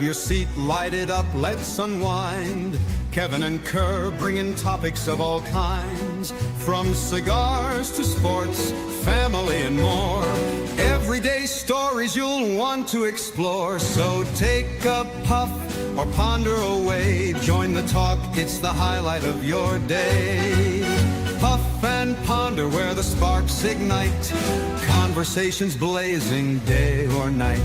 your seat, light it up, let's unwind. Kevin and Kerr bringing topics of all kinds, from cigars to sports, family and more. Everyday stories you'll want to explore. So take a puff or ponder away. Join the talk, it's the highlight of your day. Puff and ponder where the sparks ignite. Conversations blazing day or night.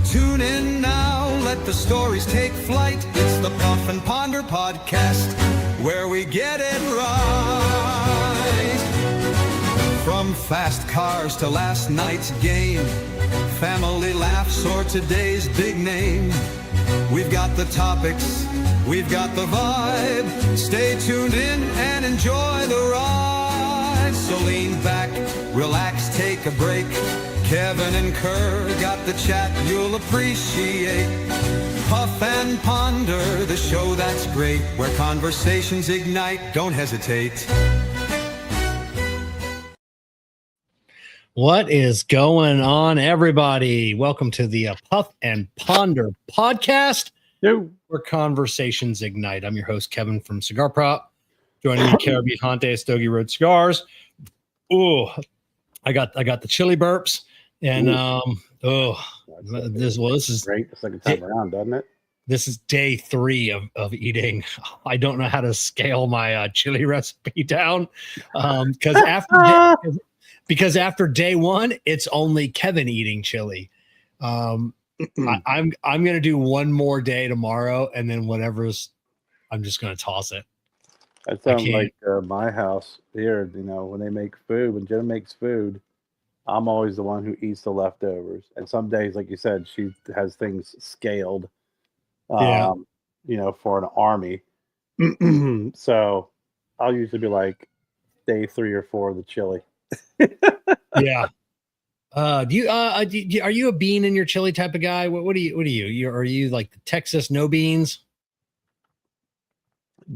Tune in now, let the stories take flight. It's the Puff and Ponder podcast, where we get it right. From fast cars to last night's game, family laughs or today's big name. We've got the topics, we've got the vibe. Stay tuned in and enjoy the ride. So lean back, relax, take a break. Kevin and Kerr got the chat you'll appreciate. Puff and Ponder, the show that's great, where conversations ignite. Don't hesitate. What is going on, everybody? Welcome to the Puff and Ponder podcast, where conversations ignite. I'm your host, Kevin from Cigar Prop. Joining me, Kerr, Viajante, Stogie Road Cigars. Oh, I got the chili burps, and this is great. The second time around, doesn't it? This is day 3 of eating. I don't know how to scale my chili recipe down because after day 1, it's only Kevin eating chili. I'm gonna do one more day tomorrow, and then I'm just gonna toss it. That sounds like my house here. You know, when they make food, when Jen makes food, I'm always the one who eats the leftovers. And some days, like you said, she has things scaled. You know, for an army. So I'll usually be like day 3 or 4 of the chili. Yeah. Are you a bean in your chili type of guy? What are you? Are you like the Texas no beans?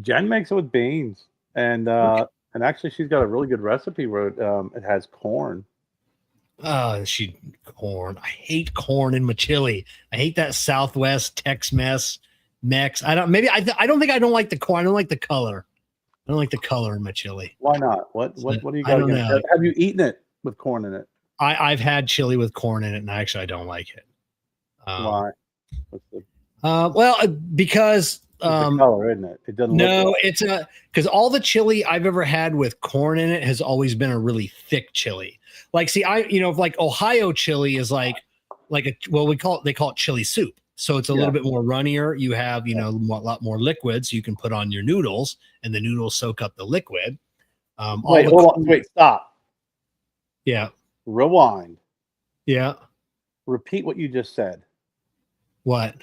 Jen makes it with beans, and actually she's got a really good recipe where it has corn. Corn. I hate corn in my chili. I hate that Southwest Tex-Mex. I don't think I don't like the corn. I don't like the color. I don't like the color in my chili. Why not? What do you got against it? Have you eaten it with corn in it? I've had chili with corn in it, and I don't like it. Why? Because it's the color, isn't it? It doesn't. No, it's because all the chili I've ever had with corn in it has always been a really thick chili. Like, see, like Ohio chili is they call it chili soup. So it's a little bit more runnier. You have, a lot more liquids you can put on your noodles, and the noodles soak up the liquid. Wait, stop. Yeah. Rewind. Yeah. Repeat what you just said. What?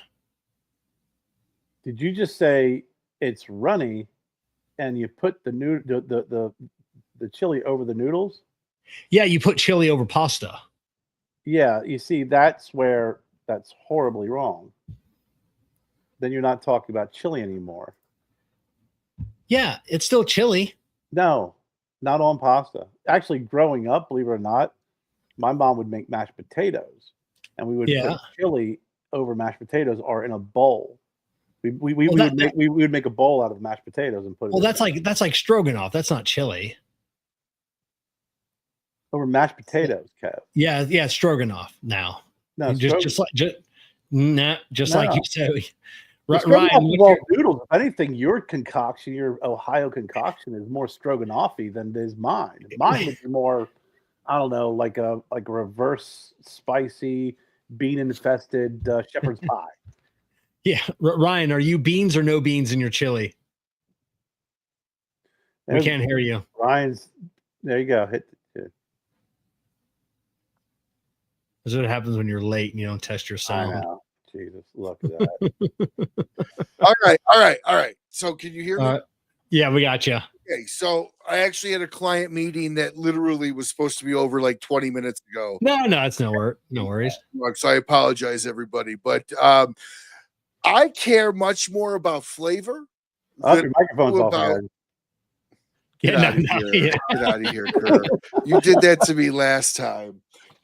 Did you just say it's runny and you put the chili over the noodles? Yeah, you put chili over pasta. Yeah, you see, that's where that's horribly wrong. Then you're not talking about chili anymore. Yeah, it's still chili. No, not on pasta. Actually, growing up, believe it or not, my mom would make mashed potatoes, and we would put chili over mashed potatoes or in a bowl. We would make a bowl out of mashed potatoes and put it. Well, that's like stroganoff. That's not chili. Over mashed potatoes, Kev. Yeah, stroganoff now. No, just like you said. Ryan, noodles. If anything, your concoction, your Ohio concoction, is more stroganoffy than is mine. Mine would be more, I don't know, like a reverse spicy bean infested shepherd's pie. Yeah, Ryan, are you beans or no beans in your chili? We can't hear you. Ryan's. There you go. Hit. That's what happens when you're late and you don't test your sound. I know. Jesus, look at that. All right. So can you hear me? Yeah, we got you. Okay, so I actually had a client meeting that literally was supposed to be over like 20 minutes ago. No, it's no worries. So I apologize, everybody. But I care much more about flavor. Your microphone's off. Get out of here, Kerr. You did that to me last time.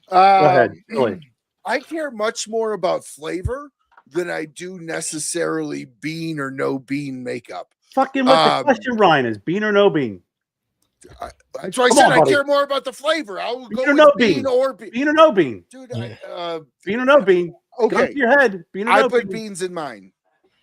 Go ahead. Really. I care much more about flavor than I do necessarily bean or no bean makeup. Fucking what the question, Ryan, is bean or no bean? That's why I said I care more about the flavor. I will go with bean or bean. Bean or no bean? Dude, bean or no bean? Okay. Gun to your head. Bean or no bean? I put beans in mine.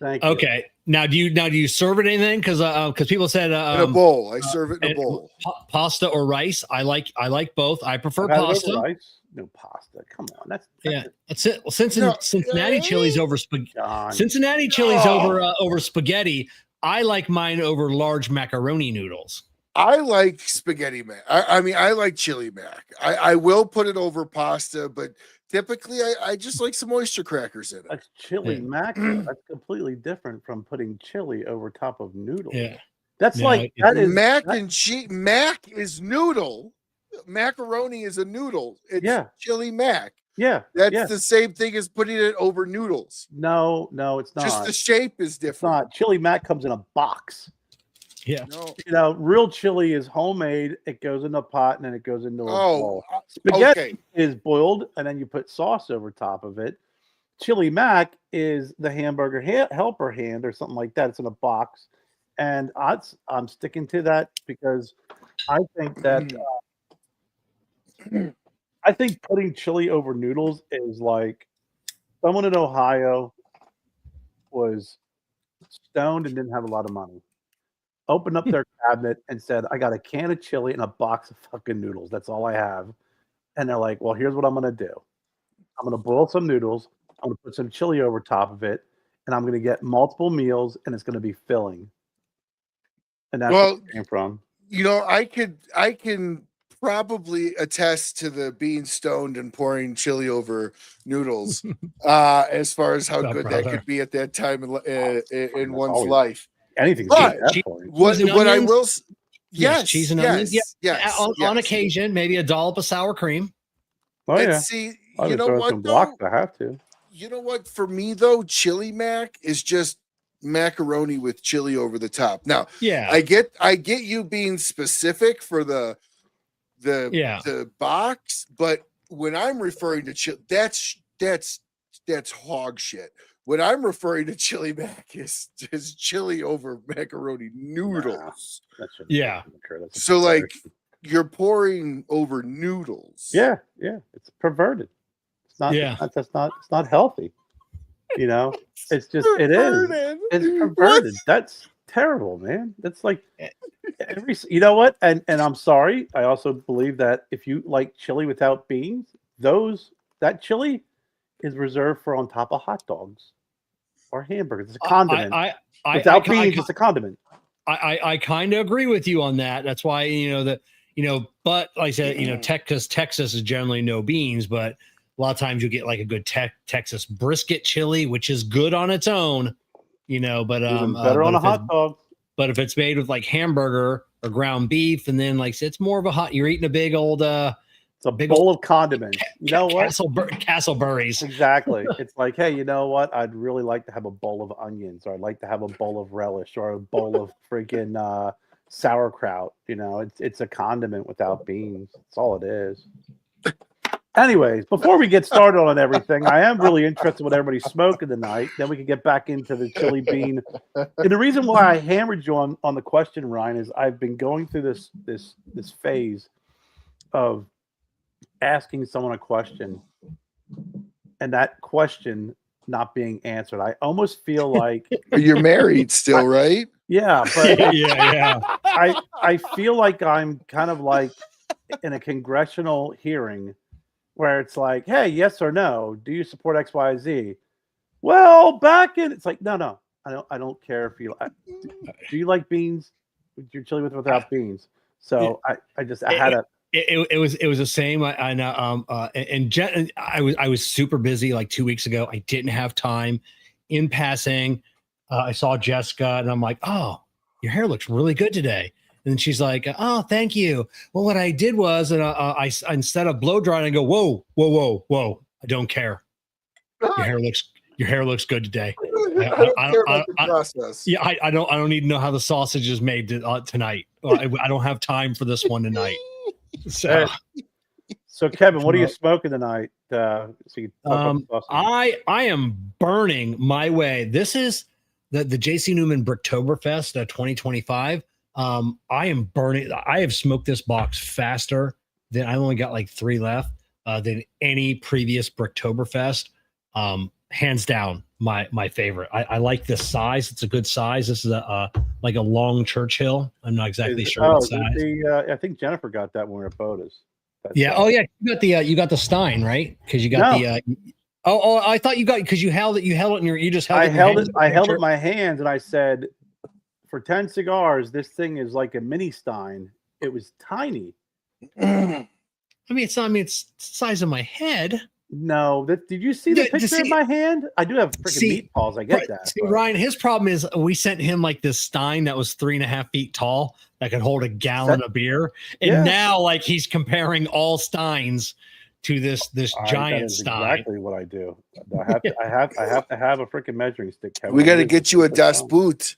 Thank you. Okay. Now do you serve it anything? Because people said in a bowl. I serve it in a bowl. Pasta or rice. I like both. I prefer I've pasta. Rice? No pasta. Come on. That's it. Well, Cincinnati chili's over Cincinnati chili's over spaghetti. I like mine over large macaroni noodles. I like spaghetti mac. I mean, I like chili mac. I will put it over pasta, but typically I just like some oyster crackers in it. That's chili mac. That's completely different from putting chili over top of noodles. Yeah. That's that is mac and cheese. Mac is noodle. Macaroni is a noodle. It's chili mac. Yeah. That's the same thing as putting it over noodles. No, it's not. Just the shape is different. It's not. Chili mac comes in a box. Yeah. No. Real chili is homemade. It goes in a pot and then it goes into a bowl. Spaghetti is boiled and then you put sauce over top of it. Chili mac is the hamburger helper hand or something like that. It's in a box. And I'm sticking to that because I think that I think putting chili over noodles is like someone in Ohio was stoned and didn't have a lot of money. Opened up their cabinet and said, I got a can of chili and a box of fucking noodles. That's all I have. And they're like, well, here's what I'm going to do. I'm going to boil some noodles. I'm going to put some chili over top of it. And I'm going to get multiple meals and it's going to be filling. And that's where it came from. I can probably attest to the being stoned and pouring chili over noodles as far as how good that could be at that time in one's life. Anything. But what I will, cheese and onions. Yes. On occasion, maybe a dollop of sour cream. Oh yeah. See, you know what? Blocks, I have to. You know what? For me though, chili mac is just macaroni with chili over the top. Now, I get you being specific for the box, but when I'm referring to chili, that's hog shit. When I'm referring to chili mac is chili over macaroni noodles. So like you're pouring over noodles. Yeah. It's perverted. It's not. It's not healthy. It's just it is. It's perverted. That's terrible, man. That's like you know what? And I'm sorry. I also believe that if you like chili without beans, that chili is reserved for on top of hot dogs or hamburgers. It's a condiment. Without beans, it's a condiment. I kind of agree with you on that. That's why but like I said, Texas is generally no beans, but a lot of times you get like a good Texas brisket chili, which is good on its own, but better on a hot dog. But if it's made with like hamburger or ground beef, and then like it's more of you're eating a big old it's a big bowl of condiments. Castleberries. Exactly. It's like, hey, you know what? I'd really like to have a bowl of onions, or I'd like to have a bowl of relish, or a bowl of freaking sauerkraut. It's a condiment without beans. That's all it is. Anyways, before we get started on everything, I am really interested in what everybody's smoking tonight. Then we can get back into the chili bean. And the reason why I hammered you on the question, Ryan, is I've been going through this phase of asking someone a question and that question not being answered. I almost feel like you're married still, right? Yeah, but yeah. I feel like I'm kind of like in a congressional hearing where it's like, hey, yes or no, do you support XYZ? Well, it's like, no, I don't care if you do you like beans? Your chili with without beans. So I had a. It was the same. I was super busy like 2 weeks ago. I didn't have time. In passing, I saw Jessica and I'm like, oh, your hair looks really good today. And she's like, oh, thank you. Well, what I did was, and I instead of blow drying, I go, whoa. I don't care. Your hair looks good today. I don't need to know how the sausage is made tonight. I don't have time for this one tonight. So So Kevin, what are you smoking tonight? So you I am burning my way. This is the JC Newman Bricktoberfest 2025. I am burning. I have smoked this box faster than I only got like 3 left than any previous Bricktoberfest. Hands down, my favorite. I like this size. It's a good size. This is a like a long Churchill. I'm not exactly sure what size. I think Jennifer got that when we were at Bodas. Yeah. Oh yeah. You got the Stein, right? Because you got the. Oh, I thought you got because you held it. You held it in your. You just held it. I held it in my hands, and I said, "For 10 cigars, this thing is like a mini Stein." It was tiny. I mean, it's not. I mean, it's the size of my head. No, did you see the picture of my hand? I do have freaking meatballs. I get that. See, Ryan, his problem is we sent him like this Stein that was 3.5 feet tall that could hold a gallon of beer, and now like he's comparing all Steins to this giant Stein. Exactly what I do. I have to have a freaking measuring stick. Kevin. We got to get you a Das Boot.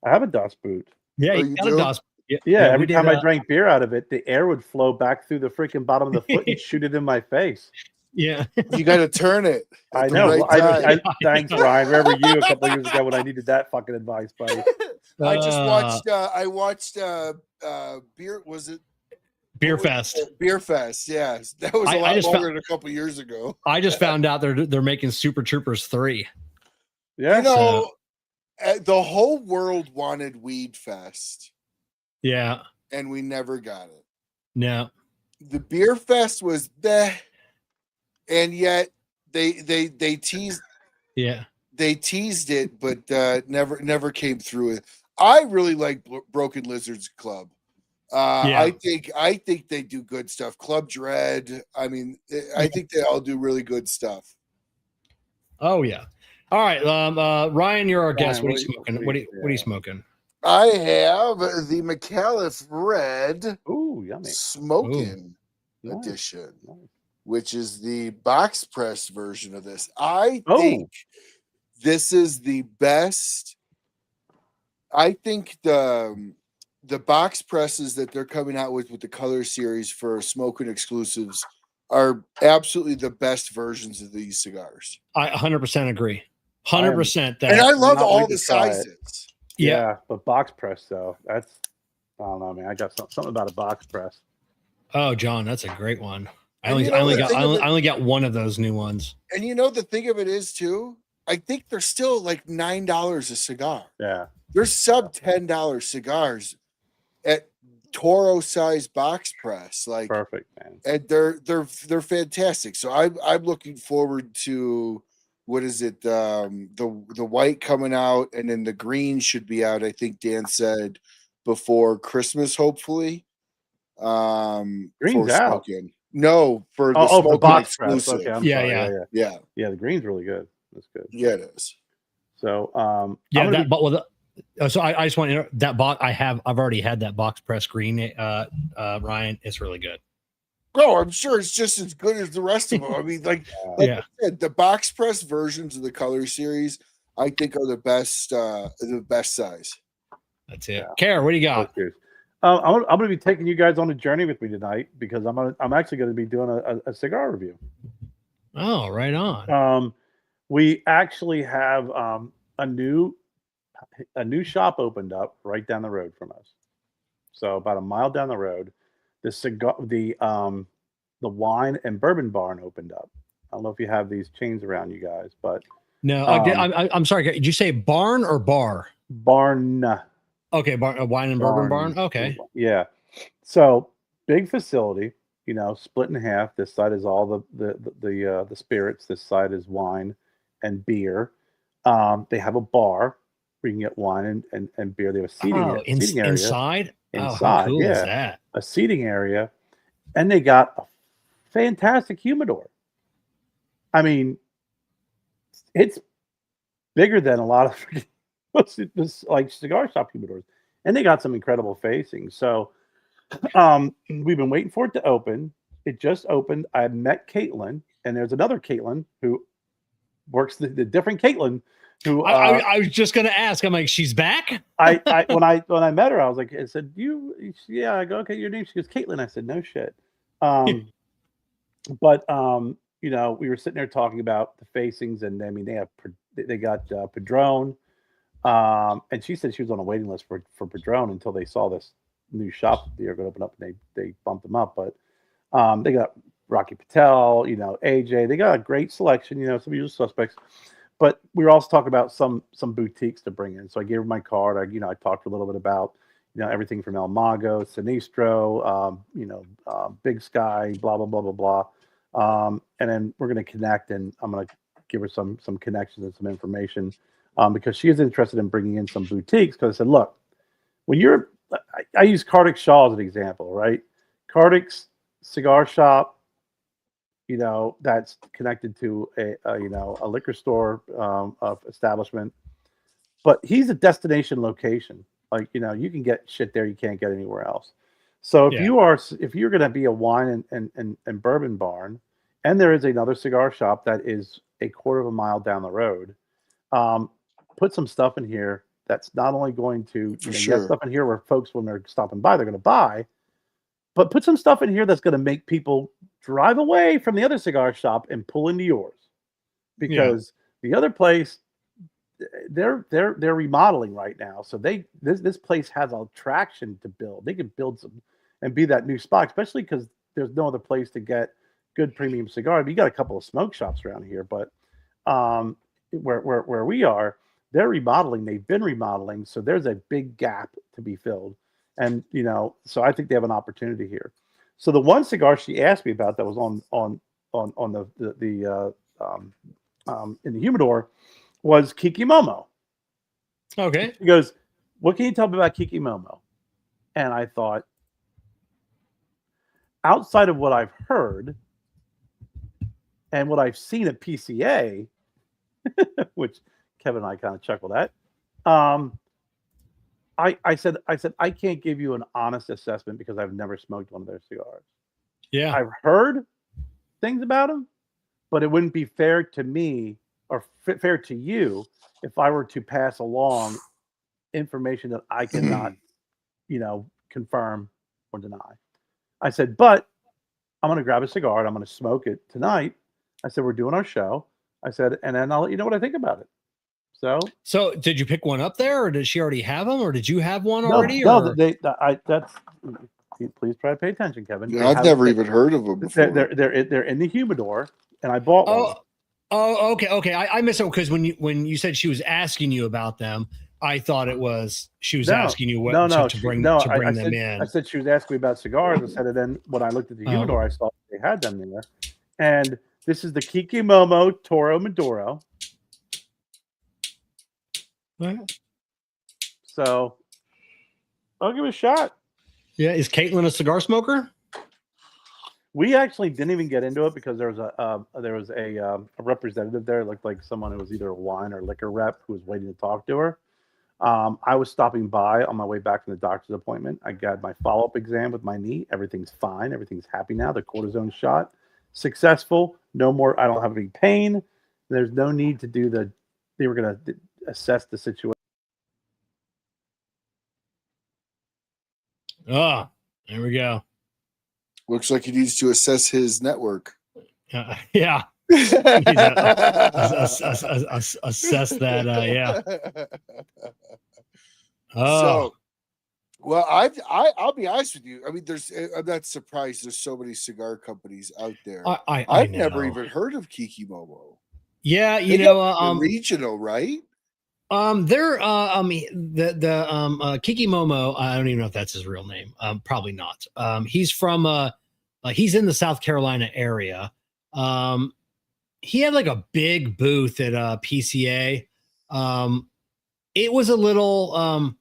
I have a Das Boot. Yeah, you got a Das. Yeah, every time I drank beer out of it, the air would flow back through the freaking bottom of the foot and shoot it in my face. Yeah, you got to turn it. I know. Thanks, Ryan. Remember you a couple of years ago when I needed that fucking advice, buddy. I just watched. I watched. Beer was it? Beer Fest. Beer Fest. Yeah, that was a lot longer than a couple years ago. I just found out they're making Super Troopers 3. Yeah, the whole world wanted Weed Fest. Yeah, and we never got it. No, the Beer Fest was there. And yet they teased, they teased it, but never came through it. I really like Broken Lizards Club. I think they do good stuff. Club Dread. I mean, I think they all do really good stuff. Oh yeah. All right, Ryan, you're our guest. What are you smoking? What are you smoking? I have the McAuliffe Red. Ooh, yummy. Smoking edition. Nice. Which is the box press version of this. I think this is the best. I think the box presses that they're coming out with the color series for smoking exclusives are absolutely the best versions of these cigars. I 100% agree. 100%. And I love all the sizes. Yeah, but box press though, that's I don't know, man. I got something about a box press. Oh, John, that's a great one. I only got one of those new ones. And you know the thing of it is too, I think they're still like $9 a cigar. Yeah. They're sub $10 cigars at Toro size box press. Like perfect, man. And they're fantastic. So I'm looking forward to what is it? The white coming out, and then the green should be out, I think Dan said, before Christmas, hopefully. Green's out. Smoking. No, for the smoking box exclusive. Okay, yeah. The green's really good. That's good. Yeah, it is. So so I just want to that box I've already had that box press green. Ryan, it's really good. Oh, I'm sure it's just as good as the rest of them. I mean, like I said, the box press versions of the color series, I think are the best size. That's it. Kerr, what do you got? I'm going to be taking you guys on a journey with me tonight because I'm actually going to be doing a cigar review. Oh, right on. We actually have a new shop opened up right down the road from us. So about a mile down the road, the wine and bourbon barn opened up. I don't know if you have these chains around you guys, but no. I'm sorry. Did you say barn or bar? Barn. Okay, wine and bourbon barn. Okay. Yeah. So big facility, split in half. This side is all the spirits. This side is wine and beer. They have a bar where you can get wine and beer. They have a seating area. Inside? Inside, how cool is that? A seating area. And they got a fantastic humidor. I mean, it's bigger than a lot of like cigar shop humidors, and they got some incredible facings. So we've been waiting for it to open. It just opened. I met Caitlin, and there's another Caitlin who works the different Caitlin who I was just gonna ask. I'm like, she's back. When I met her, I was like, I said, I go, okay, your name? She goes, Caitlin. I said, no shit. But you know, we were sitting there talking about the facings, and I mean, they got Padron, and she said she was on a waiting list for Padron until they saw this new shop that they were going to open up, and they bumped them up. But they got Rocky Patel, you know, AJ. They got a great selection, you know, some usual suspects. But we were also talking about some boutiques to bring in. So I gave her my card. I talked a little bit about, you know, everything from El Mago, Sinistro, Big Sky, blah blah blah blah blah. And then we're going to connect, and I'm going to give her some connections and some information because she is interested in bringing in some boutiques. Because I said, look, when I use Cardick Shaw as an example, right? Cardick's cigar shop, you know, that's connected to a liquor store of establishment, but he's a destination location. Like, you know, you can get shit there you can't get anywhere else. So if you're going to be a wine and bourbon barn, and there is another cigar shop that is a quarter of a mile down the road, put some stuff in here that's not only going to get stuff in here where folks, when they're stopping by, they're going to buy, but put some stuff in here that's going to make people drive away from the other cigar shop and pull into yours, because the other place, they're remodeling right now. So this place has a traction to build. They can build some and be that new spot, especially because there's no other place to get good premium cigar. I mean, you got a couple of smoke shops around here, but where we are, they're remodeling. They've been remodeling, so there's a big gap to be filled. And you know, so I think they have an opportunity here. So the one cigar she asked me about that was on the in the humidor was Kiki Momo. Okay. He goes, "What can you tell me about Kiki Momo?" And I thought, outside of what I've heard and what I've seen at PCA, which Kevin and I kind of chuckled at, I said I can't give you an honest assessment because I've never smoked one of their cigars. Yeah, I've heard things about them, but it wouldn't be fair to me or fair to you if I were to pass along information that I cannot, confirm or deny. I said, but I'm going to grab a cigar and I'm going to smoke it tonight. I said, we're doing our show. I said, and then I'll let you know what I think about it. So did you pick one up there, or did she already have them, or did you have one no, already? No, please try to pay attention, Kevin. Yeah, I've never even heard of them before. They're in the humidor, and I bought one. Oh, okay. I missed it because when you said she was asking you about them, I thought it was she was asking you to bring them in. I said she was asking me about cigars. I said, and then when I looked at the humidor, I saw they had them there. And this is the Kiki Momo Toro Maduro. So I'll give it a shot. Yeah, is Caitlin a cigar smoker? We actually didn't even get into it because there was a representative there. It looked like someone who was either a wine or liquor rep who was waiting to talk to her. I was stopping by on my way back from the doctor's appointment. I got my follow-up exam with my knee. Everything's fine. Everything's happy now. The cortisone shot, successful. No more. I don't have any pain. There's no need to do they were going to assess the situation. Oh, there we go. Looks like he needs to assess his network. Yeah. Assess that. Yeah. Oh. So, well, I'll be honest with you. I mean, I'm not surprised there's so many cigar companies out there. I've never even heard of Kiki Momo. Yeah, regional, right? They're the Kiki Momo. I don't even know if that's his real name. Probably not. He's from he's in the South Carolina area. He had like a big booth at PCA. It was a little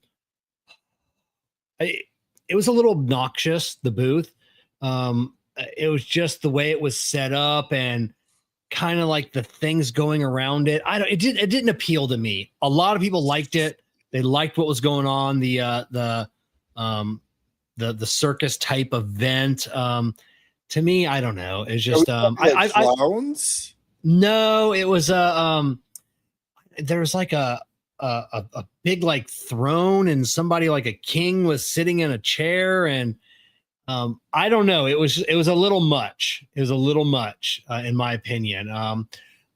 it was a little obnoxious, the booth. It was just the way it was set up and kind of like the things going around it. It didn't appeal to me. A lot of people liked it. They liked what was going on. The circus type event. To me, I don't know. It's just clowns. No, it was there was like a big like throne, and somebody like a king was sitting in a chair, and I don't know. It was a little much. It was a little much, in my opinion.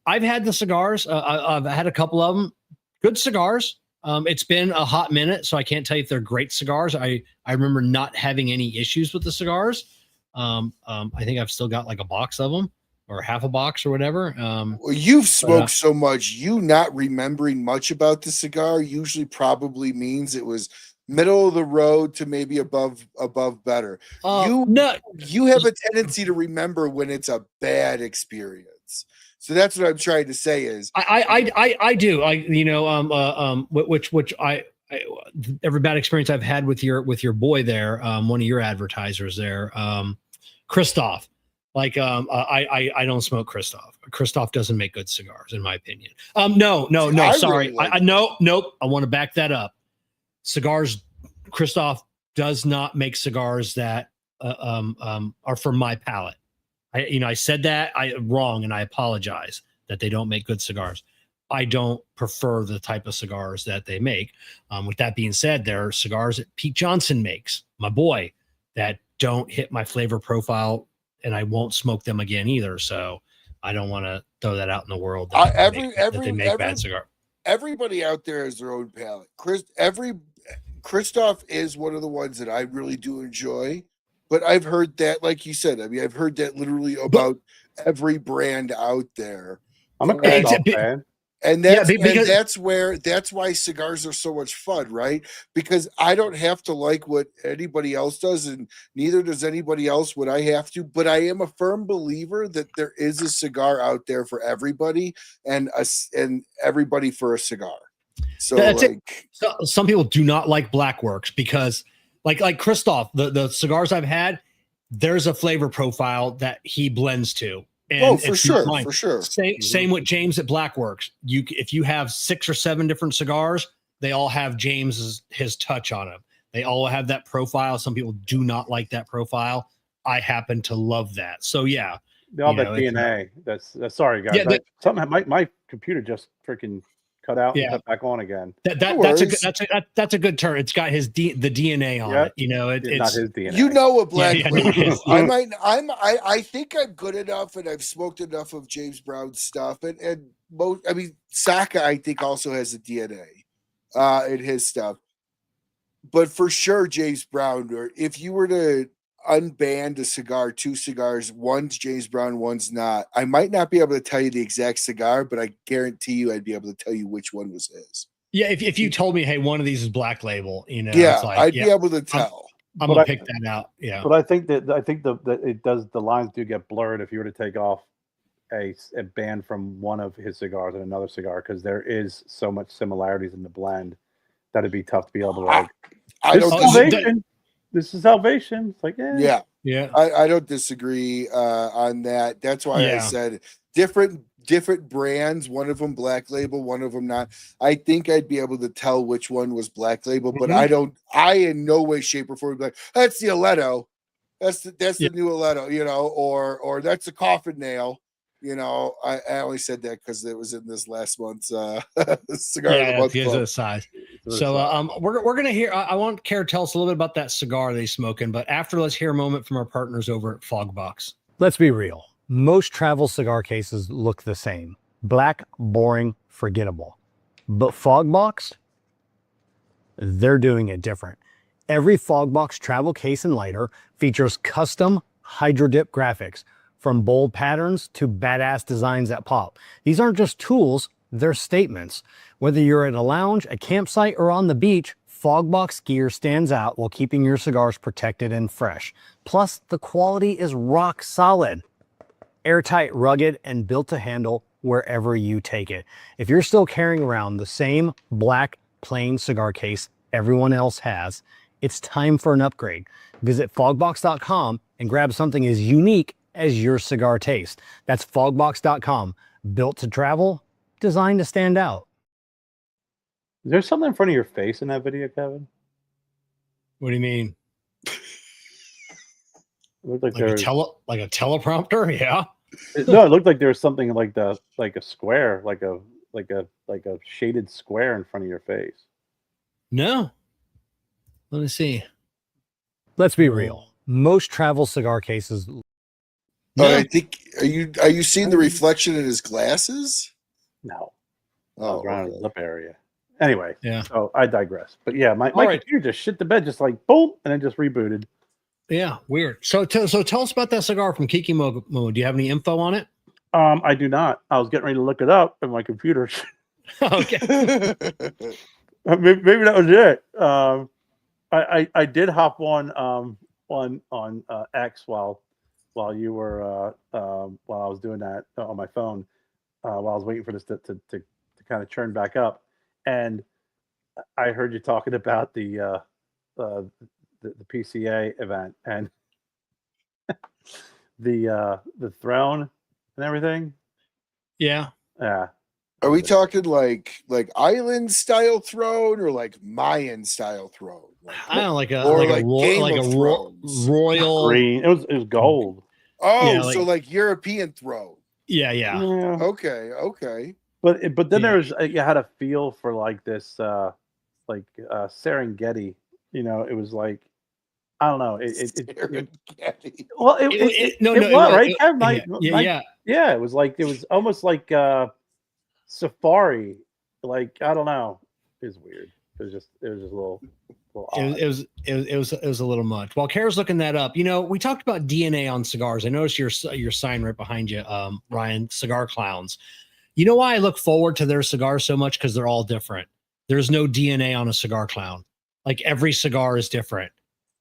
I've had the cigars. I've had a couple of them. Good cigars. It's been a hot minute, so I can't tell you if they're great cigars. I remember not having any issues with the cigars. I think I've still got like a box of them or half a box or whatever. Well, you've smoked so much, you not remembering much about the cigar usually probably means it was middle of the road to maybe above better. You have a tendency to remember when it's a bad experience. So that's what I'm trying to say is I do. Which every bad experience I've had with your boy there, one of your advertisers there, Christoph. Like I don't smoke Christoph. Christoph doesn't make good cigars, in my opinion. No, sorry. Really nope. I want to back that up. Cigars, Christoph does not make cigars that are for my palate. I said that wrong, and I apologize that they don't make good cigars. I don't prefer the type of cigars that they make. With that being said, there are cigars that Pete Johnson makes, my boy, that don't hit my flavor profile, and I won't smoke them again either. So I don't want to throw that out in the world. That they make bad cigar. Everybody out there has their own palate. Christoph is one of the ones that I really do enjoy. But I've heard that, like you said, I've heard that literally about every brand out there. I'm a Christoph fan. And that's why cigars are so much fun, right? Because I don't have to like what anybody else does, and neither does anybody else what I have to. But I am a firm believer that there is a cigar out there for everybody, and everybody for a cigar. So that's it. So, some people do not like Blackworks because, like Christoph, the cigars I've had, there's a flavor profile that he blends to. And for sure. Same with James at Blackworks. If you have 6 or 7 different cigars, they all have his touch on them. They all have that profile. Some people do not like that profile. I happen to love that. So yeah, they all that DNA. That's sorry guys. Yeah, my computer just freaking cut out and cut back on again. That's a good term. It's got the DNA on it. It's not his DNA. You know what Black I think I'm good enough, and I've smoked enough of James Brown's stuff, and Saka I think also has the DNA in his stuff. But for sure, James Brown, or if you were to unbanned a cigar, 2 cigars, one's James Brown, one's not, I might not be able to tell you the exact cigar, but I guarantee you I'd be able to tell you which one was his. Yeah, if you told me, hey, one of these is Black Label, I'd be able to tell. I'm gonna pick that out. Yeah, but I think that it does. The lines do get blurred if you were to take off a band from one of his cigars and another cigar, because there is so much similarities in the blend that it'd be tough to be able to like. This is salvation. It's like, yeah. I don't disagree on that. That's why I said different brands. One of them Black Label, one of them not. I think I'd be able to tell which one was Black Label, but I in no way, shape, or form be like, that's the Aletto. That's the new Aletto, or that's a coffin nail. I only said that because it was in this last month's cigar of the month. Because of the size. So we're gonna hear. I want Kerr to tell us a little bit about that cigar that he's smoking, but after, let's hear a moment from our partners over at Fogbox. Let's be real. Most travel cigar cases look the same: black, boring, forgettable. But Fogbox, they're doing it different. Every Fogbox travel case and lighter features custom hydro dip graphics, from bold patterns to badass designs that pop. These aren't just tools, they're statements. Whether you're at a lounge, a campsite, or on the beach, Fogbox gear stands out while keeping your cigars protected and fresh. Plus, the quality is rock solid. Airtight, rugged, and built to handle wherever you take it. If you're still carrying around the same black, plain cigar case everyone else has, it's time for an upgrade. Visit fogbox.com and grab something as unique as your cigar taste. That's fogbox.com. Built to travel, designed to stand out. Is there something in front of your face in that video, Kevin? What do you mean? It looked like a teleprompter? Yeah. No, it looked like there was something like a square, like a shaded square in front of your face. No. Let me see. Let's be real. Most travel cigar cases. Oh, I think are you seeing the reflection in his glasses? No. I Oh, was around okay. his lip area. Anyway, Yeah. so I digress. But yeah, my All right. computer just shit the bed, just like boom, and then just rebooted. Yeah, weird. So tell us about that cigar from Kikimo. Do you have any info on it? I do not. I was getting ready to look it up, and my computer. Okay. Maybe that was it. I did hop on X while you were while I was doing that on my phone while I was waiting for this to kind of churn back up, and I heard you talking about the PCA event and the throne and everything. Yeah. Yeah. Are we talking like island style throne or like Mayan style throne? I don't know, like a or like a Game like of a Thrones. royal. Green. It was gold. Oh, Yeah, so like European throne. Yeah. Yeah. Okay. But then Yeah. there was you had a feel for like this Serengeti. You know, it was like I don't know. Serengeti. Well, No, it was right. Yeah. Yeah, it was almost like safari. Like I don't know. It was weird. It was just a little odd. It was a little much. While Kerr's looking that up, we talked about DNA on cigars. I noticed your sign right behind you, Ryan. Cigar Clowns. You know why I look forward to their cigars so much? Because they're all different. There's no DNA on a cigar clown. Like every cigar is different.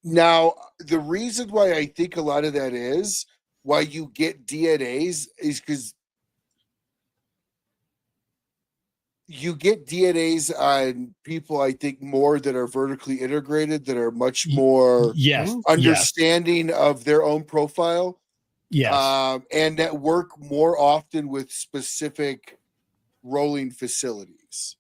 Now, the reason why I think a lot of that is why you get DNAs is because you get DNAs on people, I think, more that are vertically integrated, that are much more understanding of their own profile. Yes. And that work more often with specific rolling facilities.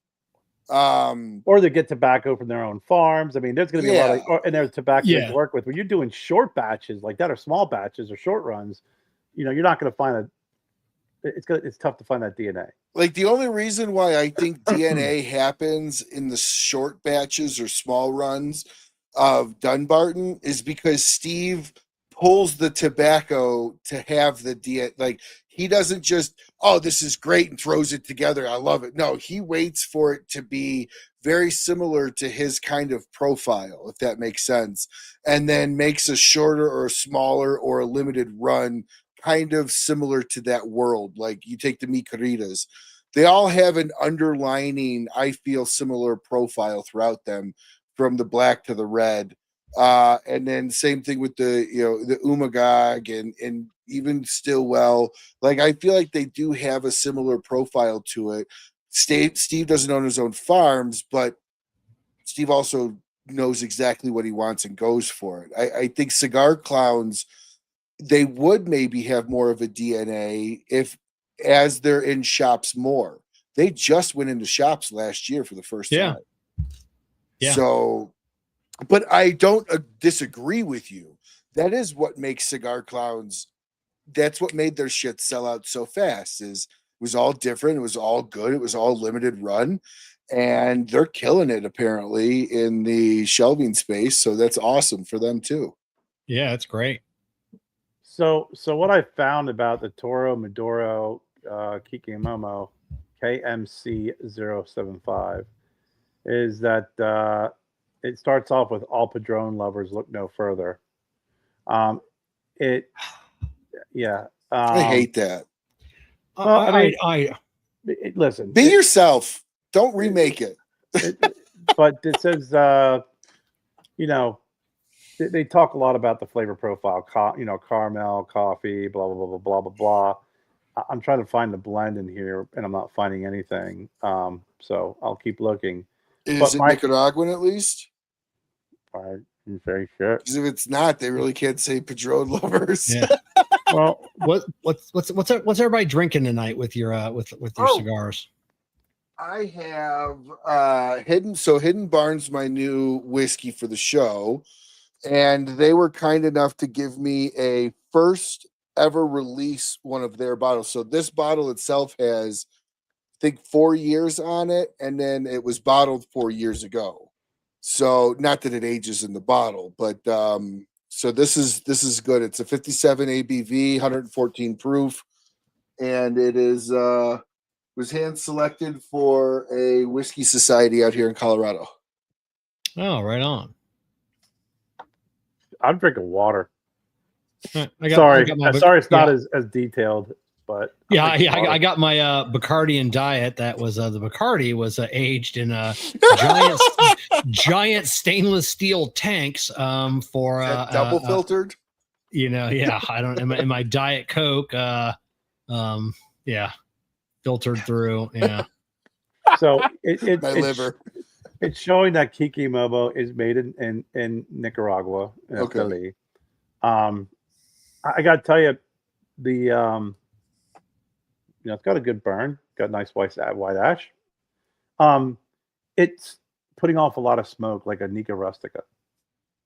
Or they get tobacco from their own farms. I mean, there's going to be a lot of, and there's tobacco to work with. When you're doing short batches like that, or small batches or short runs, you're not going to find it's tough to find that DNA. Like the only reason why I think DNA happens in the short batches or small runs of Dunbarton is because Steve pulls the tobacco to have the DNA. Like he doesn't just, oh, this is great and throws it together. I love it. No, he waits for it to be very similar to his kind of profile, if that makes sense, and then makes a shorter or a smaller or a limited run kind of similar to that world. Like you take the Micaritas, they all have an underlining, I feel, similar profile throughout them, from the black to the red. And then same thing with the Umagog and even Stillwell. Like I feel like they do have a similar profile to it. Steve doesn't own his own farms, but Steve also knows exactly what he wants and goes for it. I think Cigar Clowns, they would maybe have more of a DNA as they're in shops more. They just went into shops last year for the first time. Yeah. So, but I don't disagree with you. That is what makes Cigar Clowns. That's what made their shit sell out so fast. It was all different. It was all good. It was all limited run, and they're killing it apparently in the shelving space. So that's awesome for them too. Yeah, that's great. So what I found about the Toro Maduro Kikimomo KMC075 is that it starts off with all Padron lovers look no further. I hate that. Well, listen. Be yourself. Don't remake it. But it says, they talk a lot about the flavor profile, caramel, coffee, blah, blah, blah, blah, blah, blah, blah. I'm trying to find the blend in here, and I'm not finding anything. So I'll keep looking. Is it Nicaraguan at least? I'm very sure. Because if it's not, they really can't say Padron lovers. Yeah. Well, what's everybody drinking tonight with your cigars? I have Hidden Barn's my new whiskey for the show, and they were kind enough to give me a first ever release one of their bottles. So this bottle itself has, I think, 4 years on it, and then it was bottled 4 years ago. So not that it ages in the bottle, but So this is good. It's a 57 ABV, 114 proof, and it is was hand selected for a whiskey society out here in Colorado. Oh, right on. I'm drinking water. I Sorry, got it's not as detailed, but I got my Bacardi Diet. That was the Bacardi was aged in giant stainless steel tanks for double filtered. I don't in my Diet Coke filtered through. Yeah. So My liver. It's showing that Kiki Mobo is made in Nicaragua. Okay. I got to tell you, it's got a good burn, got nice white ash. It's putting off a lot of smoke like a Nica Rustica.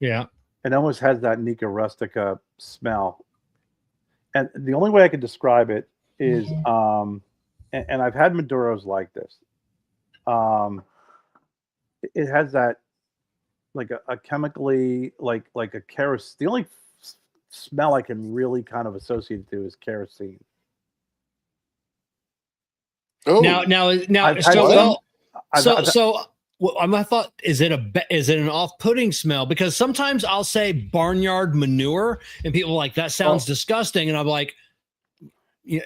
Yeah. It almost has that Nica Rustica smell. And the only way I could describe it is, and I've had Maduros like this. It has that like a chemically like a kerosene. The only smell I can really kind of associate to is kerosene. Oh, now. I thought, is it an off-putting smell? Because sometimes I'll say barnyard manure, and people are like, that sounds disgusting, and I'm like,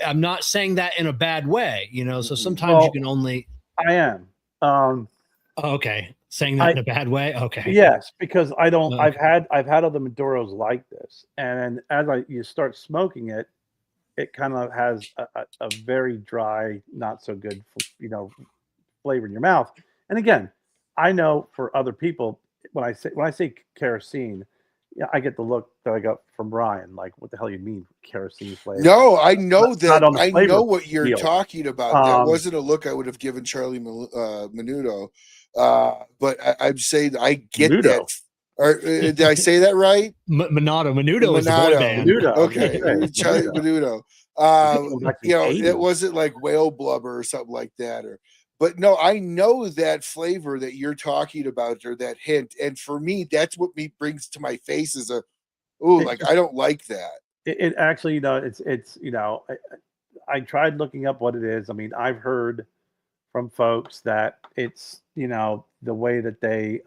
I'm not saying that in a bad way, So sometimes you can only. I am. Okay, saying that in a bad way. Okay. Yes, because I don't. Okay. I've had other Maduros like this, and as you start smoking it, it kind of has a very dry, not so good, flavor in your mouth. And again, I know for other people, when I say kerosene, I get the look that I got from Brian, like, what the hell you mean kerosene flavor? No, I know that. I know what you're talking about. That wasn't a look I would have given Charlie Menudo. But I'm saying I get Menudo. that. Or did I say that right? Menudo is the boy band. Menudo. Okay, Charlie Menudo. It wasn't like whale blubber or something like that. But no, I know that flavor that you're talking about, or that hint. And for me, that's what brings to my face is I don't like that. It actually, it's I tried looking up what it is. I mean, I've heard from folks that it's, the way that they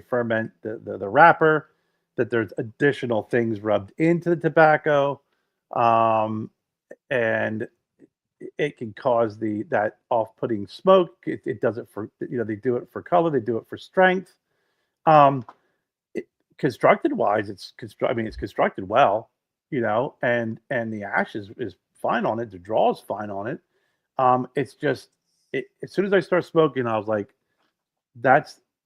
ferment the wrapper, that there's additional things rubbed into the tobacco, and it can cause that off-putting smoke. It does it for, they do it for color, they do it for strength. Constructed wise, it's constructed well, and the ash is fine on it. The draw is fine on it. It's just, as soon as I start smoking, I was like,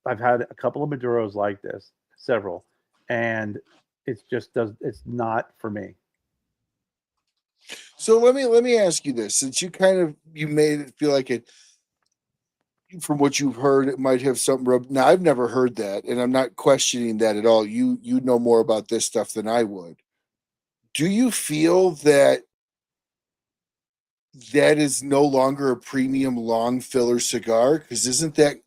I've had a couple of Maduros like this, several, and it's not for me. So let me ask you this, since you made it feel like it, from what you've heard, it might have something rubbed. Now, I've never heard that, and I'm not questioning that at all. You know more about this stuff than I would. Do you feel that is no longer a premium long filler cigar? Because isn't that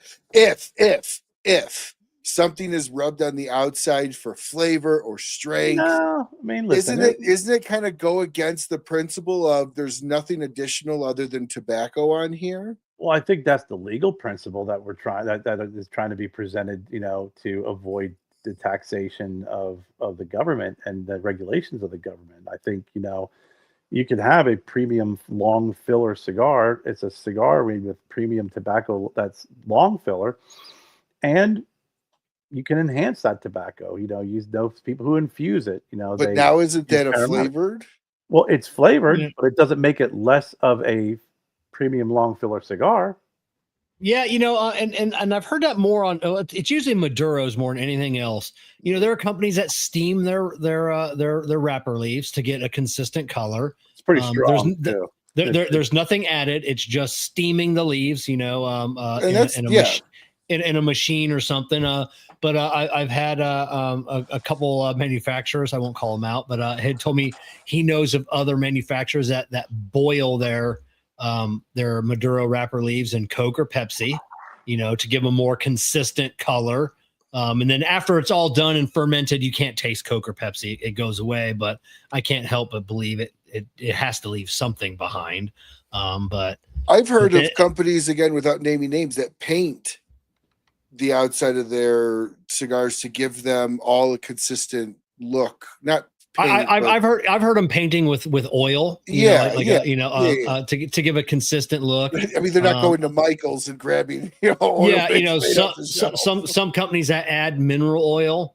if something is rubbed on the outside for flavor or strength? No, I mean, listen, isn't it kind of go against the principle of there's nothing additional other than tobacco on here? Well, I think that's the legal principle that we're trying that is trying to be presented, to avoid the taxation of the government and the regulations of the government. I think, you can have a premium long filler cigar. It's a cigar with premium tobacco that's long filler, and you can enhance that tobacco. Use those people who infuse it. But now isn't that a flavored? Well, it's flavored, but it doesn't make it less of a premium long filler cigar. Yeah, and I've heard that more on. It's usually Maduros more than anything else. There are companies that steam their wrapper leaves to get a consistent color. It's pretty strong. There's nothing added. It's just steaming the leaves. In a machine or something. But I've had a couple manufacturers. I won't call them out, but had told me he knows of other manufacturers that boil their Maduro wrapper leaves in Coke or Pepsi, to give them a more consistent color. And then after it's all done and fermented, you can't taste Coke or Pepsi. It goes away, but I can't help but believe it has to leave something behind. But I've heard of companies, again, without naming names, that paint the outside of their cigars to give them all a consistent look. Not paint, I've heard them painting with oil. To give a consistent look. I mean, they're not going to Michael's and grabbing, oil some companies that add mineral oil,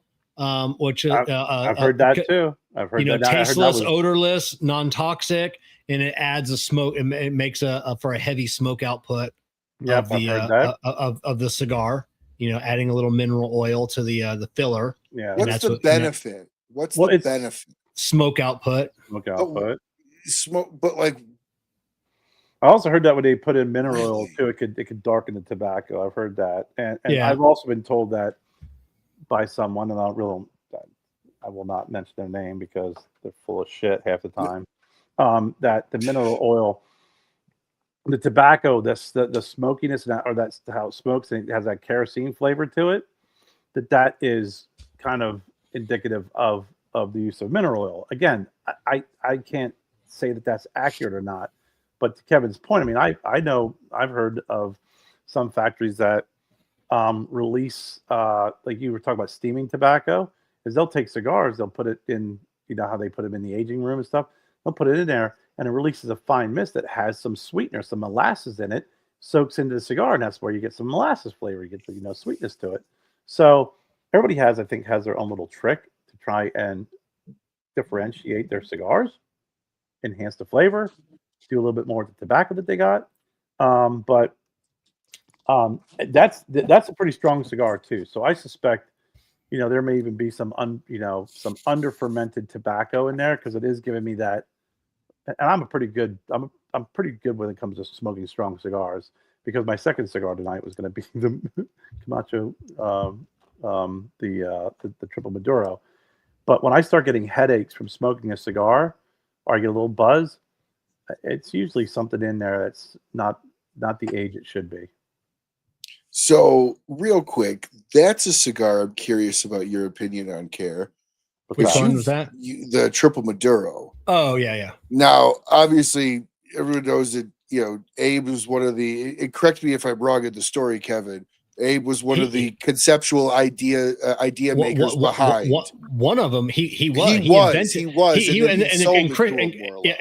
which I've heard that too. I've heard that. Tasteless, odorless, non-toxic, and it adds a smoke. It makes for a heavy smoke output of the cigar. Adding a little mineral oil to the filler. Yeah. What's the benefit? What's the benefit? Smoke output. Smoke, but like. I also heard that when they put in mineral oil too, it could darken the tobacco. I've heard that, and I've also been told that by someone, and I will not mention their name because they're full of shit half the time. That the mineral oil, the tobacco, the smokiness, or that's how it smokes, and it has that kerosene flavor to it. That is kind of indicative of the use of mineral oil. Again, I can't say that that's accurate or not, but to Kevin's point, I mean, I know I've heard of some factories that release, like you were talking about steaming tobacco, is they'll take cigars, they'll put it in, how they put them in the aging room and stuff. They'll put it in there, and it releases a fine mist that has some sweetener, some molasses in it, soaks into the cigar, and that's where you get some molasses flavor. You get the sweetness to it. So everybody I think has their own little trick to try and differentiate their cigars, enhance the flavor, do a little bit more with the tobacco that they got. But that's a pretty strong cigar too. So I suspect, there may even be some under fermented tobacco in there, because it is giving me that. And I'm pretty good when it comes to smoking strong cigars, because my second cigar tonight was going to be the Camacho, the Triple Maduro. But when I start getting headaches from smoking a cigar, or I get a little buzz, it's usually something in there that's not the age it should be. So real quick, that's a cigar I'm curious about your opinion on, Kerr. Which one was that? The Triple Maduro. Oh, yeah. Now, obviously, everyone knows that, Abe was one of and correct me if I'm wrong in the story, Kevin. Abe was one of the conceptual idea makers behind. One of them, he was.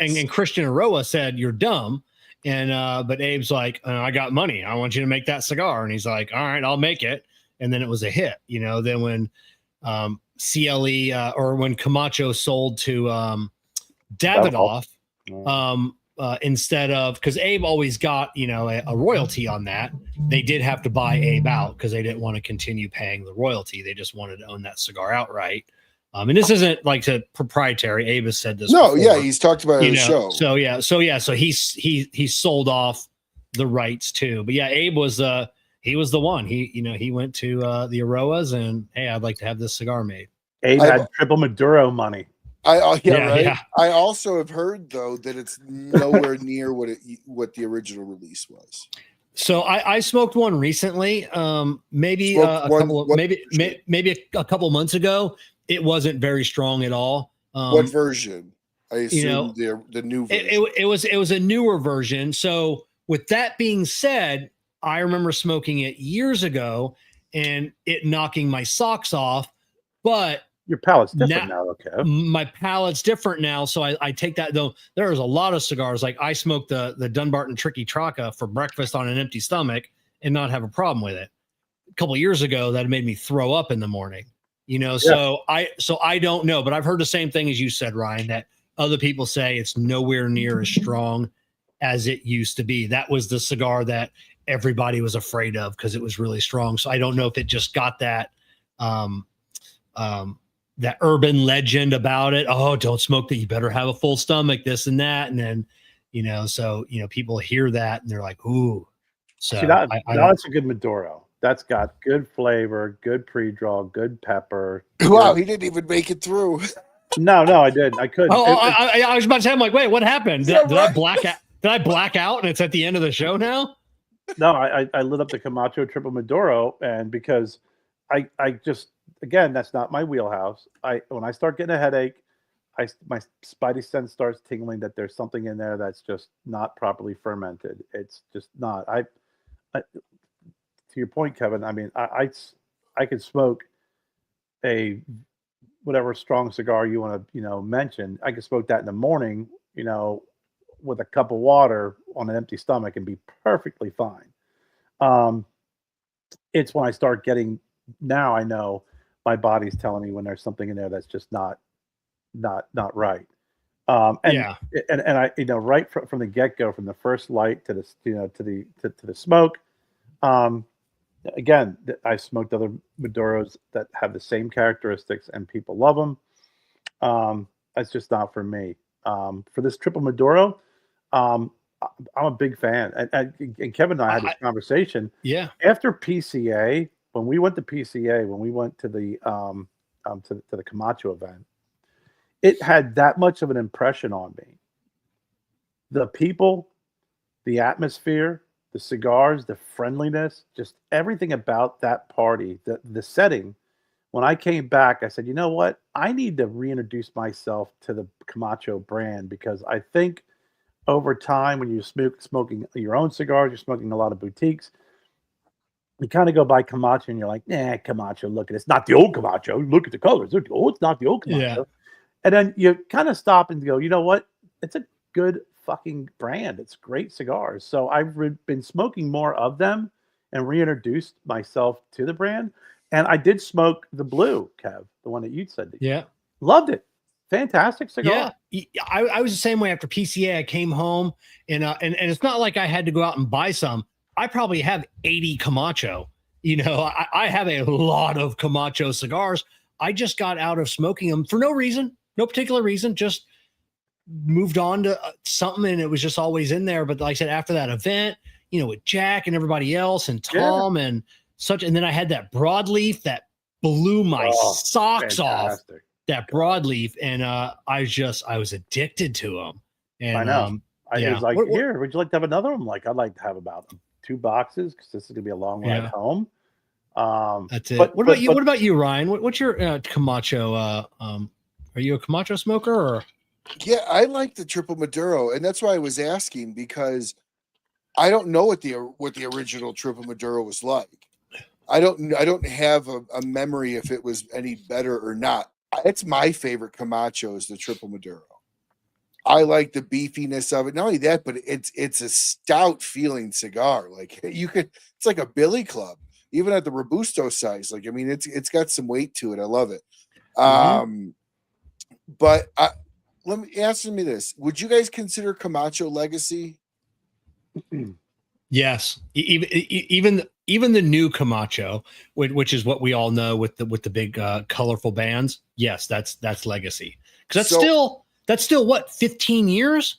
And Christian Aroa said, "You're dumb." And but Abe's like, "I got money. I want you to make that cigar." And he's like, "All right, I'll make it." And then it was a hit. Then when CLE or when Camacho sold to Davidoff, instead of, because Abe always got a royalty on that, they did have to buy Abe out because they didn't want to continue paying the royalty. They just wanted to own that cigar outright. And this isn't like proprietary. Abe has said this. No, before, yeah, he's talked about it on the show. So he sold off the rights too. But yeah, Abe was he was the one. He went to the Aroas and, hey, I'd like to have this cigar made. Abe had Triple Maduro money. Right. Yeah. I also have heard though that it's nowhere near what the original release was. So I smoked one recently, maybe a couple months ago. It wasn't very strong at all. What version? I assume the new version. It was a newer version. So with that being said, I remember smoking it years ago and it knocking my socks off, but your palate's different now, okay? My palate's different now, so I take that, though. There's a lot of cigars. Like I smoked the Dunbarton Tricky Traca for breakfast on an empty stomach and not have a problem with it. A couple of years ago, that made me throw up in the morning. So I don't know, but I've heard the same thing as you said, Ryan, that other people say it's nowhere near as strong as it used to be. That was the cigar that everybody was afraid of because it was really strong. So I don't know if it just got that that urban legend about it. Oh, don't smoke that. You better have a full stomach, this and that. And then, people hear that and they're like, ooh. So that's a good Maduro. That's got good flavor, good pre-draw, good pepper. Wow, he didn't even make it through. No, I didn't. I couldn't. I was about to say, I'm like, wait, what happened? Did I black out? Did I black out and it's at the end of the show now? No, I lit up the Camacho Triple Maduro, and because I just, again, that's not my wheelhouse. When I start getting a headache, my spidey sense starts tingling that there's something in there that's just not properly fermented. It's just not. I to your point, Kevin. I mean, I could smoke a whatever strong cigar you want to mention. I could smoke that in the morning, with a cup of water on an empty stomach and be perfectly fine. It's when I start getting, now I know my body's telling me when there's something in there that's just not right. And Yeah. and I, right from the get go, from the first light to the to the smoke. Again, I smoked other Maduros that have the same characteristics, and people love them. That's just not for me. For this triple Maduro, I'm a big fan, and Kevin and I had this conversation. Yeah. After PCA, when we went to PCA, when we went to the to the Camacho event, it had that much of an impression on me. The people, the atmosphere, the cigars, the friendliness, just everything about that party, the setting. When I came back, I said, you know what? I need to reintroduce myself to the Camacho brand, because I think over time, when you're smoking your own cigars, you're smoking a lot of boutiques, you kind of go by Camacho and you're like, nah, Camacho, look at it. It's not the old Camacho. Look at the colors. Oh, it's not the old Camacho. Yeah. And then you kind of stop and go, you know what? It's a good fucking brand. It's great cigars. So I've been smoking more of them and reintroduced myself to the brand. And I did smoke the blue, Kev, the one that you said. Yeah. Loved it. Fantastic cigar. Yeah. I was the same way after PCA. I came home and it's not like I had to go out and buy some. I probably have 80 Camacho. I have a lot of Camacho cigars. I just got out of smoking them for no reason, no particular reason, just moved on to something, and it was just always in there. But like I said, after that event, with Jack and everybody else and Tom and such, and then I had that broadleaf that blew my socks off, that broadleaf. And I was addicted to them. And I know. I was like, here, would you like to have another one? Like, I'd like to have about 2 boxes, because this is gonna be a long ride home. That's it. What about you? What about you, Ryan? What's your Camacho? Are you a Camacho smoker? Or? Yeah, I like the triple Maduro, and that's why I was asking, because I don't know what the original triple Maduro was like. I don't have a memory if it was any better or not. It's my favorite Camacho is the triple Maduro. I like the beefiness of it. Not only that, but it's a stout feeling cigar. Like it's like a billy club, even at the Robusto size. Like, I mean, it's got some weight to it. I love it. But let me answer me this: would you guys consider Camacho legacy? Yes, even the new Camacho, which is what we all know with the big colorful bands. Yes, that's legacy, because that's still what, 15 years,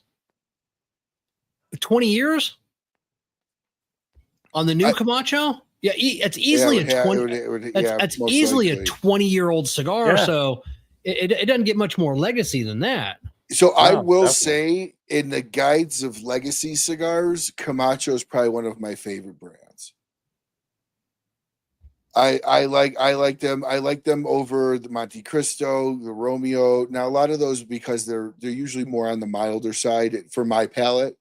20 years on the new Camacho. Yeah, it's easily a 20. That's easily a 20-year-old cigar. Yeah. So it doesn't get much more legacy than that. So I will say, in the guides of legacy cigars, Camacho is probably one of my favorite brands. I like them. I like them over the Monte Cristo, the Romeo. Now, a lot of those, because they're usually more on the milder side for my palate.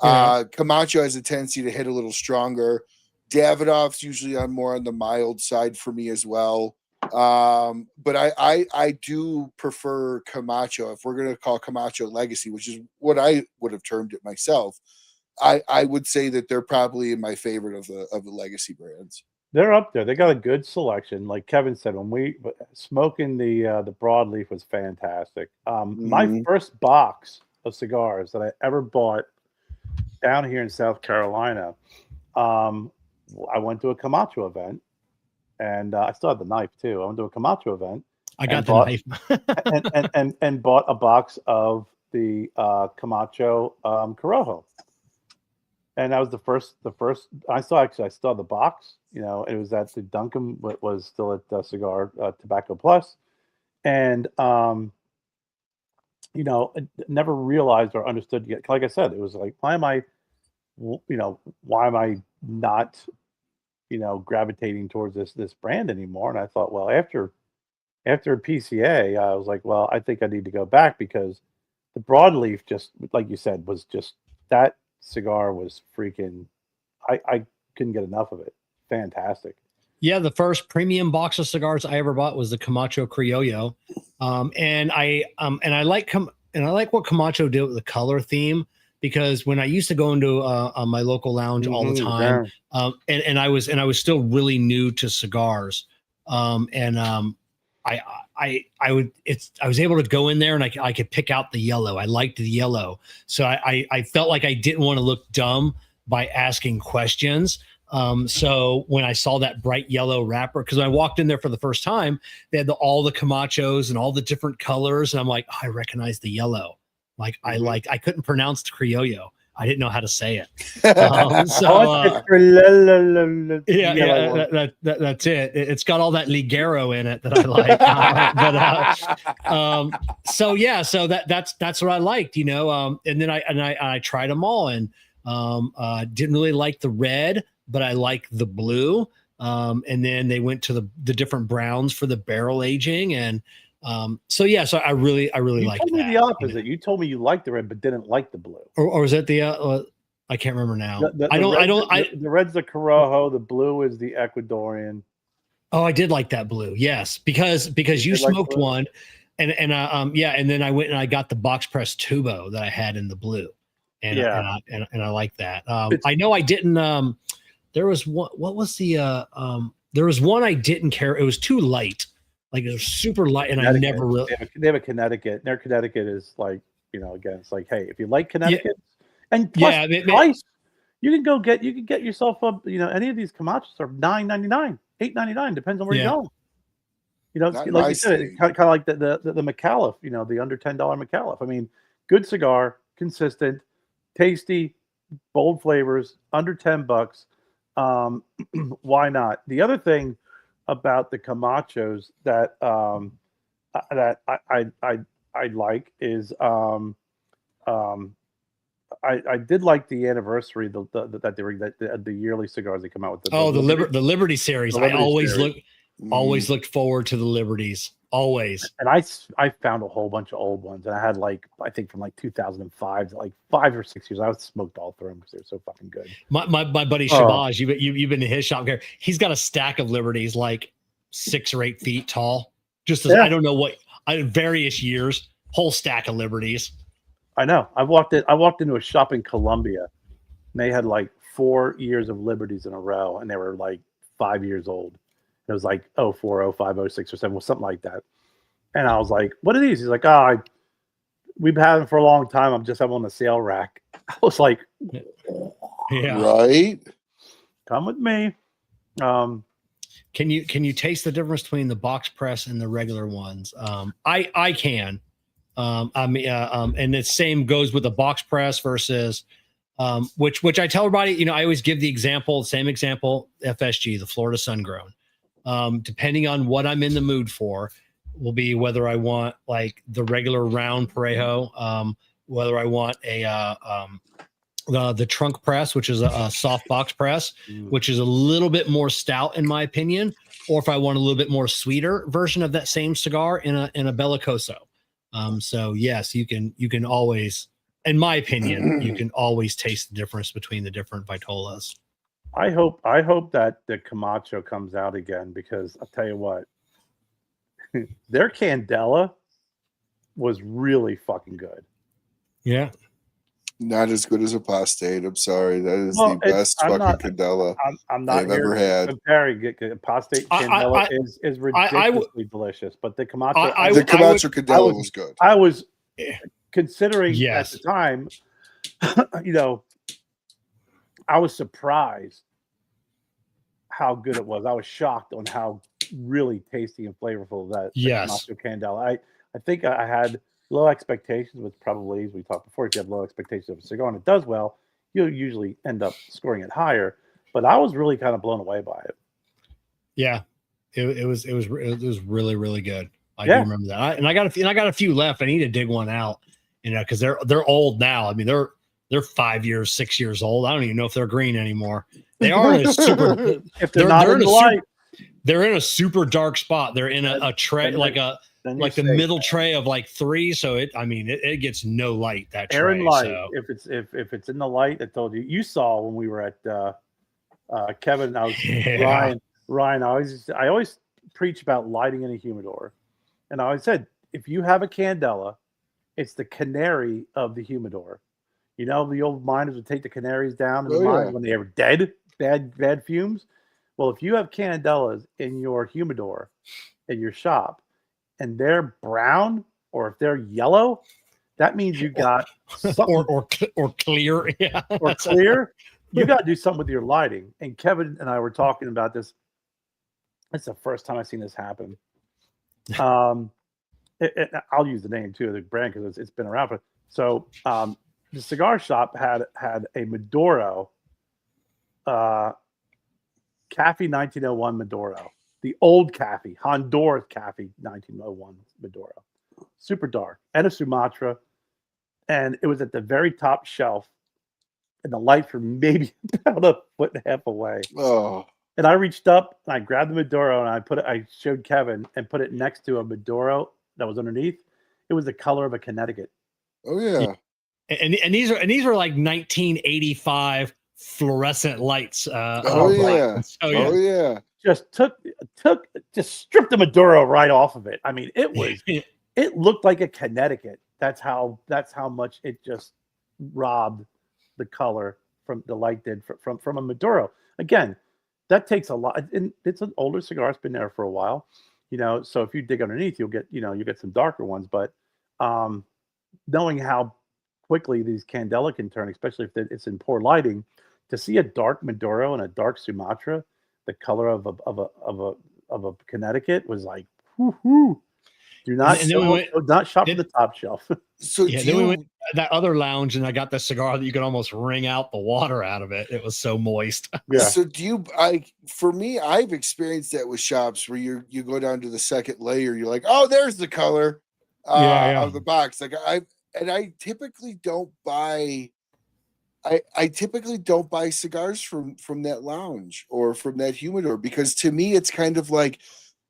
Camacho has a tendency to hit a little stronger. Davidoff's usually more on the mild side for me as well. But I do prefer Camacho. If we're going to call Camacho legacy, which is what I would have termed it myself, I would say that they're probably in my favorite of the legacy brands. They're up there. They got a good selection. Like Kevin said, when we smoking the broadleaf was fantastic. My first box of cigars that I ever bought down here in South Carolina, I went to a Camacho event. And I still have the knife too. I went to a Camacho event. I got the knife and bought a box of the Camacho Corojo. And that was the first. I still have the box. It was at the Duncan. Was still at Cigar Tobacco Plus, and never realized or understood yet. Like I said, it was like, why am I not gravitating towards this brand anymore. And I thought, well, after PCA, I was like, well, I think I need to go back because the broadleaf, just like you said, was just that cigar was freaking. I couldn't get enough of it. Fantastic. Yeah, the first premium box of cigars I ever bought was the Camacho Criollo, and I like what Camacho did with the color theme, because when I used to go into my local lounge all the time, and I was still really new to cigars, I was able to go in there and I could pick out the yellow. I liked the yellow, so I felt like I didn't want to look dumb by asking questions. So when I saw that bright yellow wrapper, because when I walked in there for the first time, they had all the Camachos and all the different colors. And I'm like, oh, I recognize the yellow. Like I couldn't pronounce the Criollo. I didn't know how to say it. That's it. It's got all that Ligero in it that I like. So that's what I liked, and then I tried them all, and didn't really like the red, but I like the blue. And then they went to the different browns for the barrel aging. And so I really liked that. The opposite. You told me you liked the red, but didn't like the blue. Or was it the, I can't remember now. The red's the Corojo. The blue is the Ecuadorian. Oh, I did like that blue. Yes. Because you smoked one and then I went and I got the box press tubo that I had in the blue. And I like that. I know I didn't, there was one, what was the, there was one I didn't care. It was too light. Like it was super light. And I never really, they have a Connecticut. Their Connecticut is like, again, it's like, hey, if you like Connecticut and plus price, you can get yourself up, any of these Camachos are $9.99, $8.99, depends on where you're going. It's, like you said, it's kind of like the McAuliffe, the under $10 McAuliffe. I mean, good cigar, consistent, tasty, bold flavors, under $10. Why not? The other thing about the Camachos that I like is I did like the anniversary the yearly cigars they come out with. The Liberty series. I always looked forward to the Liberties. Always. And I found a whole bunch of old ones, and I had I think from 2005 to 5 or 6 years. I smoked all through them because they're so fucking good. My buddy Shabazz, you've been to his shop here. He's got a stack of Liberties 6 or 8 feet tall. I don't know what, various years, whole stack of Liberties. I know. I walked into a shop in Colombia, and they had 4 years of Liberties in a row, and they were 5 years old. It was 04, 05, 06, or 07, something like that. And I was like, what are these? He's like, we've had them for a long time. I'm just having on the sale rack. I was like, yeah, right. Come with me. Can you taste the difference between the box press and the regular ones? I can. And the same goes with the box press versus which I tell everybody, I always give the same example, FSG, the Florida Sun Grown. Depending on what I'm in the mood for, will be whether I want the regular round Parejo, whether I want the trunk press, which is a soft box press, which is a little bit more stout in my opinion, or if I want a little bit more sweeter version of that same cigar in a Bellicoso. So yes, you can always, in my opinion, you can always taste the difference between the different Vitolas. I hope that the Camacho comes out again, because I'll tell you what, their Candela was really fucking good. Yeah. Not as good as a Apostate. I'm sorry. That is the best Candela I'm not I've ever had. Comparing Apostate Candela is ridiculously delicious, but the Camacho, the Camacho Candela was good. I was considering at the time, I was surprised how good it was. I was shocked on how really tasty and flavorful that Camacho Candela. I think I had low expectations, which probably, as we talked before, if you have low expectations of a cigar and it does well, you'll usually end up scoring it higher. But I was really kind of blown away by it. Yeah, it was really, really good. I do remember that. I got a few left. I need to dig one out, because they're old now. I mean, they're 5 years, 6 years old. I don't even know if they're green anymore. They are in a super. If they're not in the light, they're in a super dark spot. They're in a tray, like the middle tray of like 3. So it gets no light. That tray. Air and light. So. If it's in the light, I told you saw when we were at Kevin. I was Ryan. I always preach about lighting in a humidor, and I always said if you have a candela, it's the canary of the humidor. You know, the old miners would take the canaries down in the mine when they were dead, bad fumes. Well, if you have candelas in your humidor in your shop and they're brown or if they're yellow, that means you got something or clear. Yeah. Or clear. You got to do something with your lighting. And Kevin and I were talking about this. It's the first time I've seen this happen. I'll use the name too of the brand because it's been around. So the cigar shop had a Maduro, Cafe 1901 Maduro, the old Cafe, Honduras Cafe 1901 Maduro, super dark, and a Sumatra, and it was at the very top shelf, and the lights were maybe about a foot and a half away. Oh. And I reached up and I grabbed the Maduro and I showed Kevin and put it next to a Maduro that was underneath. It was the color of a Connecticut. Oh yeah. And these are like 1985 fluorescent lights. Oh yeah. Just stripped the Maduro right off of it. I mean, it looked like a Connecticut. That's how much it just robbed the color from the light did from a Maduro. Again, that takes a lot. And it's an older cigar. It's been there for a while, so if you dig underneath, you'll get some darker ones. But knowing how quickly these candela can turn, especially if it's in poor lighting, to see a dark Maduro and a dark Sumatra, the color of a Connecticut was like, whoo. Do not shop at the top shelf. So then we went to that other lounge and I got the cigar that you could almost wring out the water out of it. It was so moist. Yeah. So for me, I've experienced that with shops where you go down to the second layer, you're like, oh, there's the color of the box. Like I typically don't buy I typically don't buy cigars from that lounge or from that humidor, because to me it's kind of like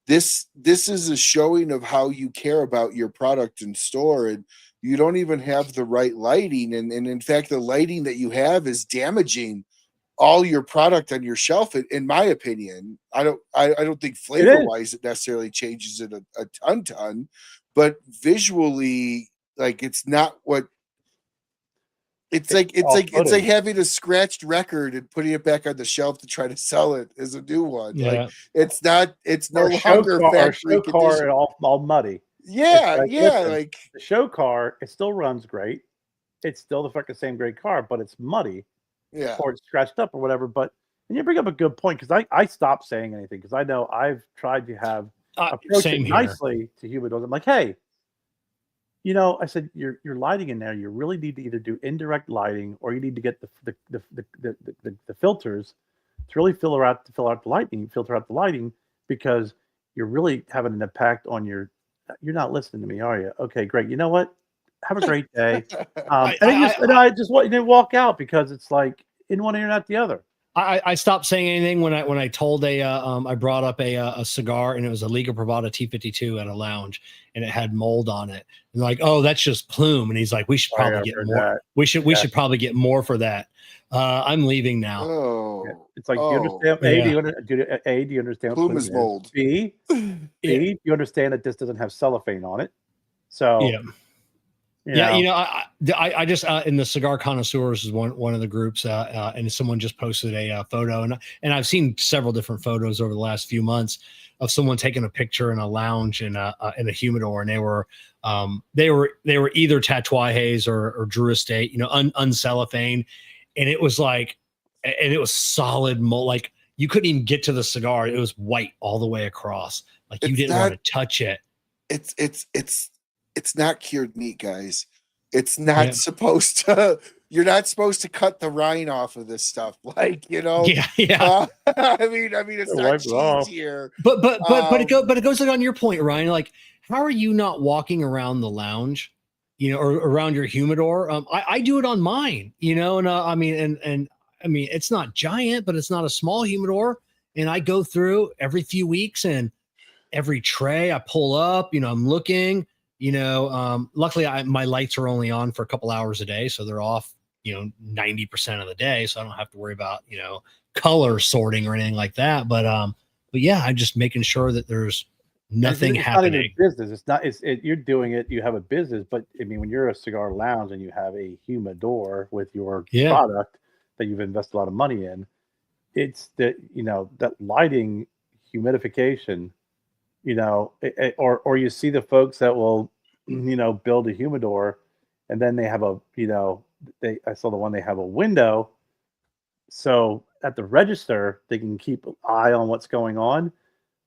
this is a showing of how you care about your product in store, and you don't even have the right lighting, and in fact the lighting that you have is damaging all your product on your shelf. In my opinion, I don't think flavor wise it necessarily changes it a ton, but visually, like, it's not what it's like having a scratched record and putting it back on the shelf to try to sell it as a new one. Yeah. Like it's no longer factory condition. all muddy. Yeah, listen, like the show car, it still runs great. It's still the fucking same great car, but it's muddy. Yeah. Or it's scratched up or whatever. But and you bring up a good point, because I stopped saying anything, because I know I've tried to have approach it nicely to humidors. I'm like, hey, I said, your lighting in there, you really need to either do indirect lighting, or you need to get the filters to really filter out the lighting, because you're really having an impact on you're not listening to me, are you? Okay, great. You know what? Have a great day. I just want you to walk out, because it's like in one ear, not the other. I stopped saying anything when I told I brought up a cigar, and it was a Liga Privada T52 at a lounge, and it had mold on it. And like, oh, that's just plume. And he's like, we should probably get more. That. We should probably get more for that. I'm leaving now. Oh, it's like, do you understand? A, do you understand? Plume is mold. B, you understand that this doesn't have cellophane on it. So I just in the Cigar Connoisseurs is one of the groups, and someone just posted a photo, and I've seen several different photos over the last few months of someone taking a picture in a lounge in a humidor, and they were either Tatuajes or Drew Estate, uncellophane, and it was like, and it was solid mold, like you couldn't even get to the cigar. It was white all the way across, like you didn't want to touch it. It's not cured meat, guys. It's not supposed to. You're not supposed to cut the rind off of this stuff, like Yeah. I mean, it's not cheese here. But it goes like on your point, Ryan. Like, how are you not walking around the lounge, or around your humidor? I do it on mine, and I mean, it's not giant, but it's not a small humidor. And I go through every few weeks, and every tray I pull up, I'm looking, luckily my lights are only on for a couple hours a day. So they're off, 90% of the day. So I don't have to worry about, color sorting or anything like that. But yeah, I'm just making sure that there's nothing happening. Not even business. It's not, you're doing it. You have a business, but I mean, when you're a cigar lounge and you have a humidor with your product that you've invested a lot of money in, it's that, that lighting, humidification, or you see the folks that will, build a humidor, and then they have I saw the one, they have a window. So at the register, they can keep an eye on what's going on.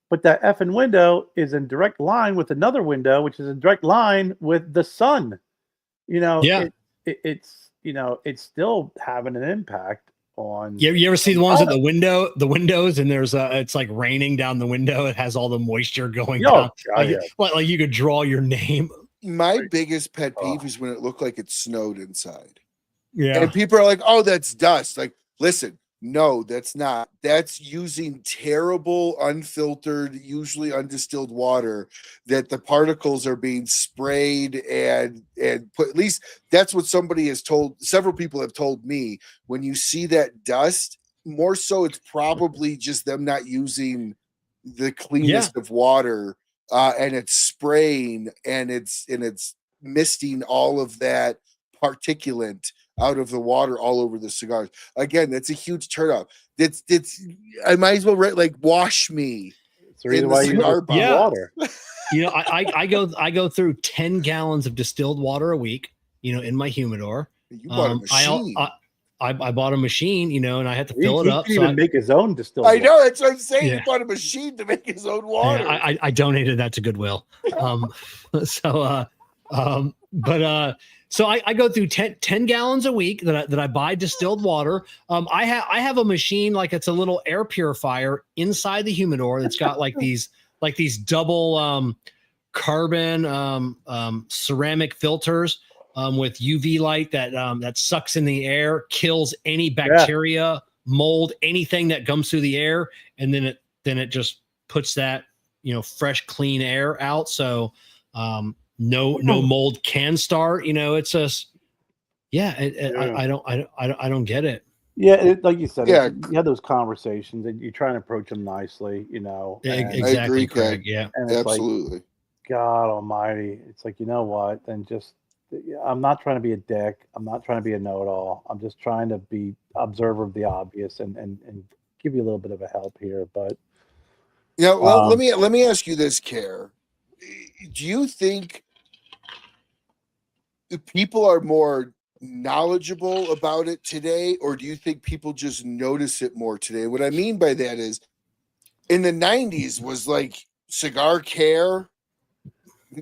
But that effing window is in direct line with another window, which is in direct line with the sun. It's still having an impact on. You ever see the ones at the windows, and there's it's like raining down the window. It has all the moisture going down. Like you could draw your name. My biggest pet peeve is when it looked like it snowed inside. Yeah. And people are like, oh, that's dust. Like, listen, no, that's not. That's using terrible, unfiltered, usually undistilled water that the particles are being sprayed and put. At least that's what somebody has told. Several people have told me, when you see that dust, more so it's probably just them not using the cleanest of water, and it's spraying and it's misting all of that particulate out of the water all over the cigars. Again, that's a huge turnoff. It's I might as well wash me. It's the reason why you water. I go through 10 gallons of distilled water a week, in my humidor. You bought a machine. I bought a machine, and I had to fill it up. He even make his own distilled water. I know, that's what I'm saying. Yeah. He bought a machine to make his own water. Yeah, I donated that to Goodwill. So I go through 10 gallons a week that I buy distilled water. I have a machine, like it's a little air purifier inside the humidor that's got like these double carbon ceramic filters with UV light that sucks in the air, kills any bacteria, mold, anything that comes through the air, and then it just puts that fresh, clean air out. So no mold can start. It's just I don't get it. Yeah, like you said, you have those conversations and you try and approach them nicely. Exactly, I agree, Craig. Yeah, and absolutely. God Almighty, it's like, you know what? Then just. I'm not trying to be a dick. I'm not trying to be a know-it-all. I'm just trying to be observer of the obvious and give you a little bit of a help here. But let me ask you this, Kerr. Do you think people are more knowledgeable about it today, or do you think people just notice it more today? What I mean by that is, in the 90s was like cigar care.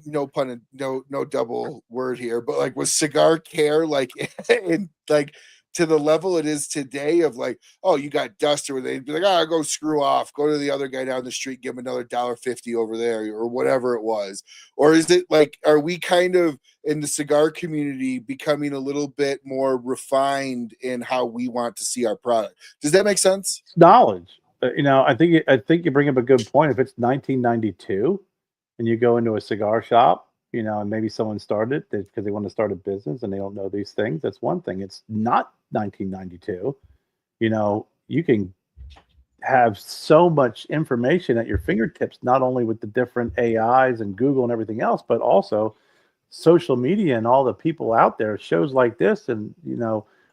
No pun, no double word here, but like, was cigar care like in like to the level it is today of like, oh, you got dust, or they'd be like, oh, go screw off, go to the other guy down the street, give him another $1.50 over there, or whatever it was? Or is it like, are we kind of in the cigar community becoming a little bit more refined in how we want to see our product? Does that make sense? It's knowledge. I think you bring up a good point. If it's 1992 and you go into a cigar shop, and maybe someone started it because they want to start a business and they don't know these things, that's one thing. It's not 1992. You can have so much information at your fingertips, not only with the different AIs and Google and everything else, but also social media and all the people out there, shows like this, and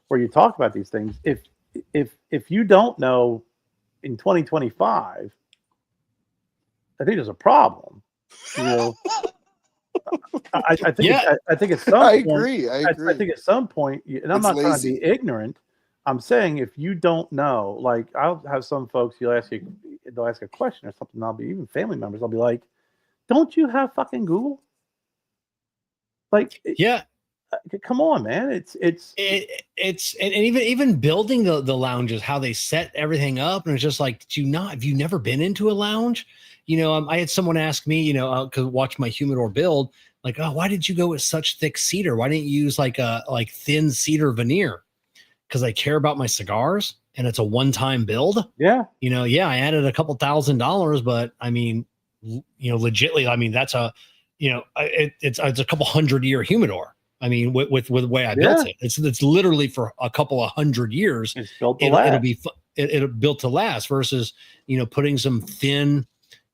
where you talk about these things. If you don't know in 2025, I think there's a problem. I think at some point, I agree. I think at some point, and I'm not trying to be ignorant. I'm saying if you don't know, like I'll have some folks, they'll ask a question or something. I'll be, even family members, I'll be like, "Don't you have fucking Google?" Like, come on, man. It's and even building the lounges, how they set everything up, and it's just like, have you never been into a lounge? I had someone ask me, because watch my humidor build, like, oh, why did you go with such thick cedar? Why didn't you use like thin cedar veneer? because I care about my cigars and it's a one-time build. Yeah. I added a couple $1,000, but I mean, legitly, I mean, that's it's a couple 100-year humidor. I mean, with the way I built it, it's literally for a couple of 100 years. It's built to last. It'll built to last versus, putting some thin,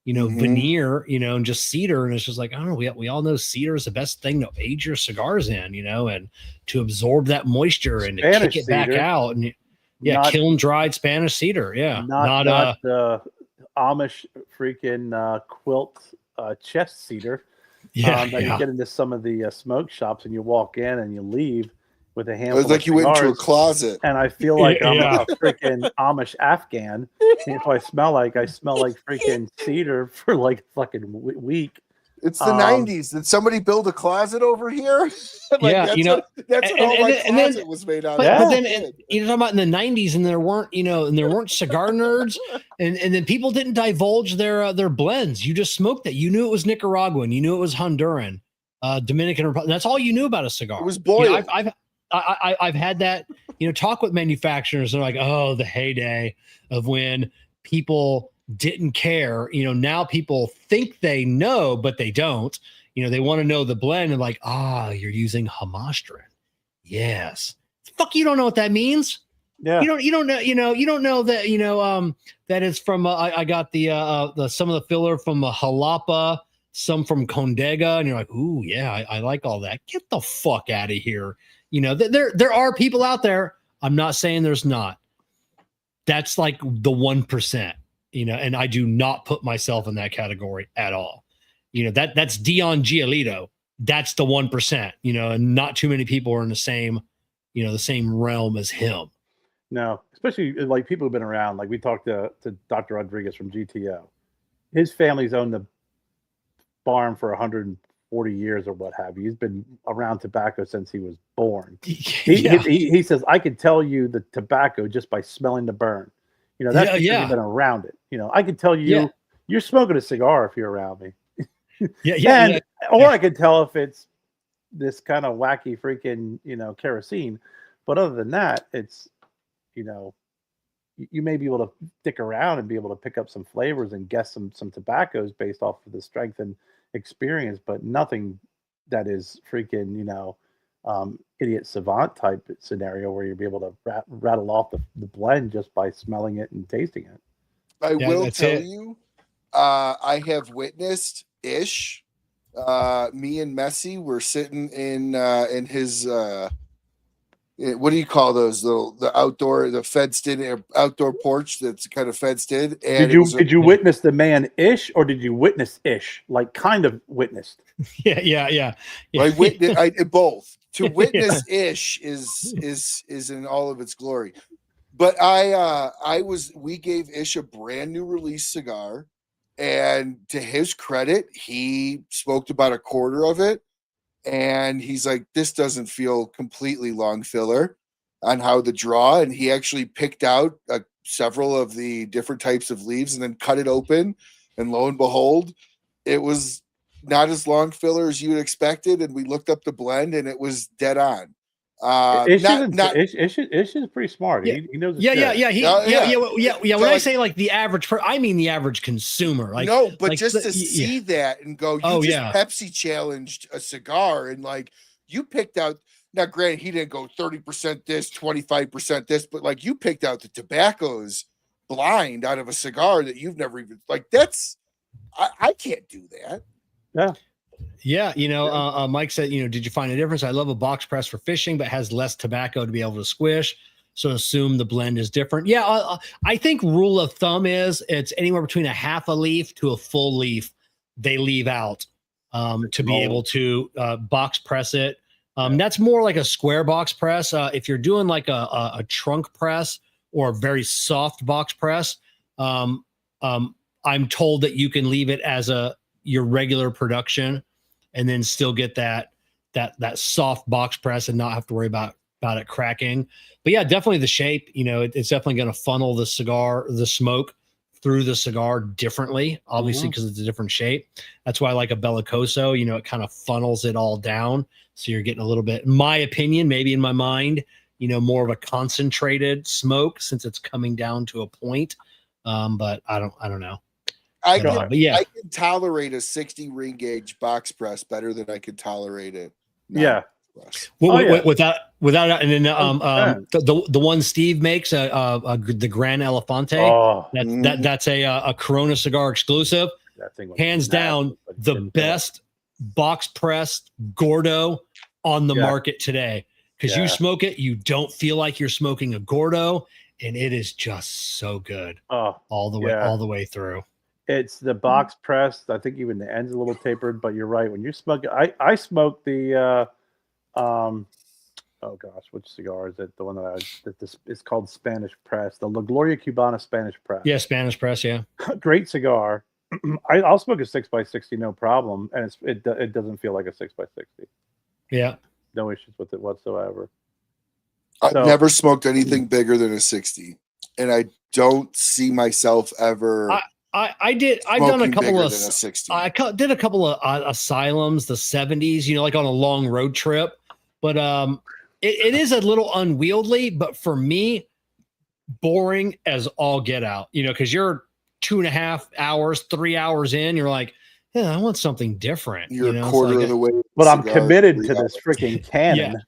veneer, and just cedar. And it's just like, I don't know. We all know cedar is the best thing to age your cigars in, and to absorb that moisture and to kick it back out. And kiln dried Spanish cedar. Yeah. Not Amish freaking quilt chest cedar. You get into some of the smoke shops and you walk in and you leave with a handful. It's like you went into a closet. And I feel like I'm a freaking Amish Afghan. And if I smell like freaking cedar for like fucking week. It's the 90s. Did somebody build a closet over here? That's what all my closet was made out of. But then talking about in the 90s, and there weren't cigar nerds, and then people didn't divulge their blends. You just smoked that. You knew it was Nicaraguan. You knew it was Honduran, Dominican Republic. That's all you knew about a cigar. It was boiled. I've had that talk with manufacturers. They're like, oh, the heyday of when people didn't care. Now people think they know, but they don't. They want to know the blend and like, you're using Hamastrin. Yes. Fuck, you don't know what that means. Yeah. You don't know, you don't know that, that it's from, I got the some of the filler from Jalapa, some from Condega, and you're like, ooh, yeah, I like all that. Get the fuck out of here. There are people out there. I'm not saying there's not. That's like the 1%. And I do not put myself in that category at all. That's Dion Giolito. That's the 1%, and not too many people are in the same realm as him. No, especially like people who've been around. Like we talked to Dr. Rodriguez from GTO. His family's owned the farm for 140 years or what have you. He's been around tobacco since he was born. He says, I can tell you the tobacco just by smelling the burn. That's because you've been around it. I can tell you you're smoking a cigar if you're around me. Or I can tell if it's this kind of wacky freaking, kerosene. But other than that, it's, you may be able to stick around and be able to pick up some flavors and guess some tobaccos based off of the strength and experience, but nothing that is freaking, idiot savant type scenario where you'll be able to rattle off the blend just by smelling it and tasting it. I will tell you, I have witnessed Ish. Me and Messi were sitting in his what do you call those? The fenced-in outdoor porch that's kind of fenced-in. And did you witness the man Ish, or did you witness Ish? Like kind of witnessed. Yeah. I witnessed both. To witness Ish is in all of its glory. But we gave Ish a brand new release cigar, and to his credit, he smoked about a quarter of it. And he's like, this doesn't feel completely long filler on how the draw. And he actually picked out several of the different types of leaves and then cut it open. And lo and behold, it was not as long filler as you would expected. And we looked up the blend and it was dead on. Ish is pretty smart. He knows. When I say like the average, I mean the average consumer. Like no, but like just to see that and go, Pepsi challenged a cigar and like you picked out. Now, granted, he didn't go 30% this, 25% this, but like you picked out the tobaccos blind out of a cigar that you've never even like. That's I can't do that. Yeah. Yeah, Mike said, did you find a difference? I love a box press for fishing, but has less tobacco to be able to squish. So assume the blend is different. Yeah, I think rule of thumb is it's anywhere between a half a leaf to a full leaf they leave out to be able to box press it. That's more like a square box press. If you're doing like a trunk press or a very soft box press, I'm told that you can leave it as your regular production and then still get that soft box press and not have to worry about it cracking. But yeah, definitely the shape, it's definitely going to funnel the smoke through the cigar differently, obviously, because it's a different shape. That's why I like a Bellicoso, it kind of funnels it all down. So you're getting a little bit, in my opinion, maybe in my mind, more of a concentrated smoke since it's coming down to a point. But I don't know. I I can tolerate a 60 ring gauge box press better than I could tolerate it. Yeah. Without, and then the one Steve makes, the Gran Elefante. That's a Corona cigar exclusive. That thing was hands down the best box pressed Gordo on the market today. Because you smoke it, you don't feel like you're smoking a Gordo, and it is just so good. All the way through. It's the box pressed. I think even the end's a little tapered, but you're right. When you smoke, I smoked the oh gosh, which cigar is it? The one that it's called Spanish Press, the La Gloria Cubana Spanish Press. Yeah, Spanish Press. Yeah, great cigar. I'll smoke a 6x60 no problem, and it doesn't feel like a 6x60. Yeah, no issues with it whatsoever. I've never smoked anything bigger than a 60, and I don't see myself ever. I've done a couple of 60. I did a couple of asylums, the 70s, like on a long road trip, but it is a little unwieldy. But for me, boring as all get out, because you're 2.5 hours, 3 hours in, you're like, yeah, I want something different. You're a quarter of the way, but I'm committed to this freaking cannon.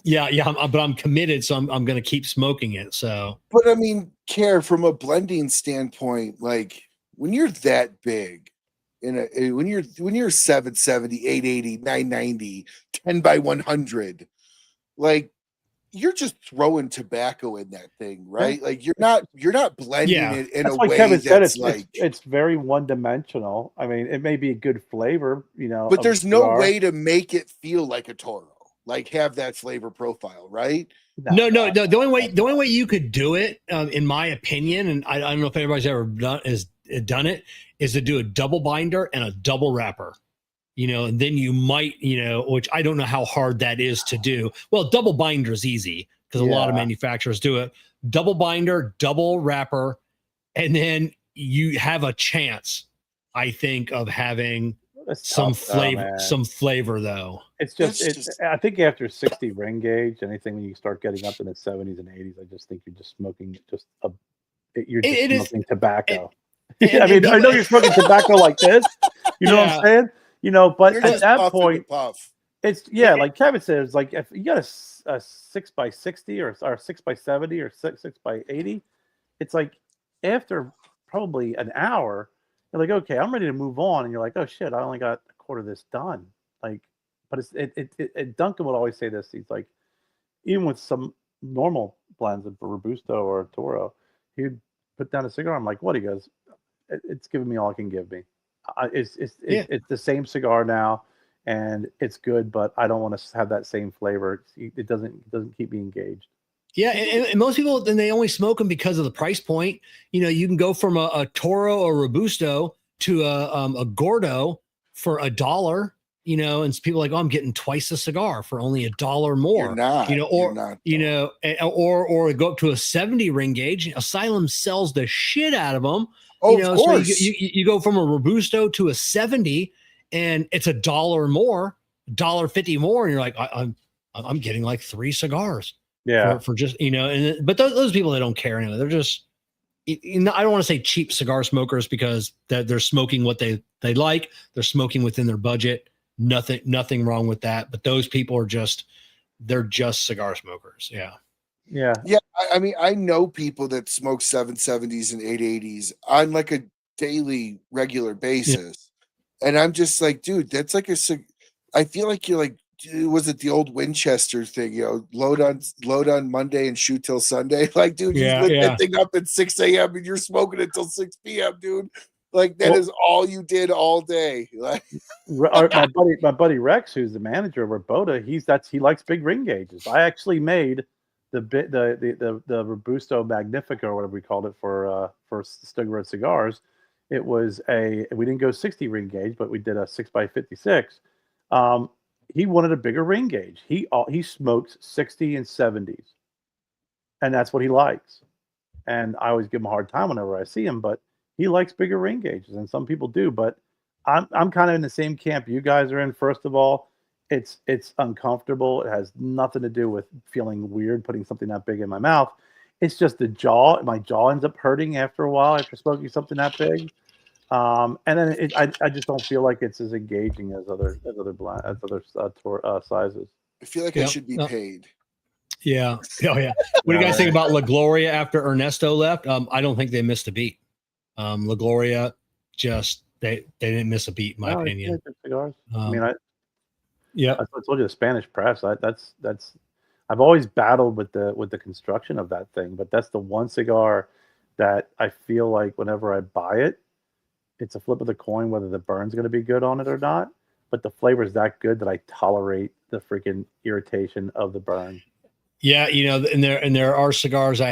But I'm committed, so I'm going to keep smoking it. So, but I mean, Kerr, from a blending standpoint, like when you're that big, when you're 770, 880, 990, 10 by 100, like you're just throwing tobacco in that thing, right? Like you're not blending it in a way Kevin said that's like it's very one dimensional. I mean, it may be a good flavor, but there's no way to make it feel like a Toro. Like have that flavor profile, right? No. The only way you could do it, in my opinion, and I don't know if anybody's ever done it, is to do a double binder and a double wrapper. And then you might, which I don't know how hard that is to do. Well, double binder is easy because a lot of manufacturers do it. Double binder, double wrapper, and then you have a chance, I think, of having some flavor though. It's just I think after 60 ring gauge, anything when you start getting up in the 70s and 80s, I just think you're just smoking smoking tobacco. I mean, I know you're smoking tobacco like this, you know what I'm saying? But at that point, it's like Kevin says, like if you got a 6x60 or 6x70 or 6x80, it's like after probably an hour, you're like, okay, I'm ready to move on, and you're like, oh shit, I only got a quarter of this done. Like, but Duncan would always say this. He's like, even with some normal blends of Robusto or Toro, he'd put down a cigar. I'm like, what? He goes, it's giving me all it can give me. It's the same cigar now, and it's good, but I don't want to have that same flavor. It doesn't keep me engaged. Yeah, and most people, then they only smoke them because of the price point. You can go from a Toro or Robusto to a Gordo for $1. And people are like, oh, I'm getting twice the cigar for only $1 more. Or go up to a 70 ring gauge. Asylum sells the shit out of them. Of course. So you go from a Robusto to a 70, and it's $1 more, $1.50 more, and you're like, I'm getting like 3 cigars. Yeah. For just but those people, they don't care anyway. They're just, I don't want to say cheap cigar smokers, because they're smoking what they like. They're smoking within their budget. Nothing wrong with that. But those people are they're just cigar smokers. Yeah. Yeah. I mean, I know people that smoke 770s and 880s on like a daily, regular basis, and I'm just like, dude, that's like I feel like you're like, was it the old Winchester thing? Load on Monday and shoot till Sunday. Like, dude, you lit that thing up at 6 a.m. and you're smoking it till 6 p.m., dude. Like that is all you did all day. Like my buddy Rex, who's the manager of Roboda, he likes big ring gauges. I actually made the Robusto Magnifico, or whatever we called it, for Stug Road cigars. It was we didn't go 60 ring gauge, but we did a 6x56. He wanted a bigger ring gauge. He smokes 60 and 70s, and that's what he likes. And I always give him a hard time whenever I see him, but he likes bigger ring gauges, and some people do. But I'm kind of in the same camp you guys are in. First of all, It's uncomfortable. It has nothing to do with feeling weird putting something that big in my mouth. It's just the jaw. My jaw ends up hurting after a while after smoking something that big. And then I just don't feel like it's as engaging as other sizes. I feel like I Yep. should be paid. Yeah. Oh yeah. What do you guys think about La Gloria after Ernesto left? I don't think they missed a beat. La Gloria just they didn't miss a beat in my opinion. Cigars. Yeah. I told you the Spanish press. That's I've always battled with the construction of that thing, but that's the one cigar that I feel like whenever I buy it, it's a flip of the coin whether the burn's going to be good on it or not. But the flavor is that good that I tolerate the freaking irritation of the burn. Yeah, and there are cigars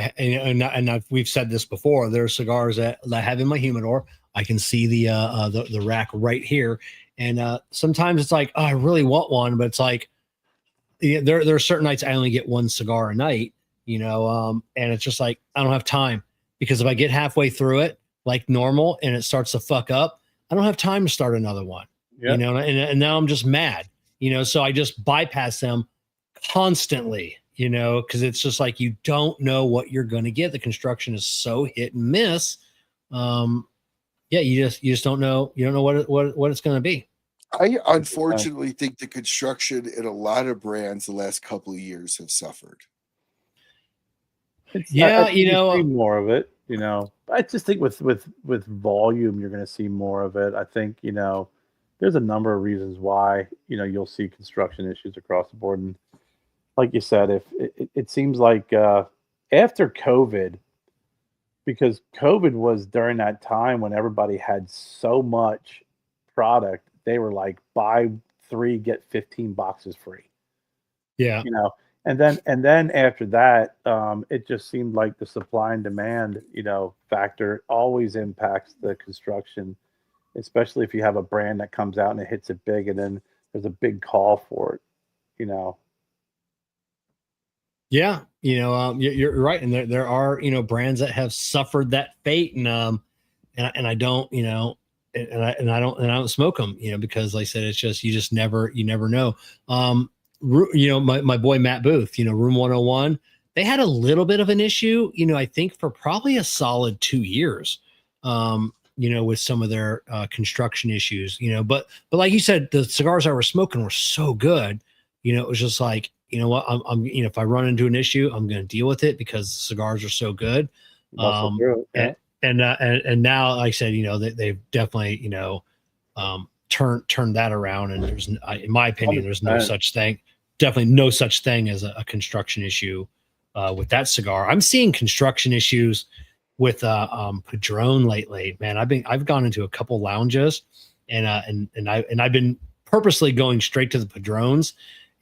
we've said this before. There are cigars that I have in my humidor. I can see the rack right here, and sometimes it's like, oh, I really want one, but it's like, there are certain nights I only get one cigar a night, and it's just like I don't have time because if I get halfway through it like normal and it starts to fuck up, I don't have time to start another one. Yep. And now I'm just mad, so I just bypass them constantly. Because it's just like you don't know what you're going to get. The construction is so hit and miss. You just don't know. You don't know what it's going to be. I unfortunately think the construction in a lot of brands the last couple of years have suffered. I see more of it. I just think with volume, you're going to see more of it. I think there's a number of reasons why you'll see construction issues across the board and. Like you said, if it seems like after COVID, because COVID was during that time when everybody had so much product, they were like buy 3 get 15 boxes free. Yeah, and then after that, it just seemed like the supply and demand factor always impacts the construction, especially if you have a brand that comes out and it hits it big, and then there's a big call for it. Yeah, you're right, and there are brands that have suffered that fate, and I don't and I don't smoke them, because like I said, it's just you never know. My boy Matt Booth, Room 101, they had a little bit of an issue, I think for probably a solid 2 years, with some of their construction issues, but like you said, the cigars I were smoking were so good, it was just like. You know what? I'm if I run into an issue, I'm going to deal with it because cigars are so good. And now, like I said, they've definitely, turned that around. And there's, in my opinion, there's no such thing. Definitely no such thing as a construction issue with that cigar. I'm seeing construction issues with Padron lately. Man, I've gone into a couple lounges, and I've been purposely going straight to the Padrones.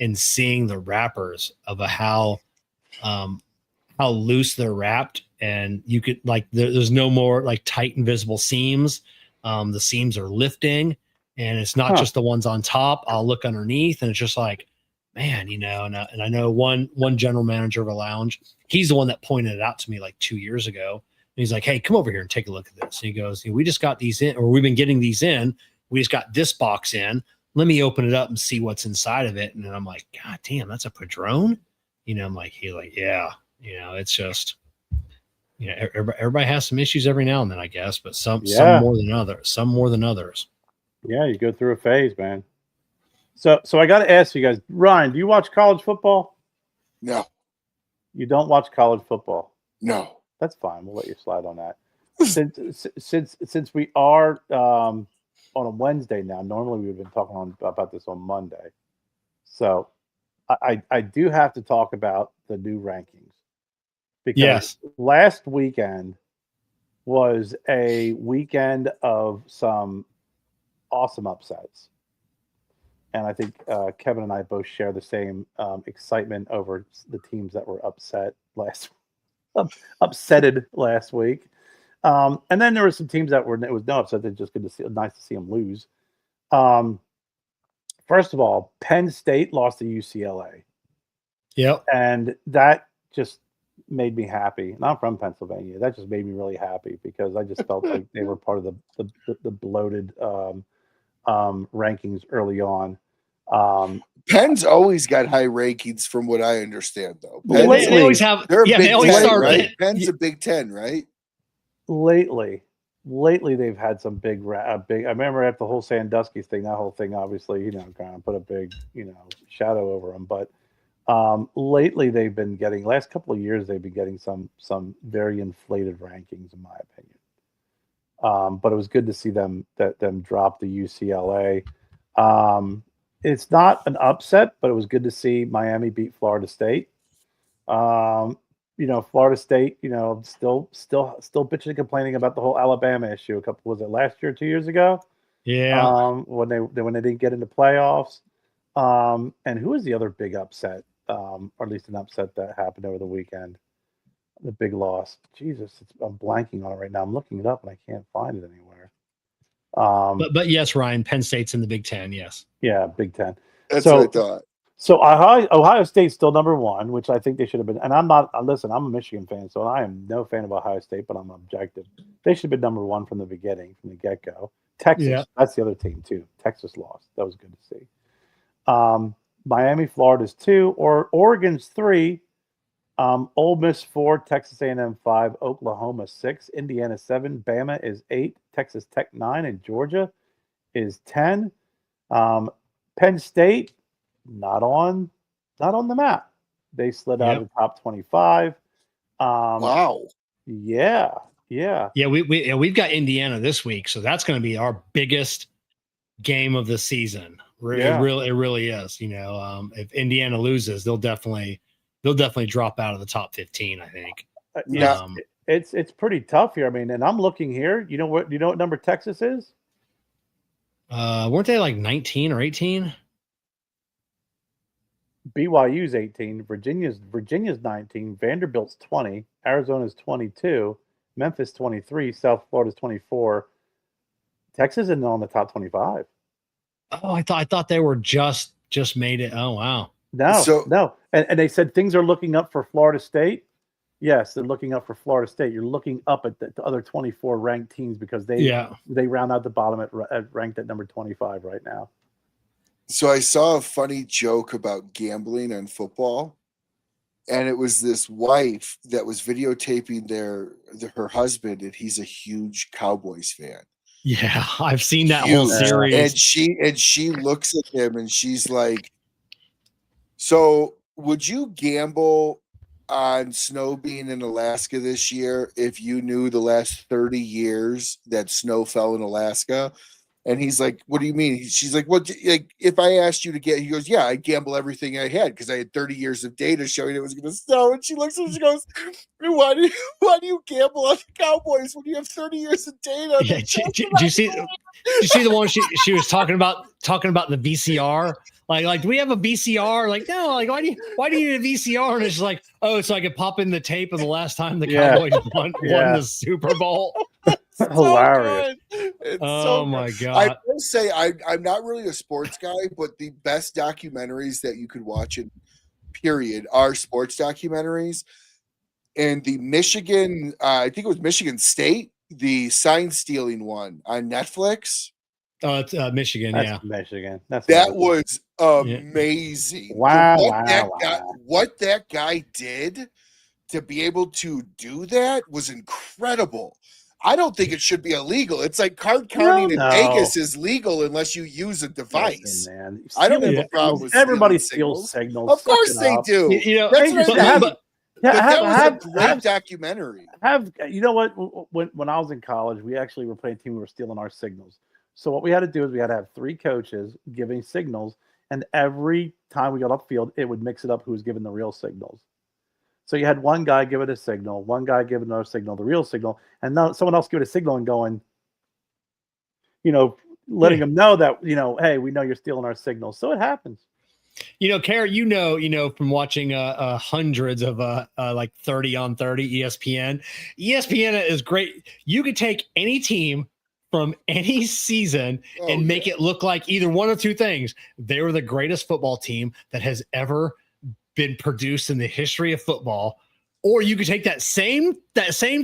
And seeing the wrappers of how loose they're wrapped, and you could there's no more like tight invisible seams. The seams are lifting, and it's not just the ones on top. I'll look underneath, and it's just like, man, and I know one general manager of a lounge. He's the one that pointed it out to me like 2 years ago. And he's like, hey, come over here and take a look at this. And he goes, we just got these in, or we've been getting these in. We just got this box in. Let me open it up and see what's inside of it. And then I'm like, God damn, that's a Padron. I'm like, yeah, it's just, everybody has some issues every now and then, I guess, but some more than others. Yeah. You go through a phase, man. So I got to ask you guys, Ryan, do you watch college football? No. You don't watch college football? No. That's fine. We'll let you slide on that. Since we are, on a Wednesday now. Normally we've been talking about this on Monday. So I do have to talk about the new rankings. Because last weekend was a weekend of some awesome upsets. And I think Kevin and I both share the same excitement over the teams that were upsetted last week. And then there were some teams that it was no upset. It's just nice to see them lose. First of all, Penn State lost to UCLA. Yep. And that just made me happy. And I'm from Pennsylvania. That just made me really happy because I just felt like they were part of the bloated rankings early on. Penn's always got high rankings, from what I understand, though. They always have. They're a Big they always 10, start right? Penn's a Big 10, right? Lately they've had some big. I remember at the whole Sandusky thing. That whole thing, obviously, kind of put a big, shadow over them. But lately they've been getting. Last couple of years, they've been getting some very inflated rankings, in my opinion. But it was good to see them drop the UCLA. It's not an upset, but it was good to see Miami beat Florida State. Florida State, still bitching and complaining about the whole Alabama issue. Was it last year, 2 years ago? Yeah. When they didn't get into playoffs. And who was the other big upset, or at least an upset that happened over the weekend? The big loss. Jesus, I'm blanking on it right now. I'm looking it up and I can't find it anywhere. But yes, Ryan, Penn State's in the Big Ten. Yes. Yeah, Big Ten. That's what I thought. So Ohio State's still number one, which I think they should have been. And I'm not. Listen, I'm a Michigan fan, so I am no fan of Ohio State, but I'm objective. They should have been number one from the beginning, from the get go. Texas, that's the other team too. Texas lost. That was good to see. Miami, Florida's 2, or Oregon's 3. Ole Miss 4, Texas A&M 5, Oklahoma 6, Indiana 7, Bama is 8, Texas Tech 9, and Georgia is 10. Penn State not on the map. They slid out of the top 25. Wow. Yeah. We've got Indiana this week, so that's going to be our biggest game of the season. It really is. If Indiana loses, they'll definitely drop out of the top 15, I think. It's pretty tough here. I mean, and I'm looking here. You know what number Texas is? Weren't they like 19 or 18? BYU's 18, Virginia's 19, Vanderbilt's 20, Arizona's 22, Memphis 23, South Florida's 24. Texas isn't on the top 25. Oh, I thought they were just made it. Oh, wow. No. And they said things are looking up for Florida State. Yes, they're looking up for Florida State. You're looking up at the other 24 ranked teams because they round out the bottom at ranked at number 25 right now. So I saw a funny joke about gambling on football, and it was this wife that was videotaping her husband, and he's a huge Cowboys fan. Yeah, I've seen that whole series. And she looks at him and she's like, "So would you gamble on snow being in Alaska this year if you knew the last 30 years that snow fell in Alaska?" And he's like, "What do you mean?" She's like, "Well, like if I asked you to get," he goes, "Yeah, I gamble everything I had because I had 30 years of data showing it was going to snow." And she looks at him, she goes, why do you gamble on the Cowboys when you have 30 years of data? Yeah, do you see the one she was talking about the VCR? Like, do we have a VCR? Like, no, like, why do you need a VCR? And it's just like, oh, so I could pop in the tape of the last time the Cowboys won the Super Bowl. Hilarious. Oh my God. I will say I'm not really a sports guy, but the best documentaries that you could watch in period are sports documentaries. And the Michigan, I think it was Michigan State, the sign stealing one on Netflix. Oh, it's Michigan. That's Michigan. That was amazing. Wow. What that guy did to be able to do that was incredible. I don't think it should be illegal. It's like card counting in Vegas is legal unless you use a device. Listen, man. I don't have a problem with everybody steals signals. Of course they do. That's what I mean. That was a great documentary. You know what? When I was in college, we actually were playing a team. We were stealing our signals. So what we had to do is we had to have 3 coaches giving signals, and every time we got off the field, it would mix it up who was giving the real signals. So you had one guy give it a signal, one guy give another signal, the real signal, and then someone else give it a signal and going, letting them know that, hey, we know you're stealing our signals. So it happens. Kerr, from watching hundreds of like 30 on 30 ESPN. ESPN is great. You could take any team from any season and make it look like either one of two things. They were the greatest football team that has ever been produced in the history of football, Or you could take that same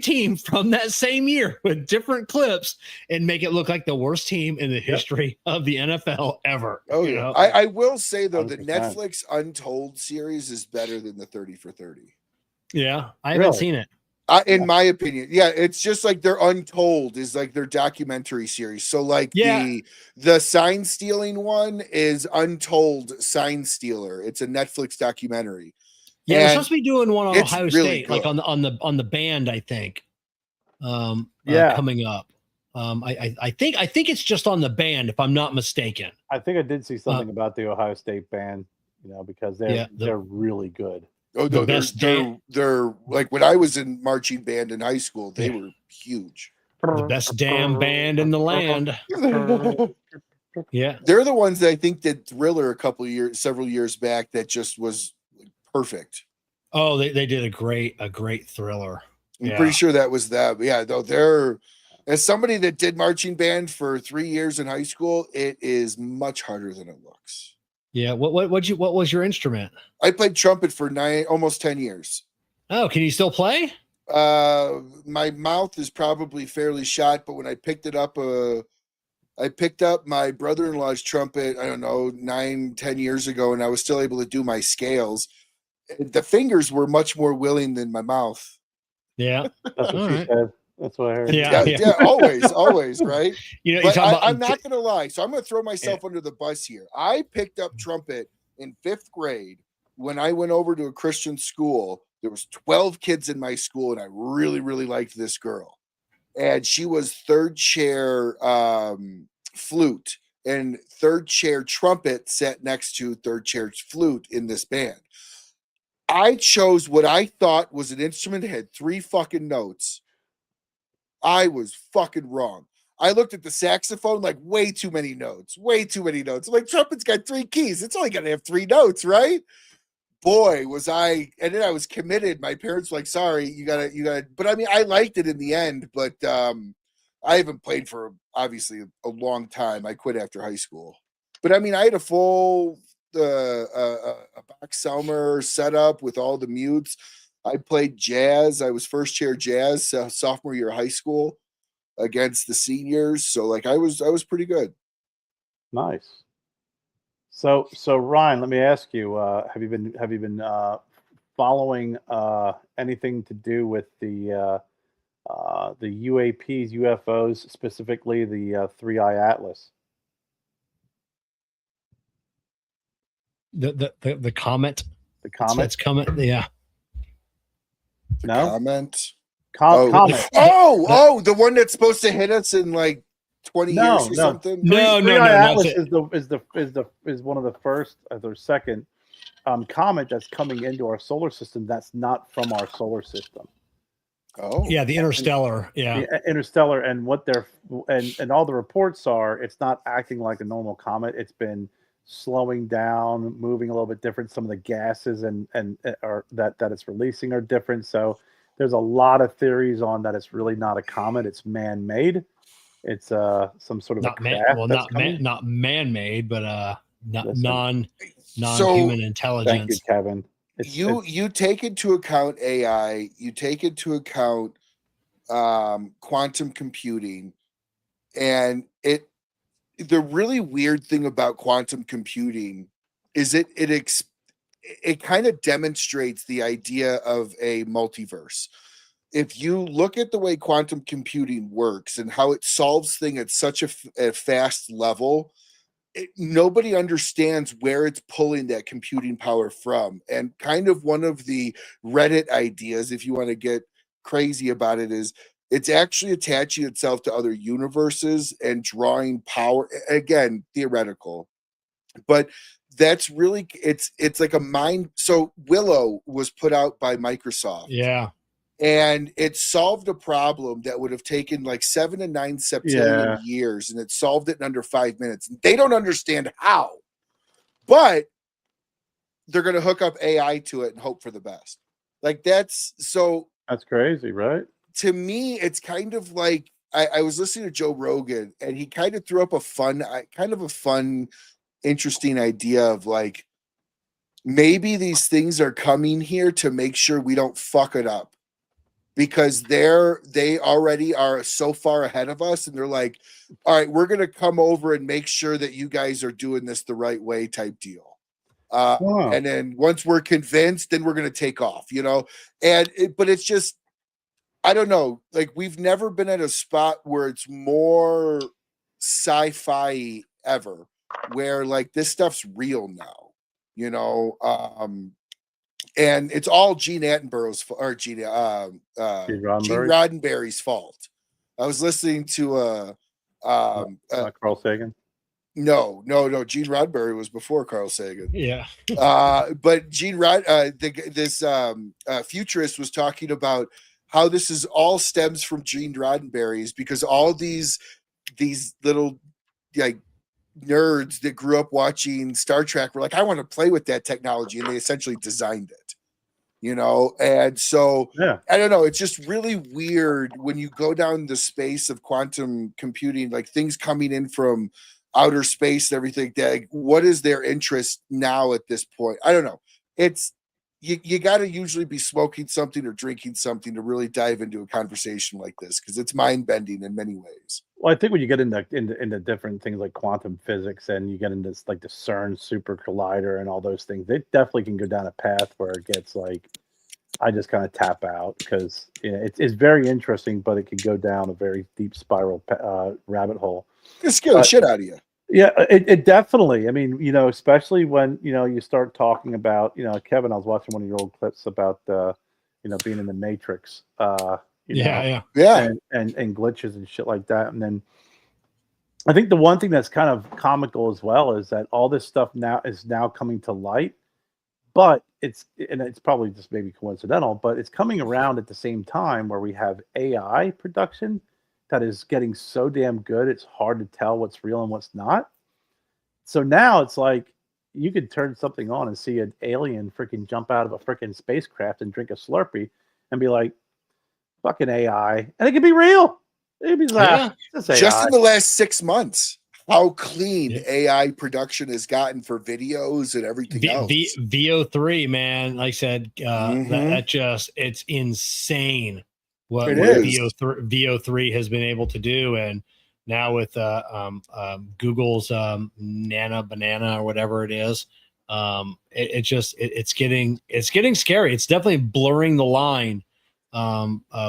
team from that same year with different clips and make it look like the worst team in the history of the NFL ever. Oh you yeah. know? I will say though, the 100%. Netflix Untold series is better than the 30 for 30. Yeah, I haven't Really? seen it. In my opinion, yeah, it's just like their Untold is like their documentary series. So like the sign stealing one is Untold Sign Stealer. It's a Netflix documentary. Yeah, they're supposed to be doing one on it's Ohio really State, good. like on the band, I think. Coming up. I think it's just on the band, if I'm not mistaken. I think I did see something about the Ohio State band, because they're really good. Oh no, they're like when I was in marching band in high school, they were huge. The best damn band in the land. Yeah. They're the ones that I think did Thriller several years back that just was perfect. Oh, they did a great Thriller. I'm pretty sure that was them. Yeah, though they're as somebody that did marching band for 3 years in high school, it is much harder than it looks. Yeah. What was your instrument? I played trumpet for almost 10 years. Oh, can you still play? My mouth is probably fairly shot, but when I picked it up, I picked up my brother-in-law's trumpet, I don't know, 9-10 years ago, and I was still able to do my scales. The fingers were much more willing than my mouth. Yeah. That's what she said. That's what I heard. Yeah, always, right? But I'm not going to lie. So I'm going to throw myself under the bus here. I picked up trumpet in 5th grade when I went over to a Christian school. There was 12 kids in my school, and I really, really liked this girl. And she was 3rd chair flute and 3rd chair trumpet sat next to 3rd chair flute in this band. I chose what I thought was an instrument that had 3 fucking notes. I was fucking wrong. I looked at the saxophone, like way too many notes. I'm like, trumpet's got 3 keys. It's only got to have 3 notes, right? Boy, was I, and then I was committed. My parents were like, sorry, you gotta, but I mean, I liked it in the end, but I haven't played for obviously a long time. I quit after high school, but I mean, I had a full, a box Selmer setup with all the mutes. I played jazz. I was 1st chair jazz sophomore year of high school against the seniors. So like I was pretty good. Nice. So Ryan, let me ask you: have you been following anything to do with the UAPs, UFOs, specifically the 3-Eye Atlas? The comet. The comet. It's coming. Yeah. Comment. Comet. Oh, the one that's supposed to hit us in like 20 years or something. No. 3-Eye Atlas is one of the first or second comet that's coming into our solar system that's not from our solar system. Oh, yeah, the interstellar. Yeah, interstellar, and what they're and all the reports are, it's not acting like a normal comet. It's been slowing down, moving a little bit different. Some of the gases and that it's releasing are different. So there's a lot of theories on that it's really not a comet. It's man-made. It's some sort of not not man-made, but non-human intelligence. Thank you, Kevin. You take into account AI. You take into account quantum computing, and the really weird thing about quantum computing is it kind of demonstrates the idea of a multiverse. If you look at the way quantum computing works and how it solves things at such a fast level, nobody understands where it's pulling that computing power from. And kind of one of the Reddit ideas, if you want to get crazy about it, is it's actually attaching itself to other universes and drawing power. Again, theoretical, but that's really it's like a mind. So Willow was put out by Microsoft. Yeah. And it solved a problem that would have taken like 7 to 9 septillion years, and it solved it in under 5 minutes. They don't understand how, but they're going to hook up AI to it and hope for the best. Like that's crazy, right? To me, it's kind of like I was listening to Joe Rogan, and he kind of threw up a fun, interesting idea of like, maybe these things are coming here to make sure we don't fuck it up, because they already are so far ahead of us, and they're like, all right, we're going to come over and make sure that you guys are doing this the right way type deal. Wow. And then once we're convinced, then we're going to take off, you know? But it's just, I don't know. Like, we've never been at a spot where it's more sci-fi ever, where like this stuff's real now, you know? And it's all Gene Attenborough's or Gene Roddenberry's fault. I was listening to Carl Sagan. No. Gene Roddenberry was before Carl Sagan. Yeah. But this futurist was talking about how this is all stems from Gene Roddenberry's, because all these little like nerds that grew up watching Star Trek were like, I want to play with that technology, and they essentially designed it, you know? And so I don't know, it's just really weird when you go down the space of quantum computing, like things coming in from outer space and everything. That, what is their interest now at this point? I don't know. It's you got to usually be smoking something or drinking something to really dive into a conversation like this, because it's mind bending in many ways. Well, I think when you get into different things like quantum physics, and you get into like the CERN super collider and all those things, it definitely can go down a path where it gets like, I just kind of tap out, because you know, it's very interesting, but it could go down a very deep spiral rabbit hole. It scare the shit out of you. Yeah, it definitely. I mean, you know, especially when, you know, you start talking about, you know, Kevin, I was watching one of your old clips about, you know, being in the Matrix, and glitches and shit like that. And then I think the one thing that's kind of comical as well is that all this stuff now is coming to light, but it's probably just maybe coincidental, but it's coming around at the same time where we have AI production that is getting so damn good, it's hard to tell what's real and what's not. So now it's like you could turn something on and see an alien freaking jump out of a freaking spacecraft and drink a Slurpee and be like, fucking AI. And it could be real. It could be just in the last 6 months, how clean AI production has gotten for videos and everything else. VO3, man, like I said, that just, it's insane what VO3 has been able to do. And now with Google's Nana Banana or whatever it is, it's getting scary. It's definitely blurring the line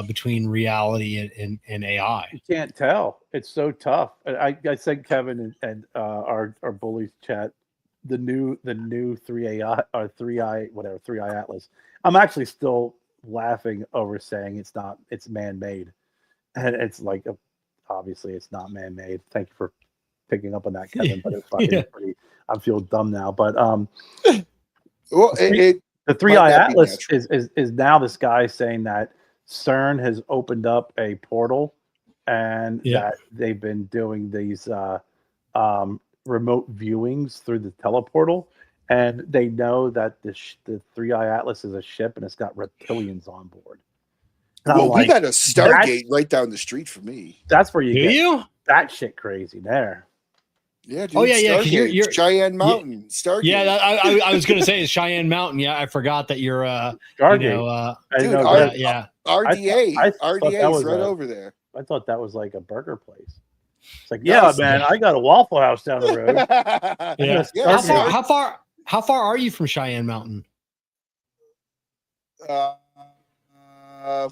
between reality and AI. You can't tell. It's so tough. I said, Kevin and our bullies chat, the new 3AI or 3i whatever 3i Atlas. I'm actually still laughing over saying it's man-made, and it's like obviously it's not man-made. Thank you for picking up on that, Kevin. But it's fucking pretty. I feel dumb now, but well, the 3i Atlas is now this guy saying that CERN has opened up a portal, and that they've been doing these remote viewings through the teleportal, and they know that the 3i Atlas is a ship and it's got reptilians on board. And well, we got a Stargate right down the street from me. That's where you that shit crazy there. Yeah, dude. Oh yeah, you're Cheyenne Mountain, Stargate. Yeah, I was gonna say it's Cheyenne Mountain. Yeah, I forgot that you're Stargate. RDA is right over there. I thought that was like a burger place. It's like, man, I got a Waffle House down the road. How far are you from Cheyenne Mountain?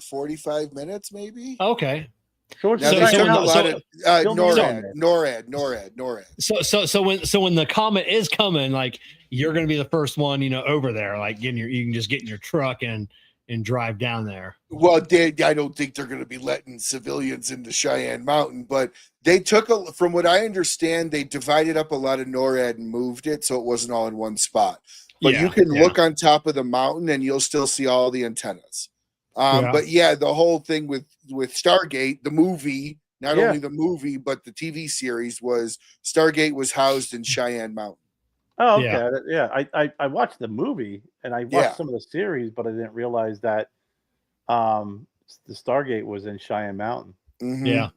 45 minutes, maybe. Okay. So when the comet is coming, like you're going to be the first one, over there, like you can just get in your truck and drive down there. Well, I don't think they're going to be letting civilians into Cheyenne Mountain, but they from what I understand, they divided up a lot of NORAD and moved it so it wasn't all in one spot. But you can look on top of the mountain and you'll still see all the antennas. But the whole thing with Stargate, the movie, not only the movie, but the TV series Stargate was housed in Cheyenne Mountain. Oh, okay. Yeah. I watched the movie and I watched some of the series, but I didn't realize that the Stargate was in Cheyenne Mountain. Mm-hmm. Yeah.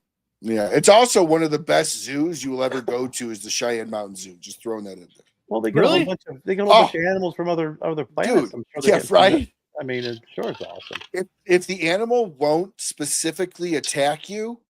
Yeah. It's also one of the best zoos you will ever go to is the Cheyenne Mountain Zoo. Just throwing that in there. Well, they get Really? a whole bunch of animals from other planets. Dude, I'm sure they yeah, get some- right. I mean, I'm sure it's awesome. If the animal won't specifically attack you,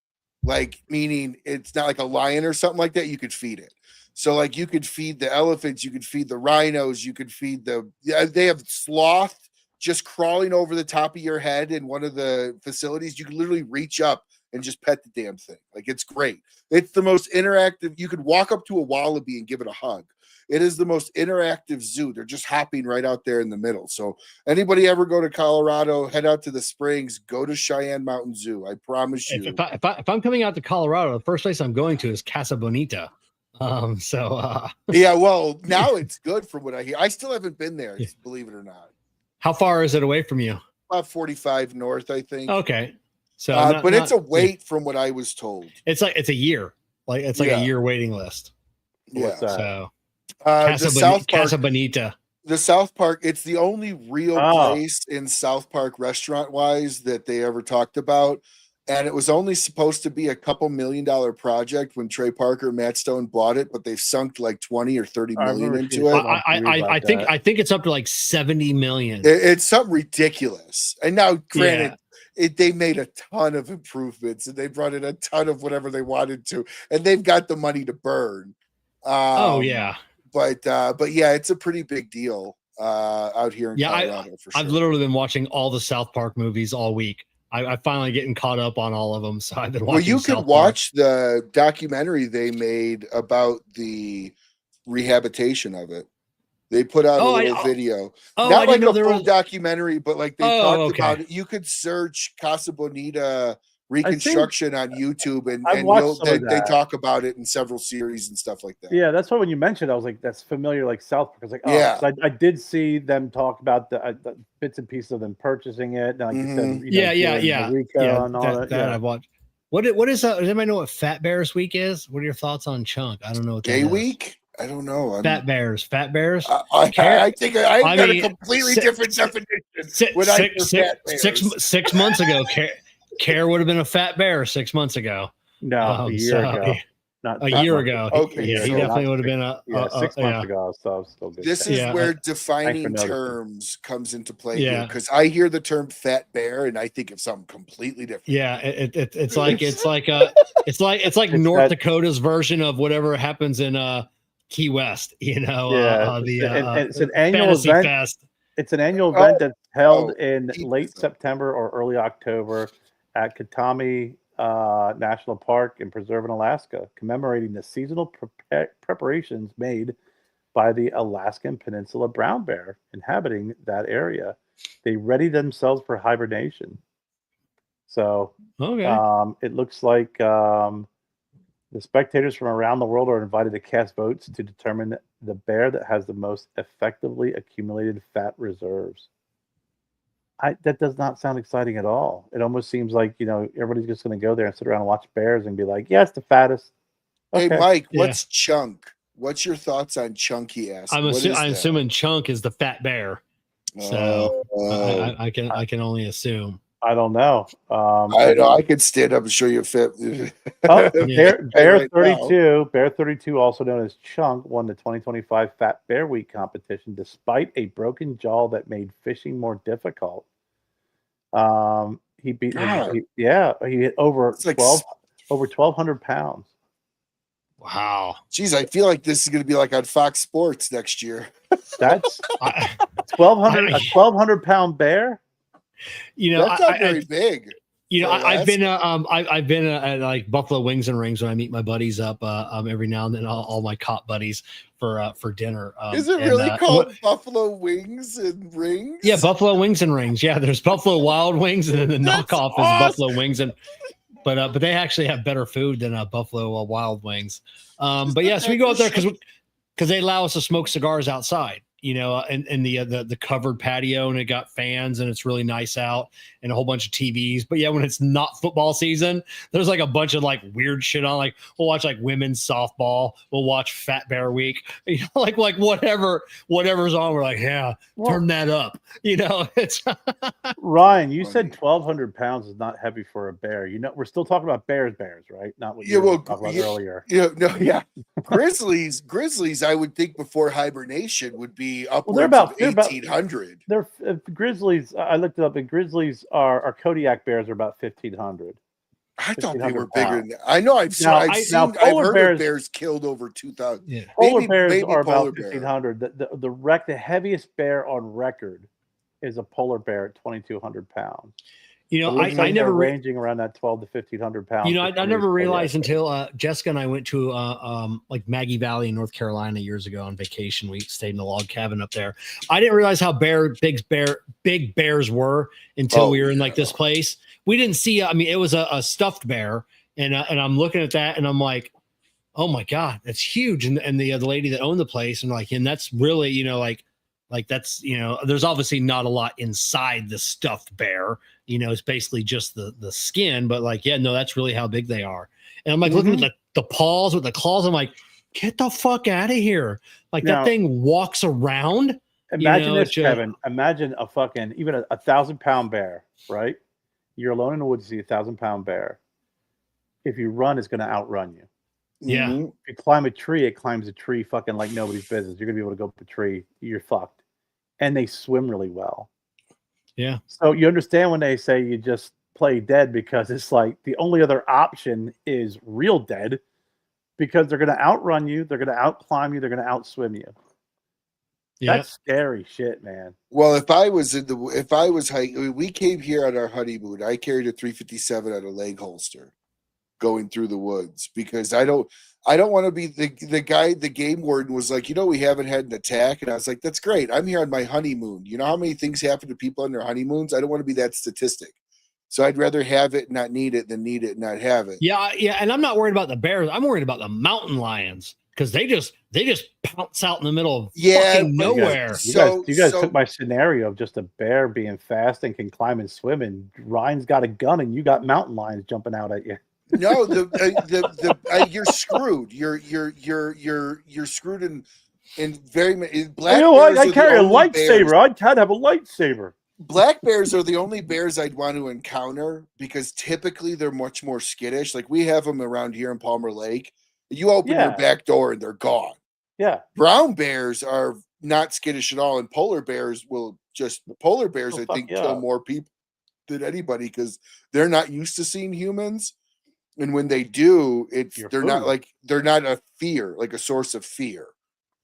like meaning it's not like a lion or something like that, you could feed it. So like you could feed the elephants, you could feed the rhinos, you could feed they have sloth just crawling over the top of your head in one of the facilities. You can literally reach up and just pet the damn thing. Like it's great. It's the most interactive. You could walk up to a wallaby and give it a hug. It is the most interactive zoo. They're just hopping right out there in the middle. So anybody ever go to Colorado, head out to the Springs, go to Cheyenne Mountain Zoo. I promise you. If I'm coming out to Colorado, the first place I'm going to is Casa Bonita. Yeah, well, now it's good from what I hear. I still haven't been there, believe it or not. How far is it away from you? About 45 north, I think. Okay. So but it's a wait from what I was told. It's a year. Like it's like a year waiting list. Yeah. So Casa Bonita. The South Park, it's the only real place in South Park restaurant wise that they ever talked about. And it was only supposed to be a couple $1 million project when Trey Parker and Matt Stone bought it, but they've sunk like 20 or 30 million into it. I think it's up to like 70 million. It's something ridiculous. And now, granted, they made a ton of improvements and they brought in a ton of whatever they wanted to, and they've got the money to burn. But yeah, it's a pretty big deal out here in Colorado. For sure. I've literally been watching all the South Park movies all week. I finally getting caught up on all of them. So I've been watching. Well, you could watch the documentary they made about the rehabilitation of it. They put out a little video. Not like a full documentary, but like they talked about it. You could search Casa Bonita reconstruction on YouTube, and they talk about it in several series and stuff like that. Yeah, that's why when you mentioned it, I was like, that's familiar, like South Park. I was like, oh, yeah. I did see them talk about the bits and pieces of them purchasing it. Like you said, Rico and all that. I've watched. What is that? Does anybody know what Fat Bears Week is? What are your thoughts on Chunk? I don't know what that Gay is. Week? I don't know. Fat Bears. I think I got a completely different definition. 6 months ago, Kerr would have been a fat bear 6 months ago. No, a year ago. Not a year ago. Okay, he definitely would have been 6 months ago. So I'm still good. This is where defining terms comes into play here, because I hear the term fat bear and I think of something completely different. Yeah, it's like North Dakota's version of whatever happens in Key West. It's an annual event. Fest. It's an annual event that's held in late September or early October at Katami National Park and Preserve in Alaska, commemorating the seasonal preparations made by the Alaskan Peninsula brown bear inhabiting that area. They ready themselves for hibernation. So it looks like the spectators from around the world are invited to cast votes to determine the bear that has the most effectively accumulated fat reserves. That does not sound exciting at all. It almost seems like, everybody's just going to go there and sit around and watch bears and be like, yes, the fattest. Okay. Hey, Mike, what's Chunk? What's your thoughts on Chunk, he asked? I'm assuming Chunk is the fat bear. So I can only assume. I don't know. I could stand up and show you a fit. Bear 32, Bear 32, also known as Chunk, won the 2025 Fat Bear Week competition despite a broken jaw that made fishing more difficult. He beat he hit over 1,200 pounds. Wow. Geez, I feel like this is going to be like on Fox Sports next year. That's 1,200 pound bear. That's not very big. I've been at like Buffalo Wings and Rings when I meet my buddies up every now and then, all my cop buddies for dinner. Is it really called Buffalo Wings and Rings? Yeah, Buffalo Wings and Rings. Yeah, there's Buffalo Wild Wings, and then the knockoff is Buffalo Wings, but they actually have better food than Buffalo Wild Wings. But yes, we go out there because they allow us to smoke cigars outside. you know, and the covered patio, and it got fans, and it's really nice out, and a whole bunch of TVs. But yeah, when it's not football season, there's like a bunch of like weird shit on. Like we'll watch like women's softball, we'll watch Fat Bear Week, you know, like whatever's on. We're like, yeah, turn that up, you know. It's Ryan, you said 1,200 pounds is not heavy for a bear. You know, we're still talking about bears, right? Not what you were talking about earlier. Grizzlies, I would think before hibernation would be upwards they're about of 1,800. They're Grizzlies. I looked it up, and Grizzlies our Kodiak bears are about 1,500. I thought they were bigger than that. I know. I've heard of bears killed over 2,000. Yeah. Polar bears are about 1,500. The heaviest bear on record is a polar bear at 2,200 pounds. You know, I never ranging around that 1,200 to 1,500 pounds. You know, I never realized until Jessica and I went to like Maggie Valley in North Carolina years ago on vacation. We stayed in a log cabin up there. I didn't realize how big bears were until we were in like this place. We didn't see. I mean, it was a stuffed bear, and I'm looking at that, and I'm like, oh my god, that's huge. And the lady that owned the place, and like, and that's really, you know, like that's, you know, there's obviously not a lot inside the stuffed bear. You know, it's basically just the skin, but like, yeah, no, that's really how big they are. And I'm like looking at the paws with the claws. I'm like, get the fuck out of here. Like that thing walks around. Imagine this, Kevin. Imagine a fucking, even a 1,000-pound bear, right? You're alone in the woods, you see a 1,000-pound bear. If you run, it's going to outrun you. Yeah. If you climb a tree, it climbs a tree fucking like nobody's business. You're going to be able to go up a tree. You're fucked. And they swim really well. Yeah. So you understand when they say you just play dead, because it's like the only other option is real dead, because they're going to outrun you, they're going to outclimb you, they're going to outswim you. Yeah. That's scary shit, man. Well, we came here on our honeymoon. I carried a 357 on a leg holster going through the woods, because I don't want to be the guy. The game warden was like, you know, we haven't had an attack. And I was like, that's great. I'm here on my honeymoon. You know how many things happen to people on their honeymoons? I don't want to be that statistic. So I'd rather have it and not need it than need it and not have it. Yeah. Yeah. And I'm not worried about the bears. I'm worried about the mountain lions, because they just pounce out in the middle of fucking nowhere. You guys took my scenario of just a bear being fast and can climb and swim, and Ryan's got a gun and you got mountain lions jumping out at you. No, you're screwed. You're screwed in very many. Black, you know, I carry a lightsaber. I can't have a lightsaber. Black bears are the only bears I'd want to encounter, because typically they're much more skittish. Like we have them around here in Palmer Lake. You open your back door and they're gone. Yeah. Brown bears are not skittish at all, and polar bears I think kill more people than anybody, because they're not used to seeing humans. And when they do, they're not a fear, like a source of fear.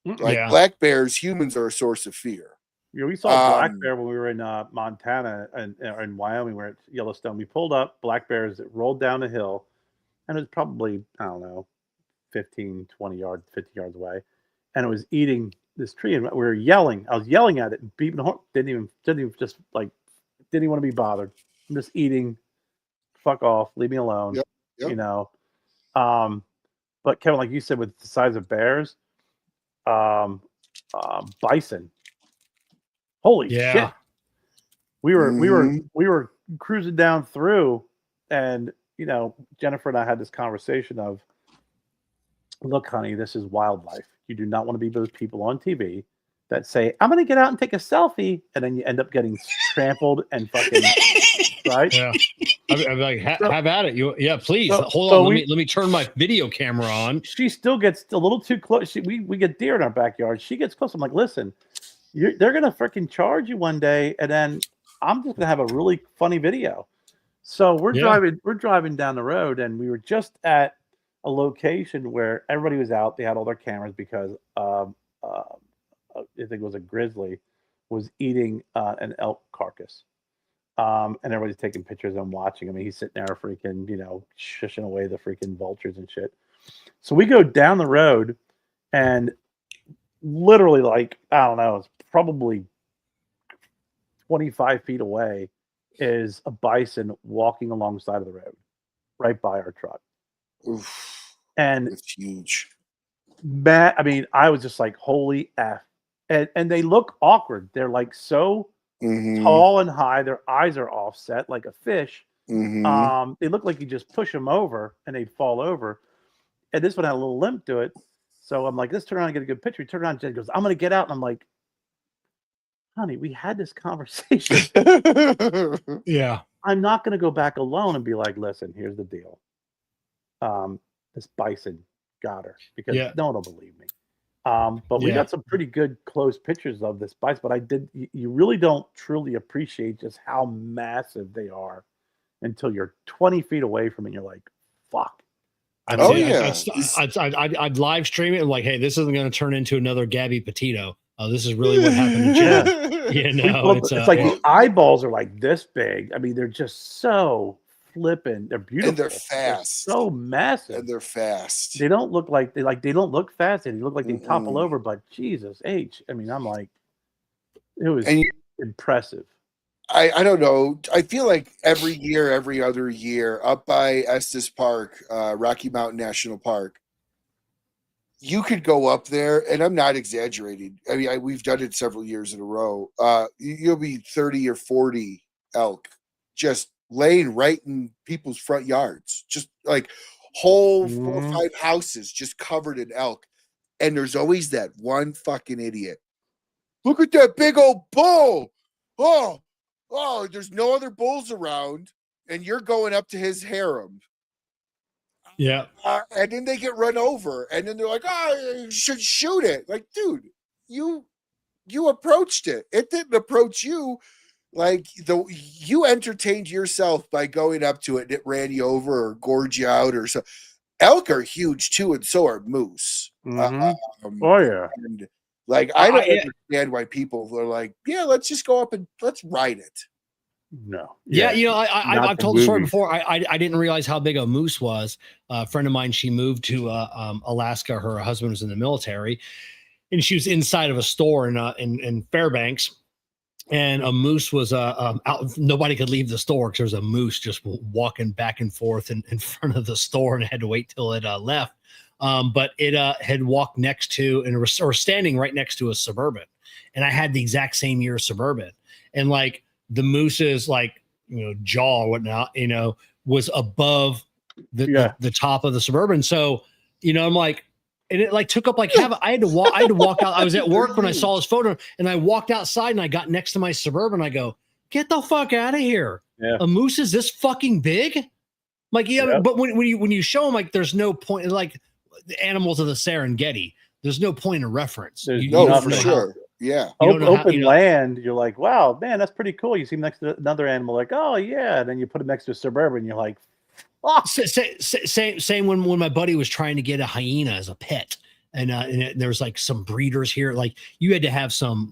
Like black bears, humans are a source of fear. You know, we saw a black bear when we were in Montana and in Wyoming. We're at Yellowstone. We pulled up black bears that rolled down the hill, and it was probably, I don't know, 15, 20 yards, 50 yards away. And it was eating this tree, and we were yelling. I was yelling at it and beeping the horn. Didn't even want to be bothered. I'm just eating. Fuck off. Leave me alone. Yep. You know, but Kevin, like you said, with the size of bears, bison. Holy shit! We were cruising down through, and you know, Jennifer and I had this conversation of, look, honey, this is wildlife. You do not want to be those people on TV that say, I'm going to get out and take a selfie, and then you end up getting trampled and fucking right. Yeah. I'm like, have at it. Please hold on. Let me turn my video camera on. She still gets a little too close. We get deer in our backyard. She gets close. I'm like, listen, they're gonna freaking charge you one day, and then I'm just gonna have a really funny video. So we're driving down the road, and we were just at a location where everybody was out. They had all their cameras because I think it was a grizzly was eating an elk carcass. And everybody's taking pictures and watching him. He's sitting there freaking, you know, shushing away the freaking vultures and shit. So we go down the road, and literally, like, I don't know, it's probably 25 feet away is a bison walking alongside of the road right by our truck. Oof. And it's huge. I mean, I was just like, holy F. and they look awkward. They're like so tall and high. Their eyes are offset like a fish. They look like you just push them over and they'd fall over. And this one had a little limp to it. So I'm like, let's turn around and get a good picture. We turn around, Jen goes, I'm going to get out. And I'm like, honey, we had this conversation. Yeah. I'm not going to go back alone and be like, listen, here's the deal. This bison got her because no one will believe me. But we got some pretty good close pictures of this bison. But you really don't truly appreciate just how massive they are until you're 20 feet away from it. And you're like, fuck. I'd live stream it and like, hey, this isn't going to turn into another Gabby Petito. Oh, this is really what happened to Jen. It's like the eyeballs are like this big. I mean, they're just so flippin'. They're beautiful. And they're fast. They're so massive. And they're fast. They don't look like they don't look fast. They look like they topple over. But Jesus H. I mean, I'm like, it was impressive. I don't know. I feel like every year, every other year, up by Estes Park, Rocky Mountain National Park, you could go up there, and I'm not exaggerating. I mean, we've done it several years in a row. You'll be 30 or 40 elk just laying right in people's front yards, just like whole 4 or 5 houses just covered in elk. And there's always that one fucking idiot. Look at that big old bull. Oh, there's no other bulls around, and you're going up to his harem. Yeah. And then they get run over, and then they're like, oh, you should shoot it. Like, dude, you approached it. It didn't approach you. Like, you entertained yourself by going up to it, and it ran you over or gored you out or so. Elk are huge, too, and so are moose. And, like, I don't understand why people are like, yeah, let's just go up and let's ride it. No. Yeah, I've told the story before. I didn't realize how big a moose was. A friend of mine, she moved to Alaska. Her husband was in the military, and she was inside of a store in Fairbanks. And a moose was out. Nobody could leave the store because there was a moose just walking back and forth in front of the store, and had to wait till it left. But it had walked next to or standing right next to a Suburban, and I had the exact same year Suburban, and like the moose's like jaw or whatnot was above the top of the Suburban. So I'm like, and it like took up like I had to walk out. I was at work when I saw this photo, and I walked outside and I got next to my Suburban. I go, get the fuck out of here! Yeah. A moose is this fucking big? Like but when you show them, like there's no point. Like the animals of the Serengeti, there's no point of reference. For sure. Yeah. Open land, you're like, wow, man, that's pretty cool. You see next to another animal, like, oh yeah, and then you put it next to a Suburban, you're like, oh. Same when my buddy was trying to get a hyena as a pet, and there was like some breeders here, like you had to have some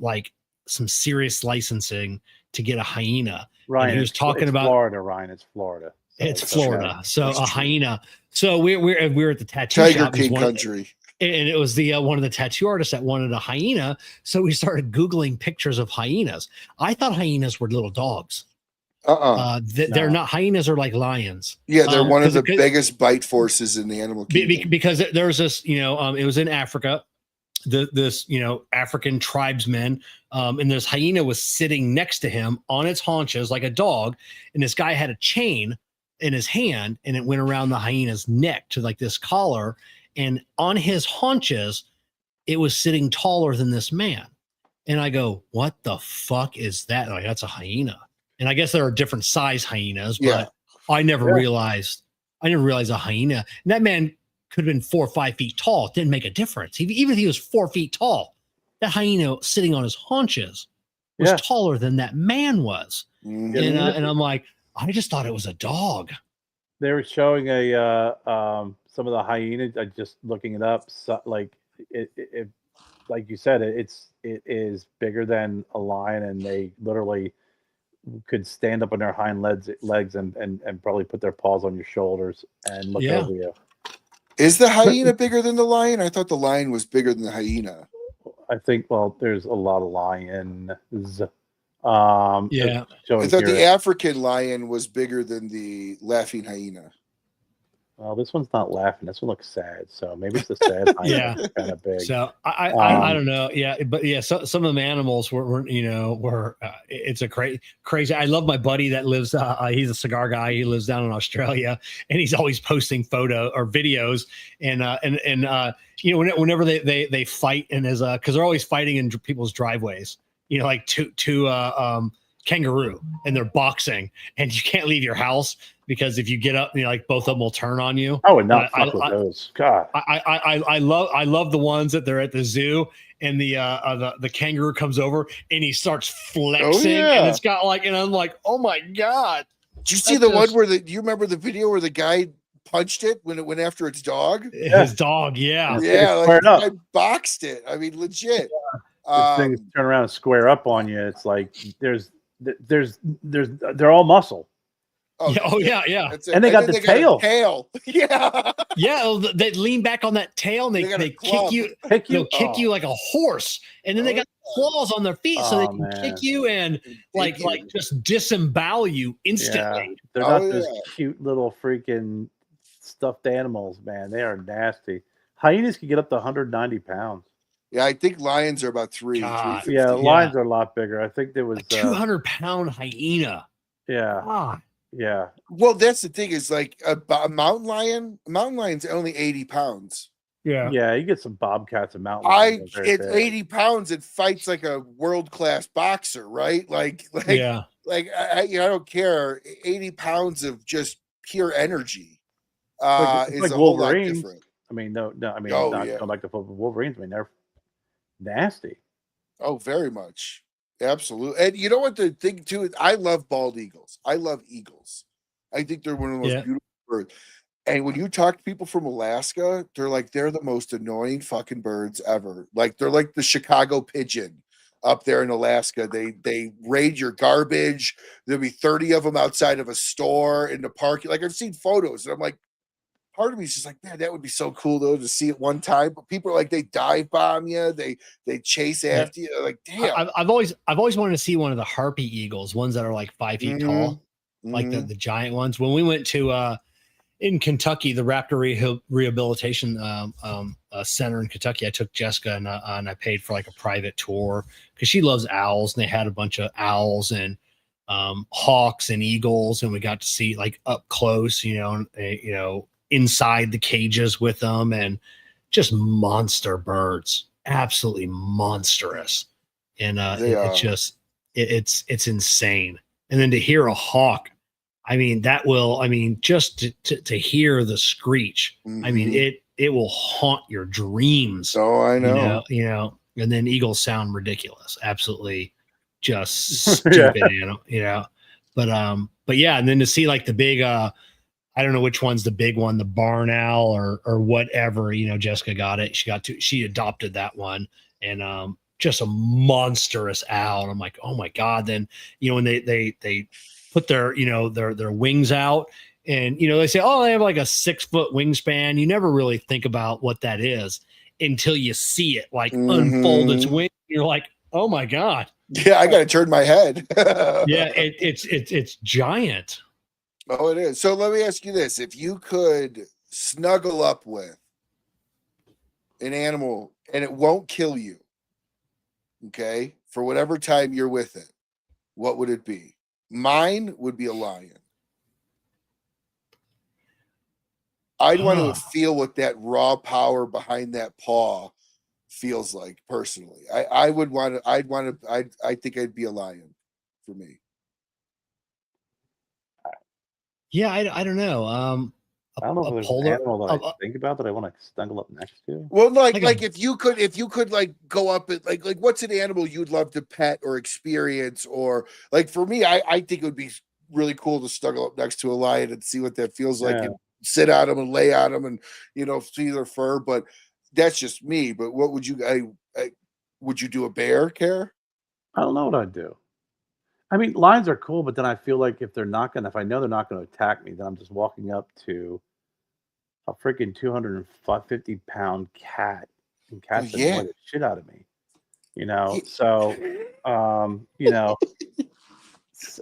serious licensing to get a hyena. Ryan, he was talking about Florida. Ryan, it's Florida. It's Florida. So a hyena. So we're at the tattoo Tiger shop. King country. And it was the one of the tattoo artists that wanted a hyena. So we started Googling pictures of hyenas. I thought hyenas were little dogs. They're not. Hyenas are like lions. Yeah, they're one of the biggest bite forces in the animal kingdom. Because there's this, it was in Africa. This African tribesmen, and this hyena was sitting next to him on its haunches like a dog, and this guy had a chain in his hand, and it went around the hyena's neck to like this collar, and on his haunches it was sitting taller than this man. And I go, what the fuck is that? Like, that's a hyena. And I guess there are different size hyenas, but I never realized a hyena. And that man could have been 4 or 5 feet tall. It didn't make a difference. Even if he was 4 feet tall, that hyena sitting on his haunches was taller than that man was. And I'm like, I just thought it was a dog. They were showing some of the hyenas. I just looking it up. So, like it, like you said, it is bigger than a lion, and they literally could stand up on their hind legs and probably put their paws on your shoulders and look over you. Is the hyena bigger than the lion? I thought the lion was bigger than the hyena. I think, there's a lot of lions. I thought the African lion was bigger than the laughing hyena. Well, this one's not laughing. This one looks sad. So maybe it's the sad hyena Yeah. kind of big. So I don't know. Yeah, but yeah, some of the animals were it's a crazy. I love my buddy that lives. He's a cigar guy. He lives down in Australia, and he's always posting photo or videos. And whenever they fight and because they're always fighting in people's driveways. Like two kangaroo, and they're boxing, and you can't leave your house because if you get up, like both of them will turn on you. I would not fuck with those. God, I love the ones that they're at the zoo, and the kangaroo comes over and he starts flexing, and it's got and I'm like, oh my god! Did you see one where do you remember the video where the guy punched it when it went after its dog? His dog, yeah, like I boxed it. I mean, legit. Things turn around and square up on you. It's like they're all muscle. Yeah. And they got the tail. Yeah, they lean back on that tail and they kick you. They'll kick you like a horse, and then they got claws on their feet, so they can kick you and like just disembowel you instantly. Yeah. They're not those cute little freaking stuffed animals, man. They are nasty. Hyenas can get up to 190 pounds. Yeah, I think lions are about 350. Yeah, lions are a lot bigger. I think there was a 200-pound hyena. Yeah. God. Yeah. Well, that's the thing is like a mountain lion. A mountain lion's only 80 pounds. Yeah. Yeah, you get some bobcats and mountain lions. It's 80 pounds. It fights like a world-class boxer, right? Like I don't care. 80 pounds of just pure energy is like a whole lot different. I mean, not going back to Wolverines. I mean, they're nasty. Oh, very much. Absolutely. And you know what the thing too is? I love bald eagles. I love eagles. I think they're one of the most beautiful birds. And when you talk to people from Alaska, they're the most annoying fucking birds ever. Like they're like the Chicago pigeon up there in Alaska. They raid your garbage. There'll be 30 of them outside of a store in the park. Like I've seen photos and I'm like, part of me is just like, man, that would be so cool though to see it one time. But people are like, they dive bomb you, they chase after you. Like, damn. I've always wanted to see one of the harpy eagles, ones that are like 5 feet tall, like the giant ones. When we went to in Kentucky, the Raptor Rehabilitation Center in Kentucky, I took Jessica and I paid for like a private tour because she loves owls, and they had a bunch of owls and hawks and eagles, and we got to see like up close, inside the cages with them, and just monster birds, absolutely monstrous. And it's insane. And then to hear a hawk, I mean, just to hear the screech, I mean, it will haunt your dreams. Oh, I know. And then eagles sound ridiculous, absolutely just stupid, but yeah. And then to see like the big, I don't know which one's the big one, the barn owl or whatever, Jessica got it. She adopted that one, and just a monstrous owl. And I'm like, oh my God. Then, when they put their wings out, and, they say, oh, they have like a 6-foot wingspan. You never really think about what that is until you see it like unfold its wings. You're like, oh my God. Yeah. I got to turn my head. Yeah. It's giant. Oh, it is. So let me ask you this. If you could snuggle up with an animal and it won't kill you, okay, for whatever time you're with it, what would it be? Mine would be a lion. I'd want to feel what that raw power behind that paw feels like personally. I think I'd be a lion for me. Yeah, I don't know. I don't know if there's an animal that I think about that I want to snuggle up next to. Well, like if you could like go up and like what's an animal you'd love to pet or experience, or like for me, I think it would be really cool to snuggle up next to a lion and see what that feels like, and sit on them and lay on them and see their fur. But that's just me. But what would you? Would you do a bear, Kerr? I don't know what I'd do. I mean, lions are cool, but then I feel like if I know they're not going to attack me, then I'm just walking up to a freaking 250-pound cat, and cats annoy the shit out of me. So,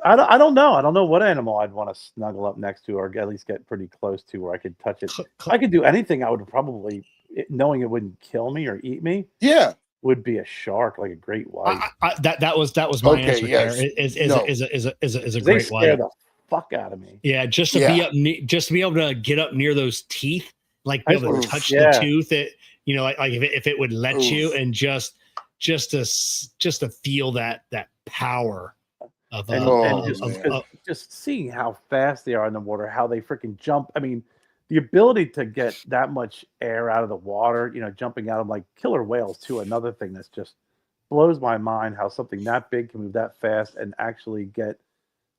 I don't know. I don't know what animal I'd want to snuggle up next to, or at least get pretty close to, where I could touch it. I could do anything. I would probably, knowing it wouldn't kill me or eat me. Yeah, would be a shark, like a great white. That was my Okay, answer. yes. There is a They great scare white. the fuck out of me. Yeah, just to be up, just to be able to get up near those teeth, like be able to touch the tooth. It, you know, like if it would let you, and just to feel that power of just seeing how fast they are in the water, how they freaking jump. I mean, the ability to get that much air out of the water, you know, jumping out of, like, killer whales too. Another thing that's just blows my mind, how something that big can move that fast and actually get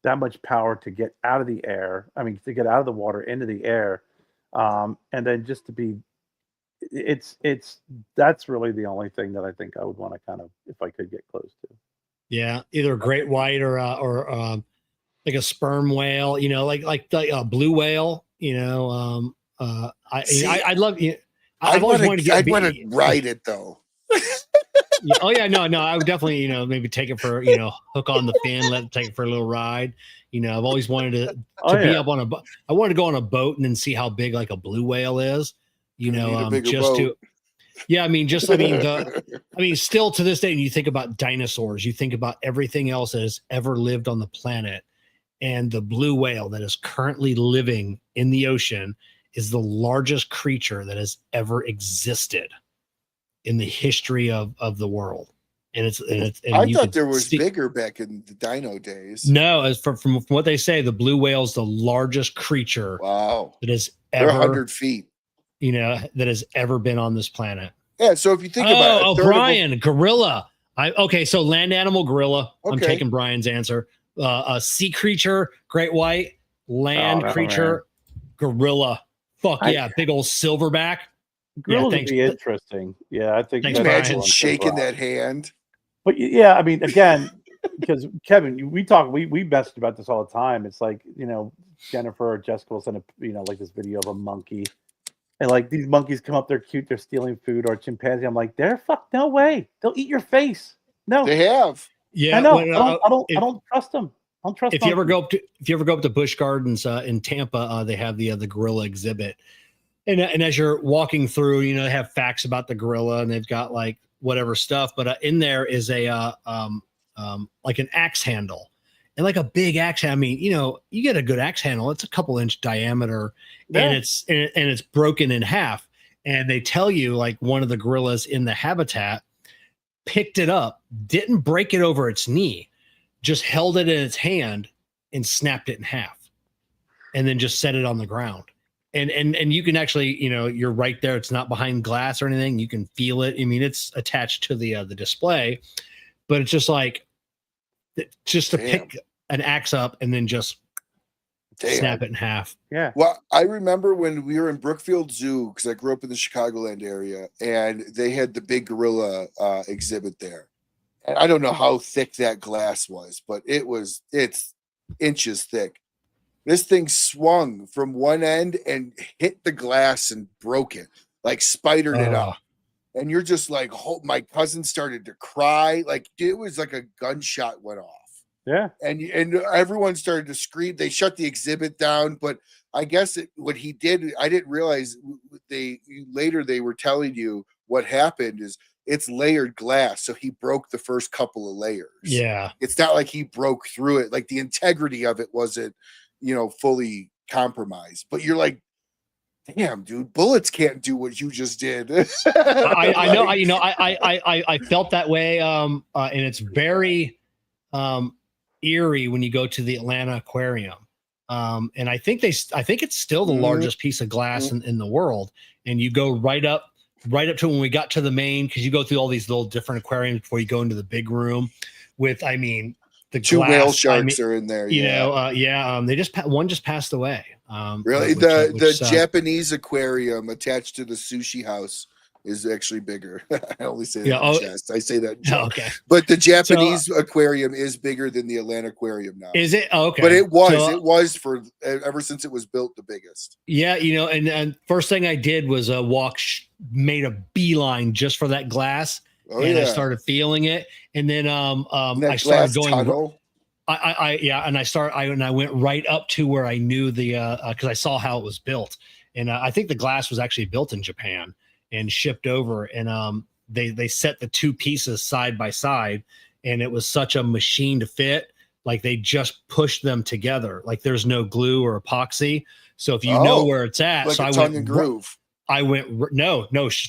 that much power to get out of the air. I mean, to get out of the water into the air, and then just to be, that's really the only thing that I think I would want to kind of, if I could get close to. Yeah, either a great white or like a sperm whale, you know, like a blue whale, you know. I'd love you. I've always wanted to I'd want to ride it though. Yeah, oh yeah, no, I would definitely, you know, maybe take it for, you know, hook on the fin, let it take it for a little ride. You know, I've always wanted to be up on I wanted to go on a boat and then see how big like a blue whale is. You know, just boat. I mean, still to this day, and you think about dinosaurs, you think about everything else that has ever lived on the planet, and the blue whale that is currently living in the ocean is the largest creature that has ever existed in the history of the world. And I thought there was bigger back in the dino days. No, as from what they say, the blue whale is the largest creature that has ever, they're 100 feet. You know, that has ever been on this planet. Yeah, so if you think about it, Brian, gorilla. So land animal, gorilla. Okay. I'm taking Brian's answer. A sea creature, great white. Land creature, gorilla. Fuck yeah, big old silverback. Gorilla would be interesting. Yeah, I think. Imagine shaking that hand. But yeah, I mean, again, because Kevin, we message about this all the time. It's like, you know, Jennifer or Jessica will send like this video of a monkey. And like these monkeys come up, they're cute, they're stealing food, or a chimpanzee. I'm like, no way, they'll eat your face. No, they have. Yeah, I know. I don't trust them. I don't trust. If you ever go up to Busch Gardens in Tampa, they have the gorilla exhibit, and as you're walking through, you know, they have facts about the gorilla, and they've got like whatever stuff, but in there is a like an axe handle. And like a big axe, I mean, you know, you get a good axe handle, it's a couple inch diameter, and it's broken in half. And they tell you, like, one of the gorillas in the habitat picked it up, didn't break it over its knee, just held it in its hand and snapped it in half, and then just set it on the ground. And you can actually, you know, you're right there. It's not behind glass or anything. You can feel it. I mean, it's attached to the display, but it's just like, just to pick an axe up and then just snap it in half. Yeah. Well, I remember when we were in Brookfield Zoo, because I grew up in the Chicagoland area, and they had the big gorilla exhibit there. And I don't know how thick that glass was, but it's inches thick. This thing swung from one end and hit the glass and broke it, like spidered it up. And you're just like, my cousin started to cry. Like, it was like a gunshot went off. Yeah. And everyone started to scream. They shut the exhibit down. But I guess what he did, I didn't realize they were telling you what happened is it's layered glass. So he broke the first couple of layers. Yeah. It's not like he broke through it. Like the integrity of it wasn't, you know, fully compromised. But you're like, damn, dude, bullets can't do what you just did. I know. I felt that way. And it's very eerie when you go to the Atlanta Aquarium. And I think it's still the largest piece of glass in the world. And you go right up to when we got to the main, because you go through all these little different aquariums before you go into the big room with, I mean, the two glass, whale sharks are in there. You know, they one just passed away. Really, the Japanese aquarium attached to the sushi house is actually bigger. I only say that in jest. I say that in joke. Okay. But the Japanese aquarium is bigger than the Atlanta aquarium now. Is it? Okay. But it was for ever since it was built the biggest. Yeah, you know, and first thing I did was made a beeline just for that glass. I started feeling it, and then I started going. Tunnel. I went right up to where I knew the because I saw how it was built, and I think the glass was actually built in Japan and shipped over, and they set the two pieces side by side, and it was such a machine to fit. Like they just pushed them together. Like there's no glue or epoxy, so if you know where it's at, like so a tongue and groove. I went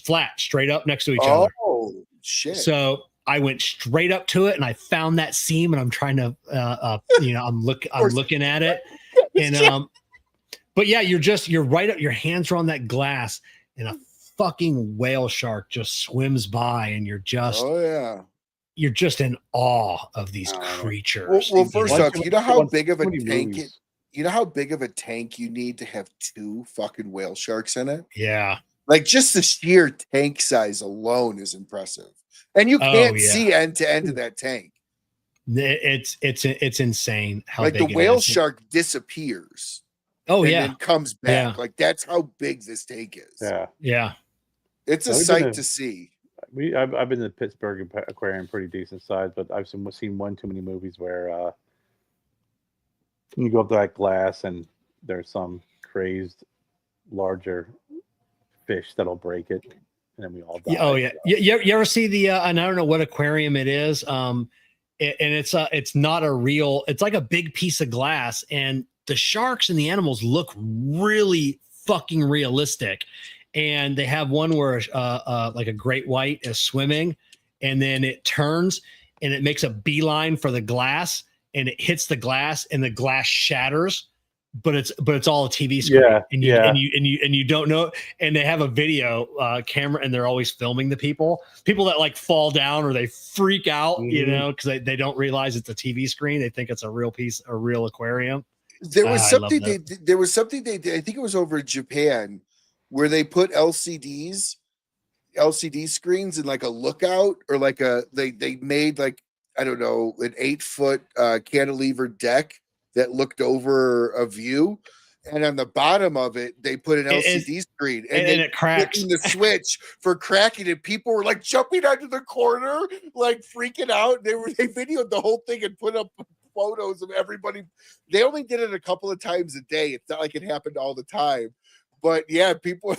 flat, straight up next to each other. Oh shit! So I went straight up to it, and I found that seam, and I'm trying to, I'm looking at it, and but yeah, you're right up. Your hands are on that glass, and a fucking whale shark just swims by, and you're just, you're just in awe of these creatures. Well, first off, you know how big of a tank it. You know how big of a tank you need to have two fucking whale sharks in it? Yeah. Like just the sheer tank size alone is impressive. And you can't see end to end of that tank. It's insane how like big the whale shark disappears. Oh and yeah. then comes back. Like that's how big this tank is. Yeah. Yeah. It's a sight to see. I've been to the Pittsburgh Aquarium, pretty decent size, but I've seen one too many movies where you go up to that glass and there's some crazed larger fish that'll break it, and then we all die. Oh yeah. You ever see the and I don't know what aquarium it is, and it's not a real, it's like a big piece of glass, and the sharks and the animals look really fucking realistic. And they have one where like a great white is swimming, and then it turns and it makes a beeline for the glass, and it hits the glass, and the glass shatters, but it's all a TV screen. Yeah, and you don't know. And they have a video camera, and they're always filming the people that like fall down or they freak out, because they don't realize it's a TV screen. They think it's a real aquarium. There was something they did. I think it was over in Japan, where they put LCD screens in like a lookout, or like they made like, I don't know, an 8-foot cantilever deck that looked over a view, and on the bottom of it they put an LCD screen, and it cracks. The switch for cracking it. People were like jumping onto the corner, like freaking out. They videoed the whole thing and put up photos of everybody. They only did it a couple of times a day. It's not like it happened all the time. But yeah, people.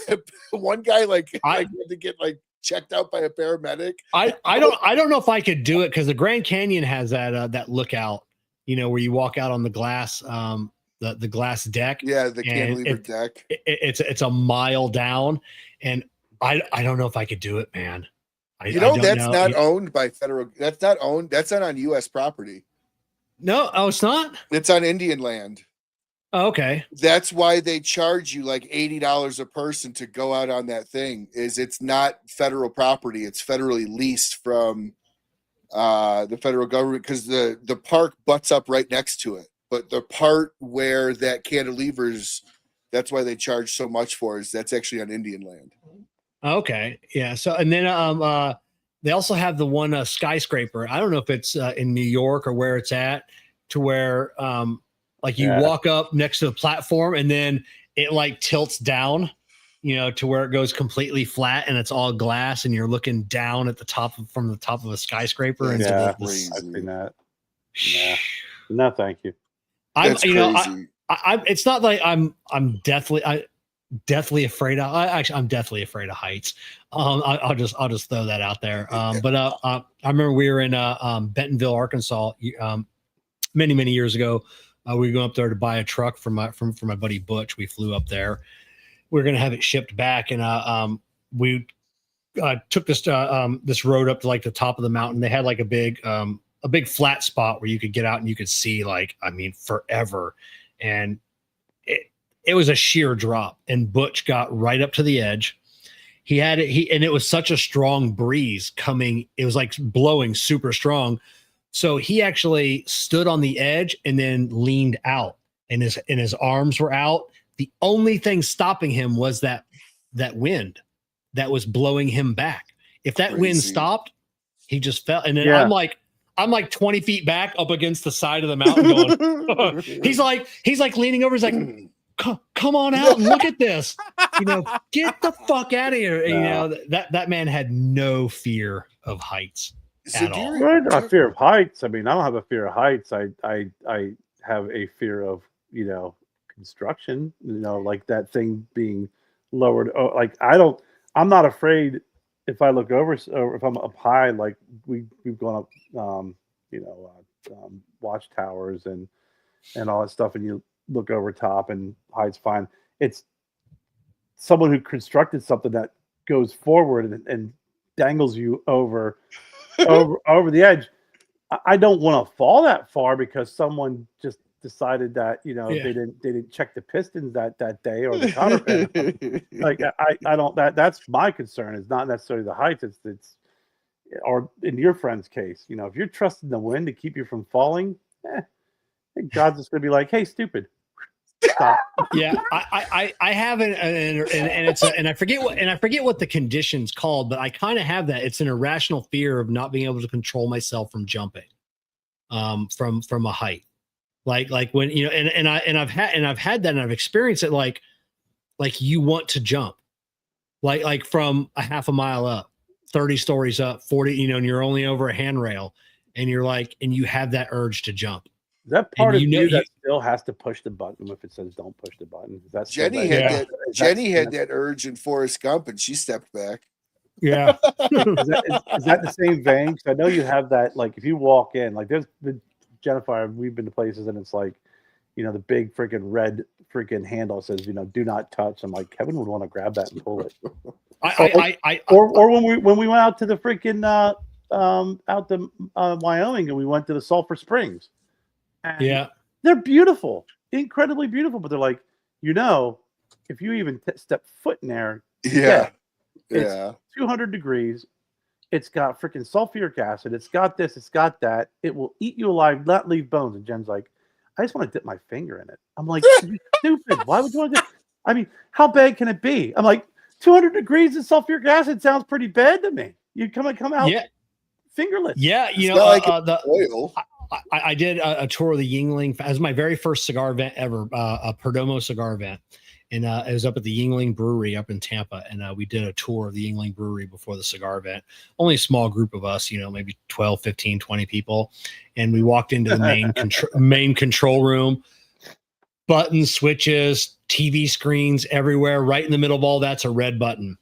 One guy had to get like checked out by a paramedic. I don't know if I could do it, because the Grand Canyon has that lookout, where you walk out on the glass, the glass deck. Yeah, the cantilever deck. It's a mile down, and I don't know if I could do it, man. Not owned by federal. That's not owned. That's not on U.S. property. No, it's not. It's on Indian land. Oh, okay. That's why they charge you like $80 a person to go out on that thing. It's not federal property. It's federally leased from the federal government, because the park butts up right next to it. But the part where that cantilever's, that's why they charge so much for, is that's actually on Indian land. Okay. Yeah. So, and then they also have the one skyscraper. I don't know if it's in New York or where it's at, to where like you walk up next to the platform, and then it like tilts down, to where it goes completely flat, and it's all glass, and you're looking down at the top from the top of a skyscraper. I've seen that. Yeah. No, thank you. It's not like I'm deathly afraid of. I'm deathly afraid of heights. I'll just throw that out there. But I remember we were in Bentonville, Arkansas, many years ago. We were going up there to buy a truck for my buddy Butch. We flew up there. We were going to have it shipped back, and we took this road up to like the top of the mountain. They had like a big flat spot where you could get out and you could see forever, and it was a sheer drop. And Butch got right up to the edge. And it was such a strong breeze coming. It was like blowing super strong. So he actually stood on the edge and then leaned out, and his arms were out. The only thing stopping him was that wind that was blowing him back. If that wind stopped, he just fell. And then I'm like 20 feet back up against the side of the mountain going, he's like leaning over. He's like, come on out and look at this, get the fuck out of here. That man had no fear of heights. at all. Well, not a fear of heights. I mean, I don't have a fear of heights. I have a fear of, construction, like that thing being lowered. Oh, like I'm not afraid if I look over or if I'm up high, like we've gone up, watchtowers and all that stuff, and you look over top and height's fine. It's someone who constructed something that goes forward and dangles you over the edge. I don't want to fall that far because someone just decided that they didn't check the pistons that day or the cotter pin. Like I don't that's my concern. Is not necessarily the height. It's or in your friend's case, if you're trusting the wind to keep you from falling, God's just gonna be like, hey, stupid. Stop. Yeah, I have and it's and I forget what the condition's called, but I kind of have that. It's an irrational fear of not being able to control myself from jumping, from a height, like when I've had that and I've experienced it like you want to jump, like from a half a mile up, 30 stories up, 40, and you're only over a handrail, and you're like, and you have that urge to jump. Is that part of you that still has to push the button if it says don't push the button? That's Jenny had that urge in Forrest Gump, and she stepped back. Yeah. Is that the same vein? Because I know you have that. Like if you walk in, like there's the Jennifer. We've been to places and it's like, the big freaking red freaking handle says, do not touch. I'm like, Kevin would want to grab that and pull it. Or when we went out to the freaking out to Wyoming and we went to the Sulphur Springs. And they're beautiful, incredibly beautiful, but they're like, if you even step foot in there, it's 200 degrees. It's got freaking sulfuric acid. It's got this. It's got that. It will eat you alive, not leave bones. And Jen's like, I just want to dip my finger in it. I'm like, you stupid. Why would you want to? I mean, how bad can it be? I'm like, 200 degrees of sulfuric acid sounds pretty bad to me. You come out fingerless. Yeah, the oil. I did a tour of the Yingling. It was my very first cigar event ever, a Perdomo cigar event. And it was up at the Yingling Brewery up in Tampa. And we did a tour of the Yingling Brewery before the cigar event. Only a small group of us, maybe 12, 15, 20 people. And we walked into the main control room. Buttons, switches, TV screens everywhere. Right in the middle of all that's a red button.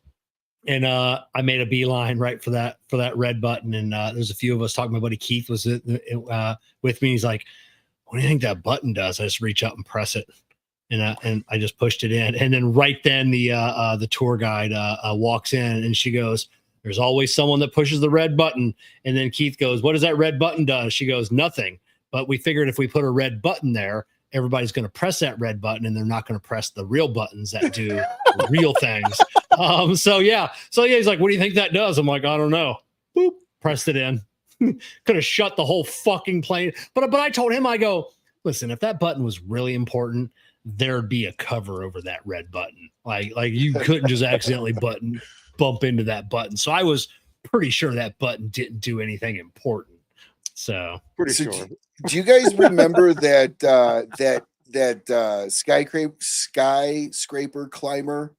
And I made a beeline right for that red button. And there's a few of us talking. My buddy Keith was with me. He's like, "What do you think that button does?" I just reach up and press it, and I just pushed it in. And then right then the tour guide walks in, and she goes, "There's always someone that pushes the red button." And then Keith goes, "What does that red button do?" She goes, "Nothing. But we figured if we put a red button there, everybody's going to press that red button and they're not going to press the real buttons that do real things." So he's like, "What do you think that does?" I'm like, "I don't know." Boop, pressed it in. Could have shut the whole fucking plane. But I told him, I go, "Listen, if that button was really important, there'd be a cover over that red button. Like you couldn't just accidentally bump into that button." So I was pretty sure that button didn't do anything important. So pretty sure. Do you guys remember that skyscraper climber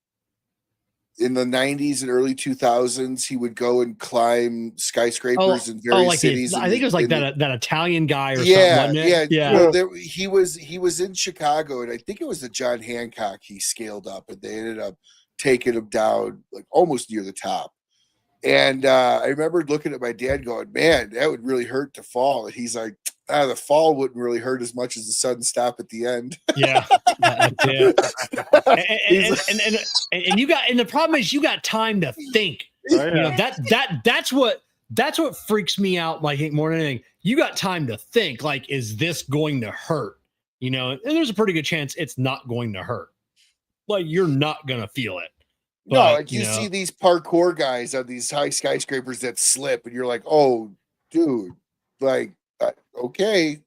in the 90s and early 2000s? He would go and climb skyscrapers in various cities. I think it was like that Italian guy or something. Wasn't it? Yeah. Well, he was in Chicago, and I think it was the John Hancock he scaled up, and they ended up taking him down like almost near the top. And I remember looking at my dad going, "Man, that would really hurt to fall." And he's like, "The fall wouldn't really hurt as much as the sudden stop at the end." Yeah. And you got, and the problem is you got time to think. That's what freaks me out. Like more than anything, you got time to think. Like, is this going to hurt? And there's a pretty good chance it's not going to hurt. Like you're not gonna feel it. But, no, like you see these parkour guys on these high skyscrapers that slip, and you're like, "Oh, dude, like, okay."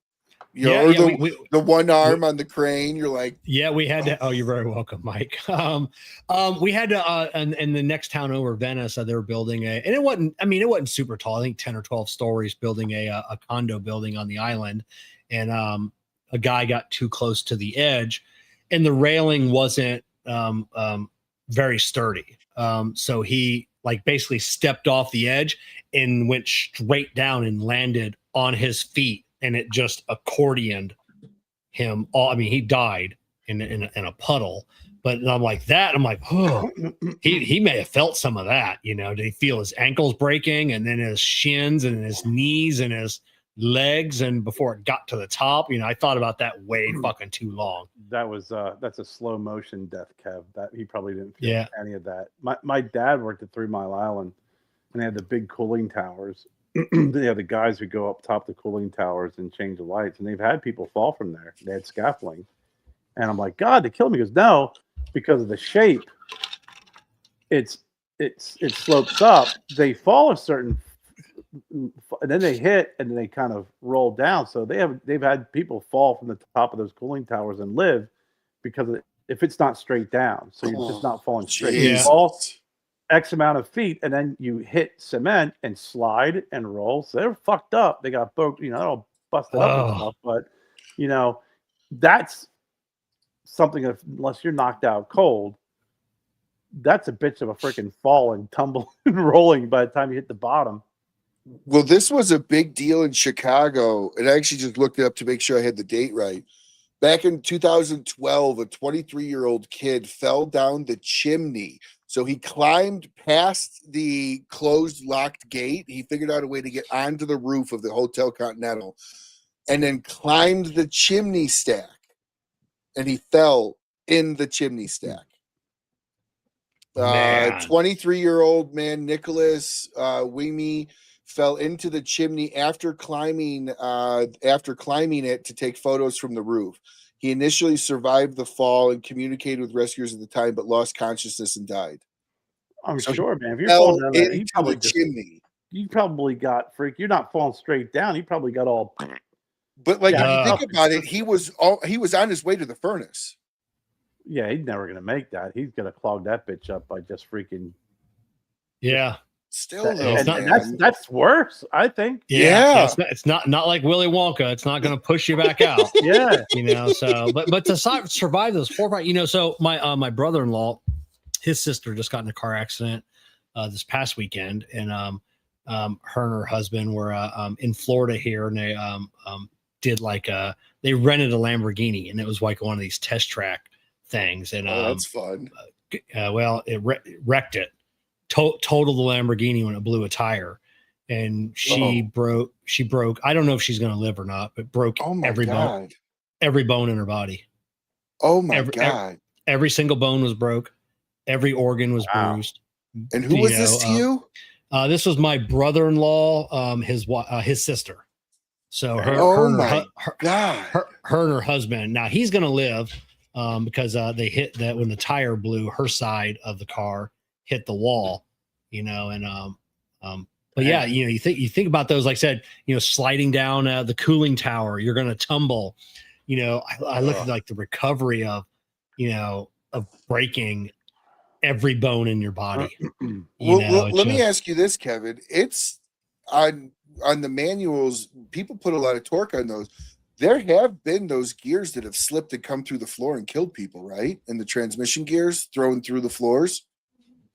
The one arm on the crane, you're like, we had to. Oh, you're very welcome, Mike. We had to, in the next town over, Venice, they were building and it wasn't super tall. I think 10 or 12 stories, building a condo building on the island, and a guy got too close to the edge, and the railing wasn't very sturdy. So he like basically stepped off the edge and went straight down and landed on his feet, and it just accordioned him. I mean, he died in a puddle. But I'm like that. I'm like, oh, he may have felt some of that. You know, did he feel his ankles breaking, and then his shins and his knees and his legs, and before it got to the top? You know, I thought about that way fucking too long. That's a slow motion death, Kev. That he probably didn't feel any of that. My dad worked at 3 Mile Island, and they had the big cooling towers. They have the guys who go up top the cooling towers and change the lights, and they've had people fall from there. They had scaffolding, and I'm like, God, they killed me. He goes, no, because of the shape. It slopes up. They fall a certain, and then they hit, and then they kind of roll down. So they've had people fall from the top of those cooling towers and live because if it's not straight down, so you're just not falling straight. You fall X amount of feet, and then you hit cement and slide and roll. So they're fucked up. They got broke, they're all busted up and stuff. But that's something that, unless you're knocked out cold, that's a bitch of a freaking fall and tumble and rolling by the time you hit the bottom. Well, this was a big deal in Chicago, and I actually just looked it up to make sure I had the date right. Back in 2012, a 23-year-old kid fell down the chimney. So he climbed past the closed, locked gate. He figured out a way to get onto the roof of the Hotel Continental and then climbed the chimney stack. And he fell in the chimney stack. 23-year-old man, Nicholas Wingme, fell into the chimney after climbing it to take photos from the roof. He initially survived the fall and communicated with rescuers at the time, but lost consciousness and died. I'm sure, man. If you're falling down there, chimney. You probably got You're not falling straight down. He probably got all. But if you think about it, he was on his way to the furnace. Yeah, he's never gonna make that. He's gonna clog that bitch up by just freaking. Yeah. Still, that's worse, I think. Yeah. It's not like Willy Wonka. It's not going to push you back out. Yeah. So but to survive those 4 so my brother-in-law, his sister just got in a car accident this past weekend, and her and her husband were in Florida here, and they did they rented a Lamborghini, and it was like one of these test track things, and that's fun. Well, it wrecked it. Totaled the Lamborghini when it blew a tire, and she broke. I don't know if she's going to live or not, but broke every bone in her body. Oh my God! Every single bone was broke. Every organ was bruised. And who was this to you? This was my brother-in-law, his sister. So her and her husband. Now he's going to live because they hit that when the tire blew. Her side of the car hit the wall, but yeah, you think about those, like I said, sliding down the cooling tower, you're going to tumble, I look at the recovery of breaking every bone in your body. Let me ask you this, Kevin. It's on the manuals, people put a lot of torque on those. There have been those gears that have slipped and come through the floor and killed people, right? And the transmission gears thrown through the floors.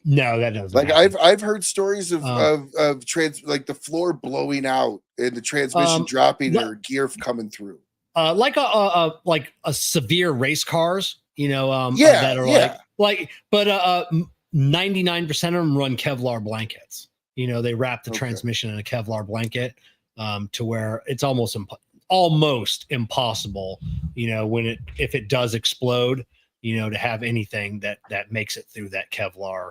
No, that doesn't. Like happen. I've heard stories of the floor blowing out and the transmission dropping or gear coming through. Like a severe race cars, that are but 99% of them run Kevlar blankets. They wrap the transmission in a Kevlar blanket to where it's almost impossible, if it does explode, to have anything that makes it through that Kevlar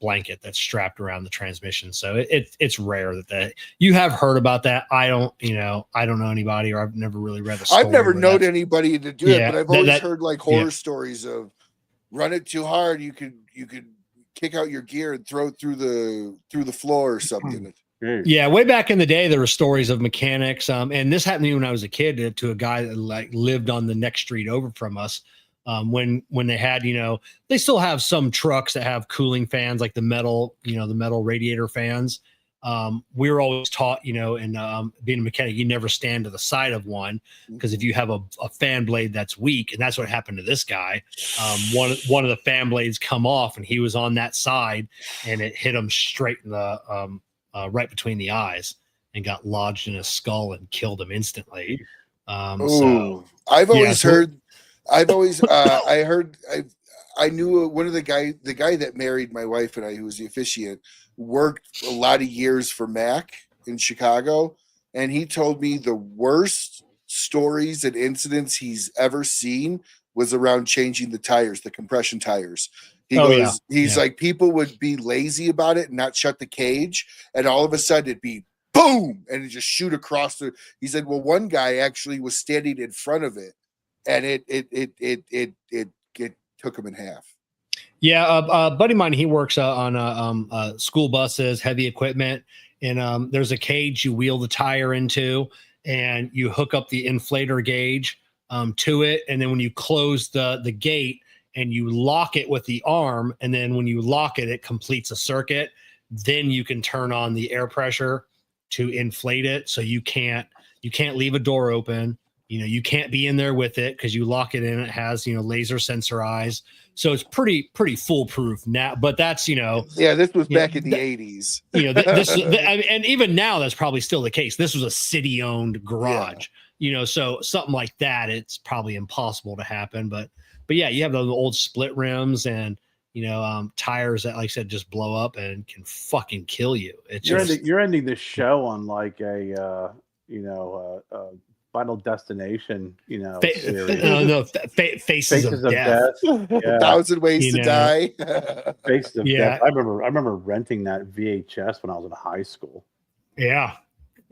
blanket that's strapped around the transmission. So it's rare that you have heard about that. I don't know anybody, or I've never really read a story. I've never known anybody to do it, but I've always heard horror stories of run it too hard, you could kick out your gear and throw it through the floor or something. Yeah, way back in the day, there were stories of mechanics, and this happened to me when I was a kid to a guy that lived on the next street over from us. When they had, they still have some trucks that have cooling fans, like the metal radiator fans, we were always taught, you know, in being a mechanic, you never stand to the side of one, because if you have a fan blade that's weak, and that's what happened to this guy, one of the fan blades come off, and he was on that side, and it hit him straight in the right between the eyes, and got lodged in his skull and killed him instantly. So I've always yeah, heard. I've always I heard. I knew one of the guy that married my wife and I, who was the officiant, worked a lot of years for Mac in Chicago, and he told me the worst stories and incidents he's ever seen was around changing the tires, the compression tires. He's like, people would be lazy about it and not shut the cage, and all of a sudden it'd be boom, and it just shoot across the. He said, well, one guy actually was standing in front of it, and it took him in half. Yeah, a buddy of mine, he works on school buses, heavy equipment, and there's a cage you wheel the tire into, and you hook up the inflator gauge to it, and then when you close the gate and you lock it with the arm, and then when you lock it, it completes a circuit. Then you can turn on the air pressure to inflate it, so you can't leave a door open. You know, you can't be in there with it because you lock it in. It has, you know, laser sensor eyes. So it's pretty foolproof now, but that's, you know, this was back in the 80s. You know, and even now that's probably still the case. This was a city owned garage, you know, so something like that, it's probably impossible to happen. But yeah, you have those old split rims and, you know, tires that, like I said, just blow up and can fucking kill you. It's you're ending the show on like a, Final Destination, you know, Faces of Death. Yeah. 1,000 Ways to Die. Faces of Death. I remember renting that VHS when I was in high school. Yeah,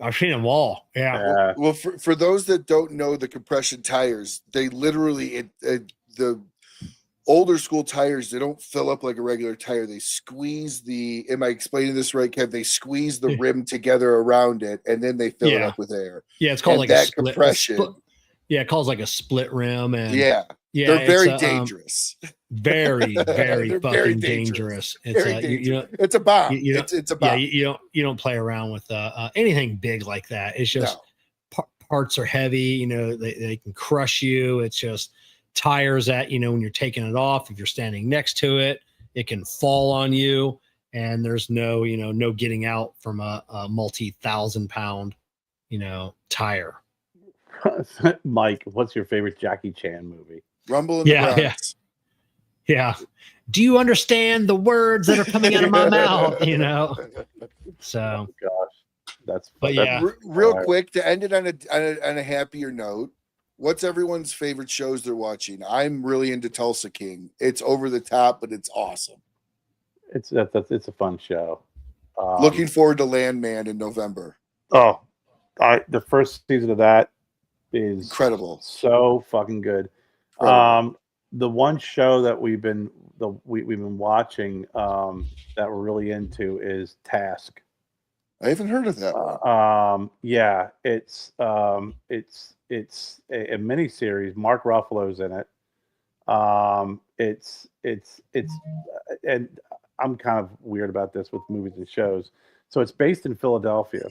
I've seen them all. Yeah. Well, for those that don't know the compression tires, they literally the older school tires, they don't fill up like a regular tire. They squeeze am I explaining this right, Kev? They squeeze the rim together around it, and then they fill it up with air. Yeah, it's called like that compression. Yeah, it calls like a split rim, and they're very dangerous. Very fucking dangerous. It's a bomb. It's a bomb. Yeah, you don't play around with anything big like that. It's just parts are heavy. You know, they can crush you. It's just tires that, you know, when you're taking it off, if you're standing next to it, it can fall on you, and there's no getting out from a multi-1,000-pound, you know, tire. Mike, what's your favorite Jackie Chan movie? Rumble in the Bronx. Yeah. Do you understand the words that are coming out of my mouth? You know. So. Oh, gosh, real quick to end it on a happier note. What's everyone's favorite shows they're watching? I'm really into Tulsa King. It's over the top, but it's awesome. It's a fun show. Looking forward to Landman in November. Oh, the first season of that is incredible. So fucking good. The one show that we've been watching that we're really into is Task. I haven't heard of that one. Yeah, it's a mini series. Mark Ruffalo's in it. And I'm kind of weird about this with movies and shows. So it's based in Philadelphia,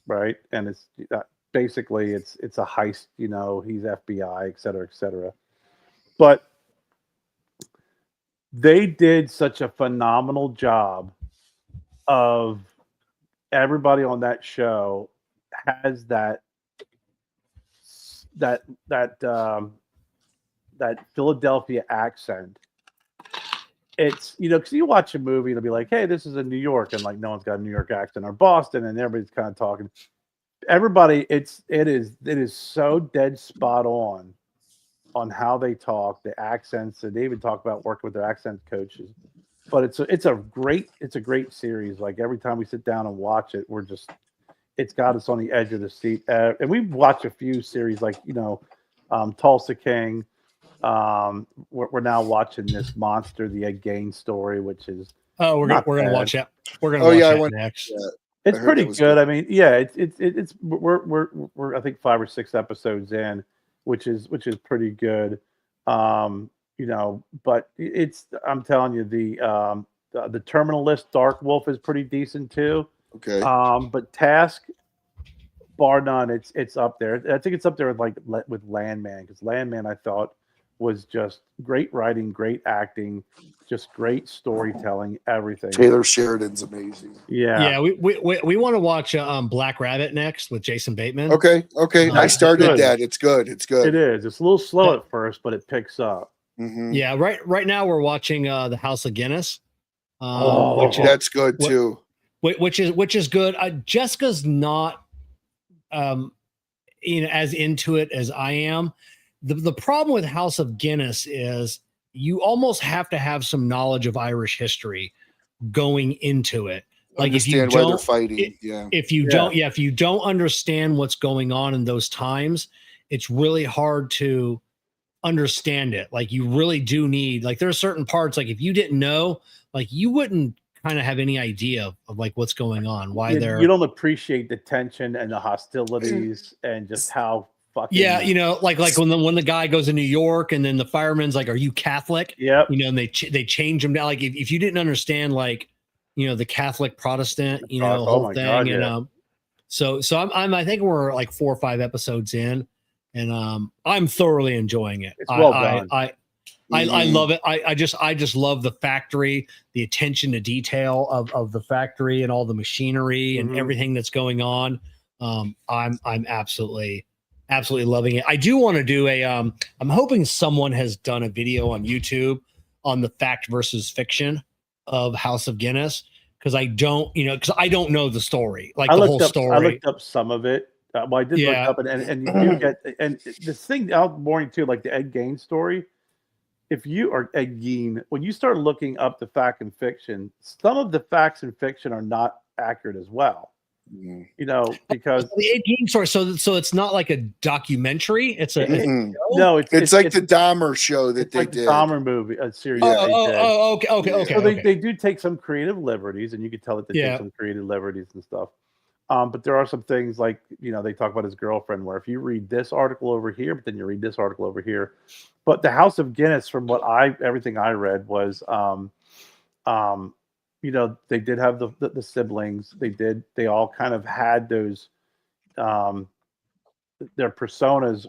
right? And it's basically it's a heist. You know, he's FBI, et cetera, et cetera. But they did such a phenomenal job of everybody on that show has that Philadelphia accent. It's, you know, because you watch a movie, it'll be like, hey, this is in New York, and like no one's got a New York accent, or Boston, and everybody's kind of talking. Everybody, it is so dead spot on how they talk, the accents, and they even talk about working with their accent coaches. But it's a great series. Like every time we sit down and watch it, it's got us on the edge of the seat. And we've watched a few series like, you know, Tulsa King. We're now watching this Monster, the Ed Gaines story, which is we're gonna watch that. We're gonna watch that next. It's pretty good. I mean, yeah, it's we're I think 5 or 6 episodes in, which is pretty good. You know, but I'm telling you, the Terminal List Dark Wolf is pretty decent too. Okay. But Task, bar none, it's up there. I think it's up there with Landman, because Landman I thought was just great writing, great acting, just great storytelling, everything. Taylor Sheridan's amazing. Yeah, we want to watch Black Rabbit next with Jason Bateman. Okay. I started good. that. It's good. It's good. It is. It's a little slow at first, but it picks up. Mm-hmm. Yeah, right now we're watching the House of Guinness. That's good too. Which is good. Jessica's not as into it as I am. The problem with House of Guinness is you almost have to have some knowledge of Irish history going into it. Like Understand why they're fighting. If you don't understand what's going on in those times, it's really hard to understand it. Like you really do need, like there are certain parts, like if you didn't know, like you wouldn't kind of have any idea of like what's going on, why you don't appreciate the tension and the hostilities and just how fucking like when the guy goes to New York and then the fireman's like, are you Catholic? Yep. And they change him down. Like if you didn't understand like the Catholic Protestant whole thing. God, and so I think we're like 4 or 5 episodes in, and I'm thoroughly enjoying it. It's well done. I love it. I just love the factory, the attention to detail of the factory and all the machinery and everything that's going on. I'm absolutely loving it. I do want to do I'm hoping someone has done a video on YouTube on the fact versus fiction of House of Guinness, because I don't know the story, like the whole story. I looked up some of it. Well, I did look up and you do get, and this thing out morning too, like the Ed Gein story. If you are Ed Gein, when you start looking up the fact and fiction, some of the facts and fiction are not accurate as well. Because the Ed Gein story. So it's not like a documentary. It's a it's like the Dahmer show that they did. The Dahmer movie, a series. Okay. So they do take some creative liberties, and you can tell that they take some creative liberties and stuff. But there are some things like, they talk about his girlfriend, where if you read this article over here, but then you read this article over here. But the House of Guinness, from everything I read was, they did have the siblings. They all kind of had those, their personas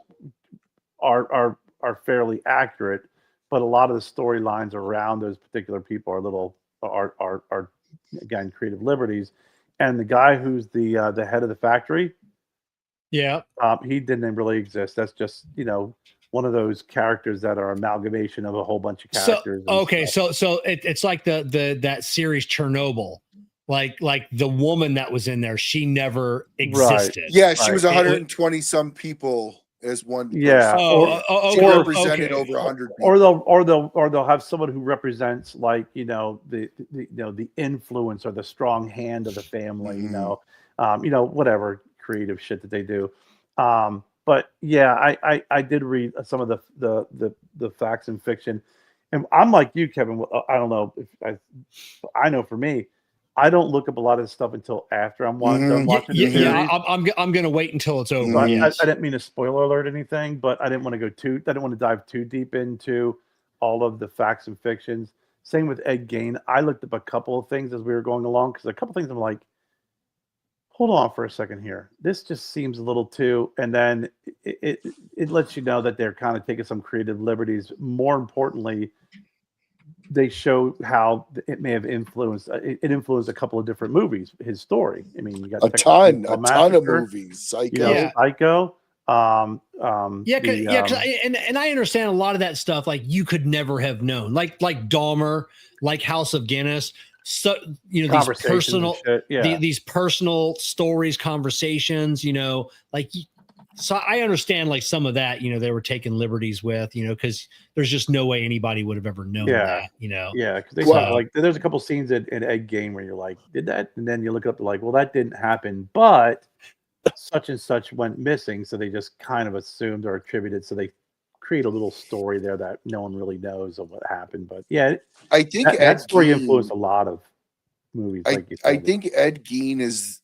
are fairly accurate, but a lot of the storylines around those particular people are again, creative liberties. And the guy who's the head of the factory, he didn't really exist. That's just one of those characters that are amalgamation of a whole bunch of characters. So it's like that series Chernobyl, like the woman that was in there, she never existed. Right. Yeah, she was 120 some people as one. Yeah, she represented over 100 people. Or they'll have someone who represents like the influence or the strong hand of the family. Whatever creative shit that they do. But yeah, I did read some of the facts and fiction, and I'm like you, Kevin. I don't know if I know for me, I don't look up a lot of this stuff until after I'm watching. I'm gonna wait until it's over. I didn't mean to spoiler alert anything, but I didn't want to dive too deep into all of the facts and fictions. Same with Ed Gein. I looked up a couple of things as we were going along, because a couple things I'm like, hold on for a second here. This just seems a little too, and then it lets you know that they're kind of taking some creative liberties. More importantly, they show how it may have influenced. It influenced a couple of different movies. His story. I mean, you got a ton of movies. Psycho. Psycho. And I understand a lot of that stuff. Like you could never have known. Like Dahmer, like House of Guinness. So these personal these personal stories, conversations, so I understand like some of that, they were taking liberties with, because there's just no way anybody would have ever known that, because they like there's a couple scenes in Ed Gein where you're like, did that? And then you look up like, well, that didn't happen, but such and such went missing, so they just kind of assumed or attributed, so they create a little story there that no one really knows of what happened. But yeah, I think that story influenced a lot of movies. I think Ed Gein is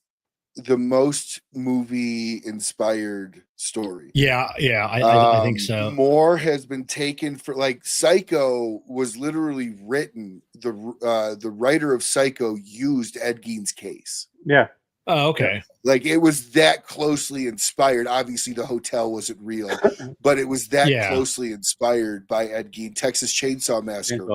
the most movie inspired story. I think so. More has been taken for, like, Psycho was literally written. The writer of Psycho used Ed Gein's case. Yeah. Oh, okay. Like it was that closely inspired. Obviously, the hotel wasn't real, but it was that Yeah. closely inspired by Ed Gein. Texas Chainsaw Massacre.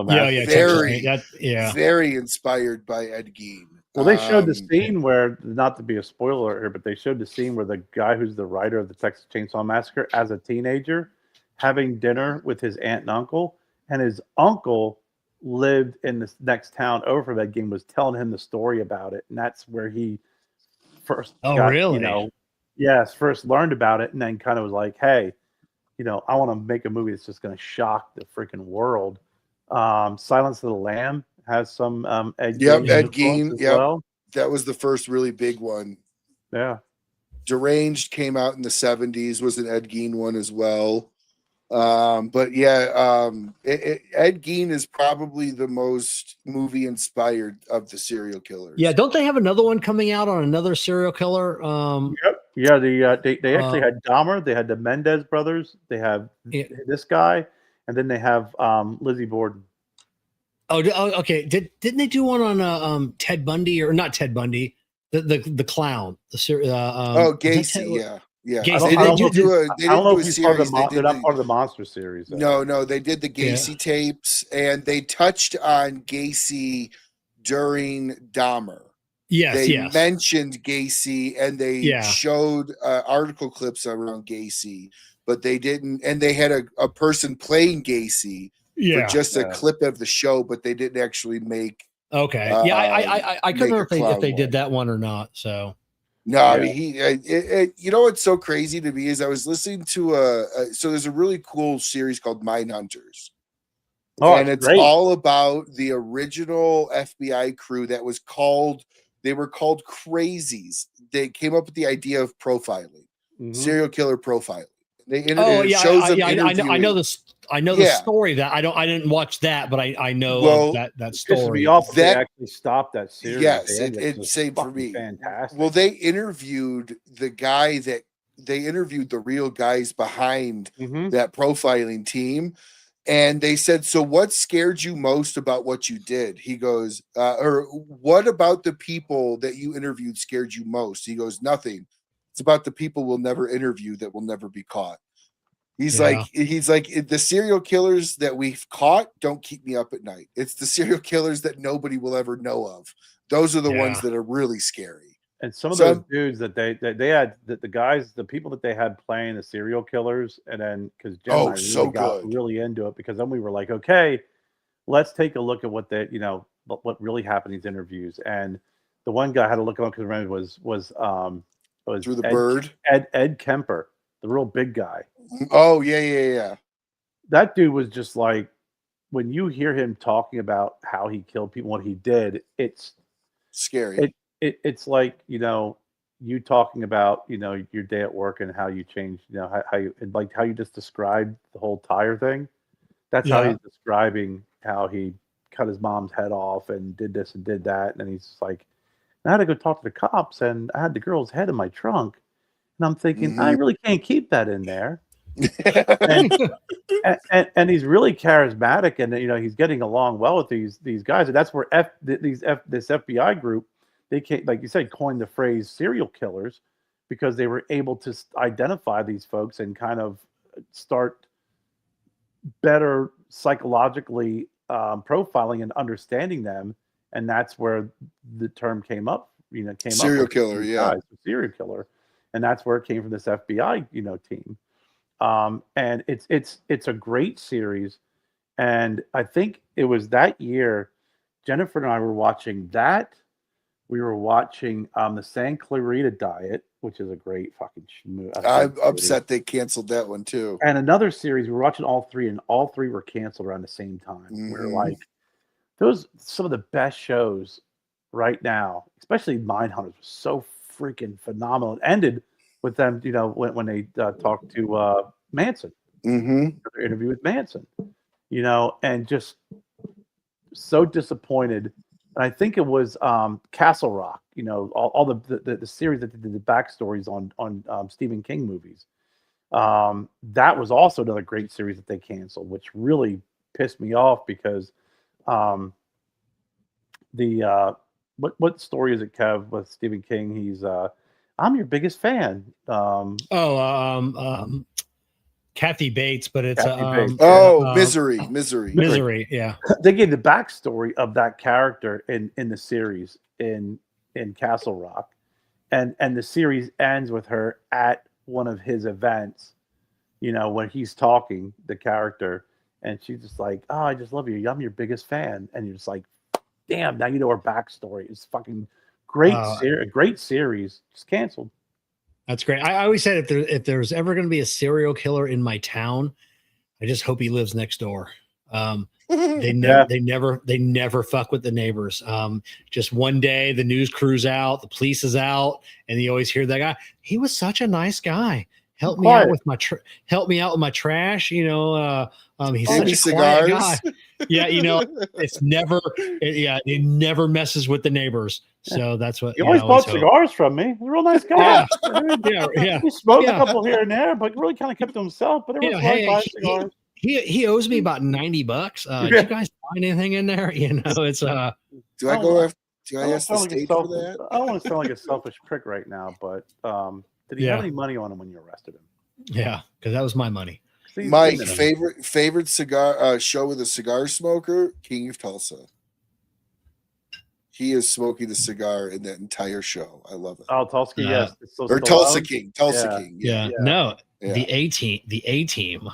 Yeah. Very inspired by Ed Gein. Well, they showed the scene where, not to be a spoiler here, but they showed the scene where the guy who's the writer of the Texas Chainsaw Massacre, as a teenager, having dinner with his aunt and uncle, and his uncle lived in the next town over from Ed Gein, was telling him the story about it, and that's where he first first learned about it, and then kind of was like, hey, I want to make a movie that's just going to shock the freaking world. Silence of the Lamb has some Ed Gein as well. That was the first really big one. Yeah. Deranged came out in the 70s, was an Ed Gein one as well. But yeah, Ed Gein is probably the most movie inspired of the serial killers. Yeah, don't they have another one coming out on another serial killer? Yep. Yeah, they actually had Dahmer, they had the Mendez brothers, they have this guy, and then they have Lizzie Borden. Oh, okay. Didn't they do one on Ted Bundy, or not Ted Bundy, the clown? Gacy, yeah. I don't know if he's part of they're not part of the monster series. Though. No, they did the Gacy tapes, and they touched on Gacy during Dahmer. They mentioned Gacy, and they showed article clips around Gacy, but they didn't. And they had a person playing Gacy for just a clip of the show, but they didn't actually make. Okay. I couldn't remember if they did that one or not. So. No, I mean you know what's so crazy to me is I was listening to so there's a really cool series called Mindhunters. And it's all about the original FBI crew that was called, they were called Crazies. They came up with the idea of profiling, serial killer profiling. I know this. I know the story that I didn't watch that, but I know that story. They actually stopped that series. Yes, it saved for me. Fantastic. Well, they interviewed the real guys behind that profiling team. And they said, so what scared you most about what you did? He goes, or what about the people that you interviewed scared you most? He goes, nothing. It's about the people we'll never interview that will never be caught. He's like, the serial killers that we've caught don't keep me up at night. It's the serial killers that nobody will ever know of. Those are the ones that are really scary. And some of those dudes that they had, the guys, the people that they had playing the serial killers, and then because Jen and I really got really into it, because then we were like, okay, let's take a look at what what really happened in these interviews. And the one guy I had to look on because remember was Through the Bird, Ed Kemper, the real big guy. Oh yeah. That dude was just like, when you hear him talking about how he killed people, what he did, it's scary. It's like, you talking about, your day at work and how you changed, how you just described the whole tire thing. That's how he's describing how he cut his mom's head off and did this and did that. And he's like, I had to go talk to the cops, and I had the girl's head in my trunk. And I'm thinking, I really can't keep that in there. and he's really charismatic, and he's getting along well with these guys. And that's where this FBI group, they came, like you said, coined the phrase serial killers, because they were able to identify these folks and kind of start better psychologically profiling and understanding them. And that's where the term came up. Serial killer, serial killer, and that's where it came from, this FBI team. And it's a great series, and I think it was that year Jennifer and I were watching that. We were watching the San Clarita Diet, which is a great fucking movie. I'm upset they canceled that one too. And another series, we were watching all three, and all three were canceled around the same time. We're like, those some of the best shows right now, especially Mindhunters, was so freaking phenomenal. It ended with them, when they talked to Manson, their interview with Manson, and just so disappointed. And I think it was Castle Rock, all the series that did the backstories on Stephen King movies. That was also another great series that they canceled, which really pissed me off, because the what story is it, Kev, with Stephen King? He's I'm your biggest fan. Kathy Bates, but it's Kathy Bates. Misery. Yeah. They gave the backstory of that character in the series in Castle Rock, and the series ends with her at one of his events, when he's talking, the character, and she's just like, "Oh, I just love you. I'm your biggest fan," and you're just like, "Damn!" Now you know her backstory. It's fucking great. Great series. Just canceled. That's great. I always said if there's ever going to be a serial killer in my town, I just hope he lives next door. They never fuck with the neighbors. Just one day the news crew's out, the police is out, and you always hear that guy. He was such a nice guy. Help me out with my trash. He's such a quiet guy. Yeah, it's never. He never messes with the neighbors. So that's what he always bought cigars from me. He's a real nice guy. Yeah. He smoked a couple here and there, but really kind of kept to himself. But everyone's buying cigars. He owes me about $90. Did you guys find anything in there? It's do I ask the state for that? I don't want to sound like a selfish prick right now, but did he have any money on him when you arrested him? Yeah, because that was my money. My favorite cigar show with a cigar smoker, King of Tulsa. He is smoking the cigar in that entire show. I love it. Oh, Tulsa, yes. Or Tulsa King. King. Yeah. No, the A team. The A team.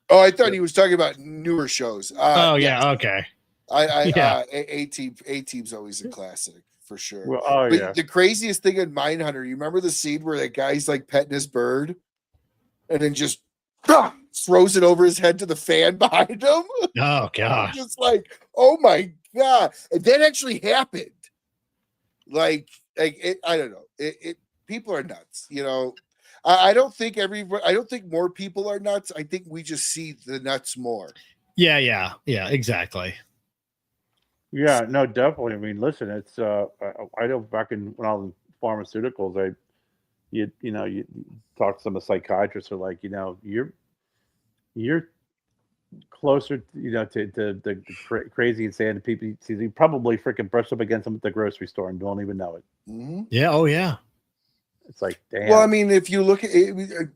Oh, I thought he was talking about newer shows. Okay. A team's always a classic for sure. Well, the craziest thing in Mindhunter, you remember the scene where that guy's like petting his bird, and then just throws it over his head to the fan behind him? Oh gosh! Just like, oh my god, and that actually happened. Like it, I don't know. It people are nuts, I don't think more people are nuts. I think we just see the nuts more. Yeah, exactly. Yeah, no, definitely. I mean, listen, it's I know back when I was in pharmaceuticals, you talk to some of the psychiatrists who are like, you're closer, to the crazy insane people. You probably freaking brush up against them at the grocery store and don't even know it. Mm-hmm. Yeah. Oh yeah. It's like, damn. Well, I mean, if you look at it,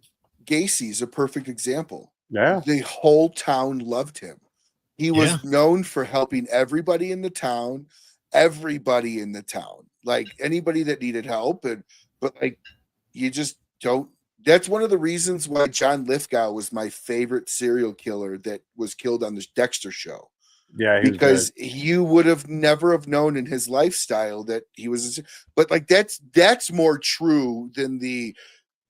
Gacy's a perfect example. Yeah. The whole town loved him. He was known for helping everybody in the town, like anybody that needed help. But like, you just don't. That's one of the reasons why John Lithgow was my favorite serial killer that was killed on the Dexter show. Yeah, because you would have never have known in his lifestyle that he was, but like that's more true than the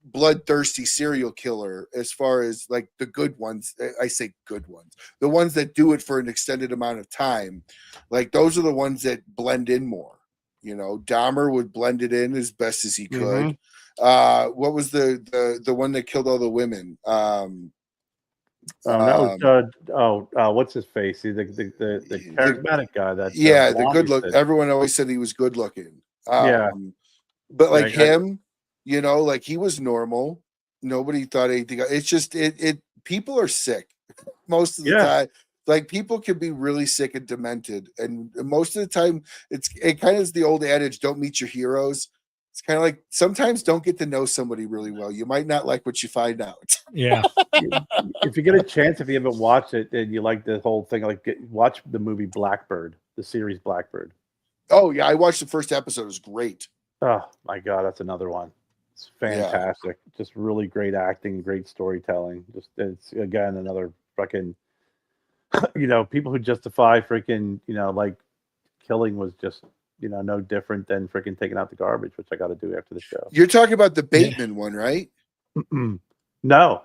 bloodthirsty serial killer, as far as like the good ones. I say good ones, the ones that do it for an extended amount of time. Like those are the ones that blend in more. Dahmer would blend it in as best as he could. What was the one that killed all the women? That was what's his face? The charismatic guy. That the good look. Everyone always said he was good looking. But like him, like he was normal. Nobody thought anything. It's just it. People are sick most of the time. Like people can be really sick and demented, and most of the time, it kind of is the old adage: don't meet your heroes. It's kind of like sometimes don't get to know somebody really well. You might not like what you find out. Yeah. If you get a chance, if you haven't watched it and you like the whole thing, watch the movie Blackbird, the series Blackbird. Oh yeah, I watched the first episode. It was great. Oh my god, that's another one. It's fantastic. Yeah. Just really great acting, great storytelling. Just it's again another fucking people who justify freaking like killing was just no different than freaking taking out the garbage, which I got to do after the show. You're talking about the Bateman one, right? No,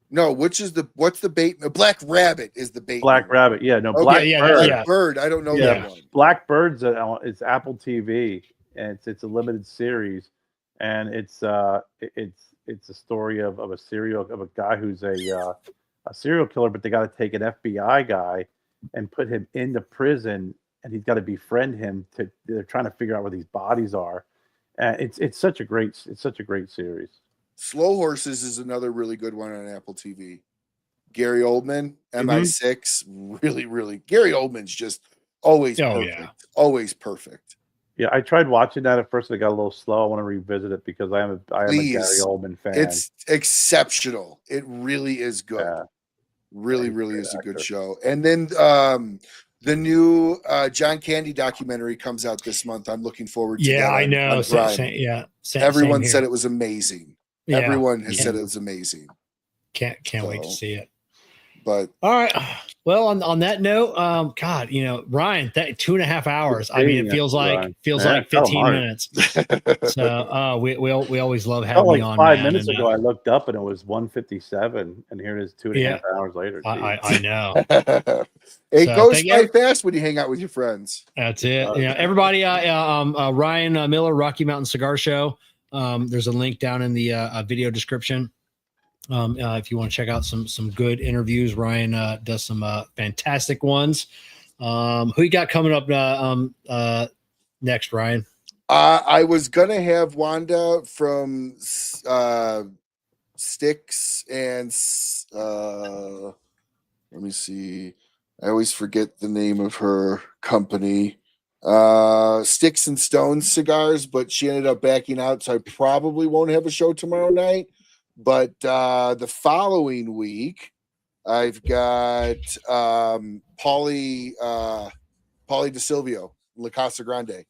what's the Bateman? Black Rabbit is the Bateman. Black Rabbit, yeah, no, okay, Black Bird. I don't know that one. Blackbird's it's Apple TV, and it's a limited series, and it's a story of a guy who's a serial killer, but they got to take an FBI guy and put him into prison. And he's got to befriend him. They're trying to figure out where these bodies are. It's such a great series. Slow Horses is another really good one on Apple TV. Gary Oldman, MI6, really, really. Gary Oldman's just always perfect. Always perfect. Yeah, I tried watching that at first. I got a little slow. I want to revisit it because I am a Gary Oldman fan. It's exceptional. It really is good. Yeah. Really, He's a really great is a good actor. show. And then the new John Candy documentary comes out this month. I'm looking forward to that. Yeah, I know. On Prime. Everyone same said here. it was amazing. Yeah, Everyone has said it was amazing. Can't wait to see it. But all right. Well, on that note, God, Ryan, that 2.5 hours. I mean, it feels like 15 minutes. So we always love having you on. 5 minutes ago, I looked up and it was 1:57, and here it is 2.5 hours later. I know. It goes by fast when you hang out with your friends. That's it. Everybody. Ryan Miller, Rocky Mountain Cigar Show. There's a link down in the video description. If you want to check out some good interviews, Ryan does some fantastic ones. Who you got coming up next, Ryan? I was gonna have Wanda from Sticks and let me see. I always forget the name of her company. Sticks and Stones Cigars, but she ended up backing out, so I probably won't have a show tomorrow night. But the following week, I've got Paulie DeSilvio, La Casa Grande.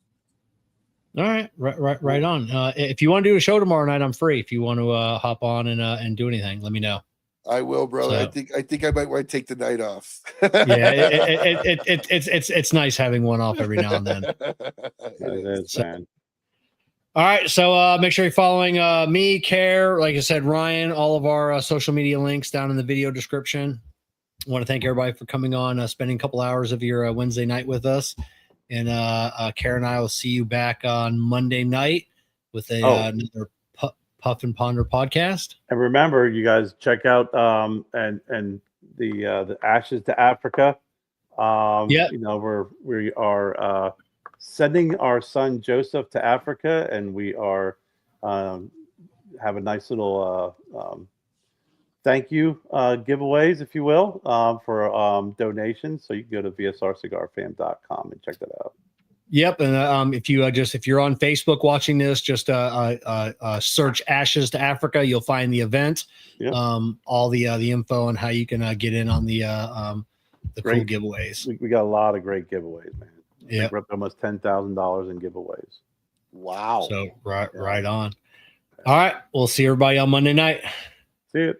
All right, right on. If you want to do a show tomorrow night, I'm free. If you want to hop on and do anything, let me know. I will, brother. So, I think I might want to take the night off. It's nice having one off every now and then. It is, man. All right, so make sure you're following me, Kerr, like I said, Ryan, all of our social media links down in the video description. I want to thank everybody for coming on, spending a couple hours of your Wednesday night with us. And Kerr and I will see you back on Monday night with another Puff and Ponder podcast. And remember, you guys check out and the Ashes to Africa. We are sending our son Joseph to Africa, and we are have a nice little thank you giveaways, if you will, for donations. So you can go to vsrcigarfam.com and check that out. Yep, and if you're on Facebook watching this, just search Ashes to Africa. You'll find the event, all the info on how you can get in on the cool giveaways. We got a lot of great giveawaways, man. Yeah, we're up to almost $10,000 in giveaways. Wow! So right on. All right, we'll see everybody on Monday night. See you.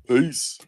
Peace.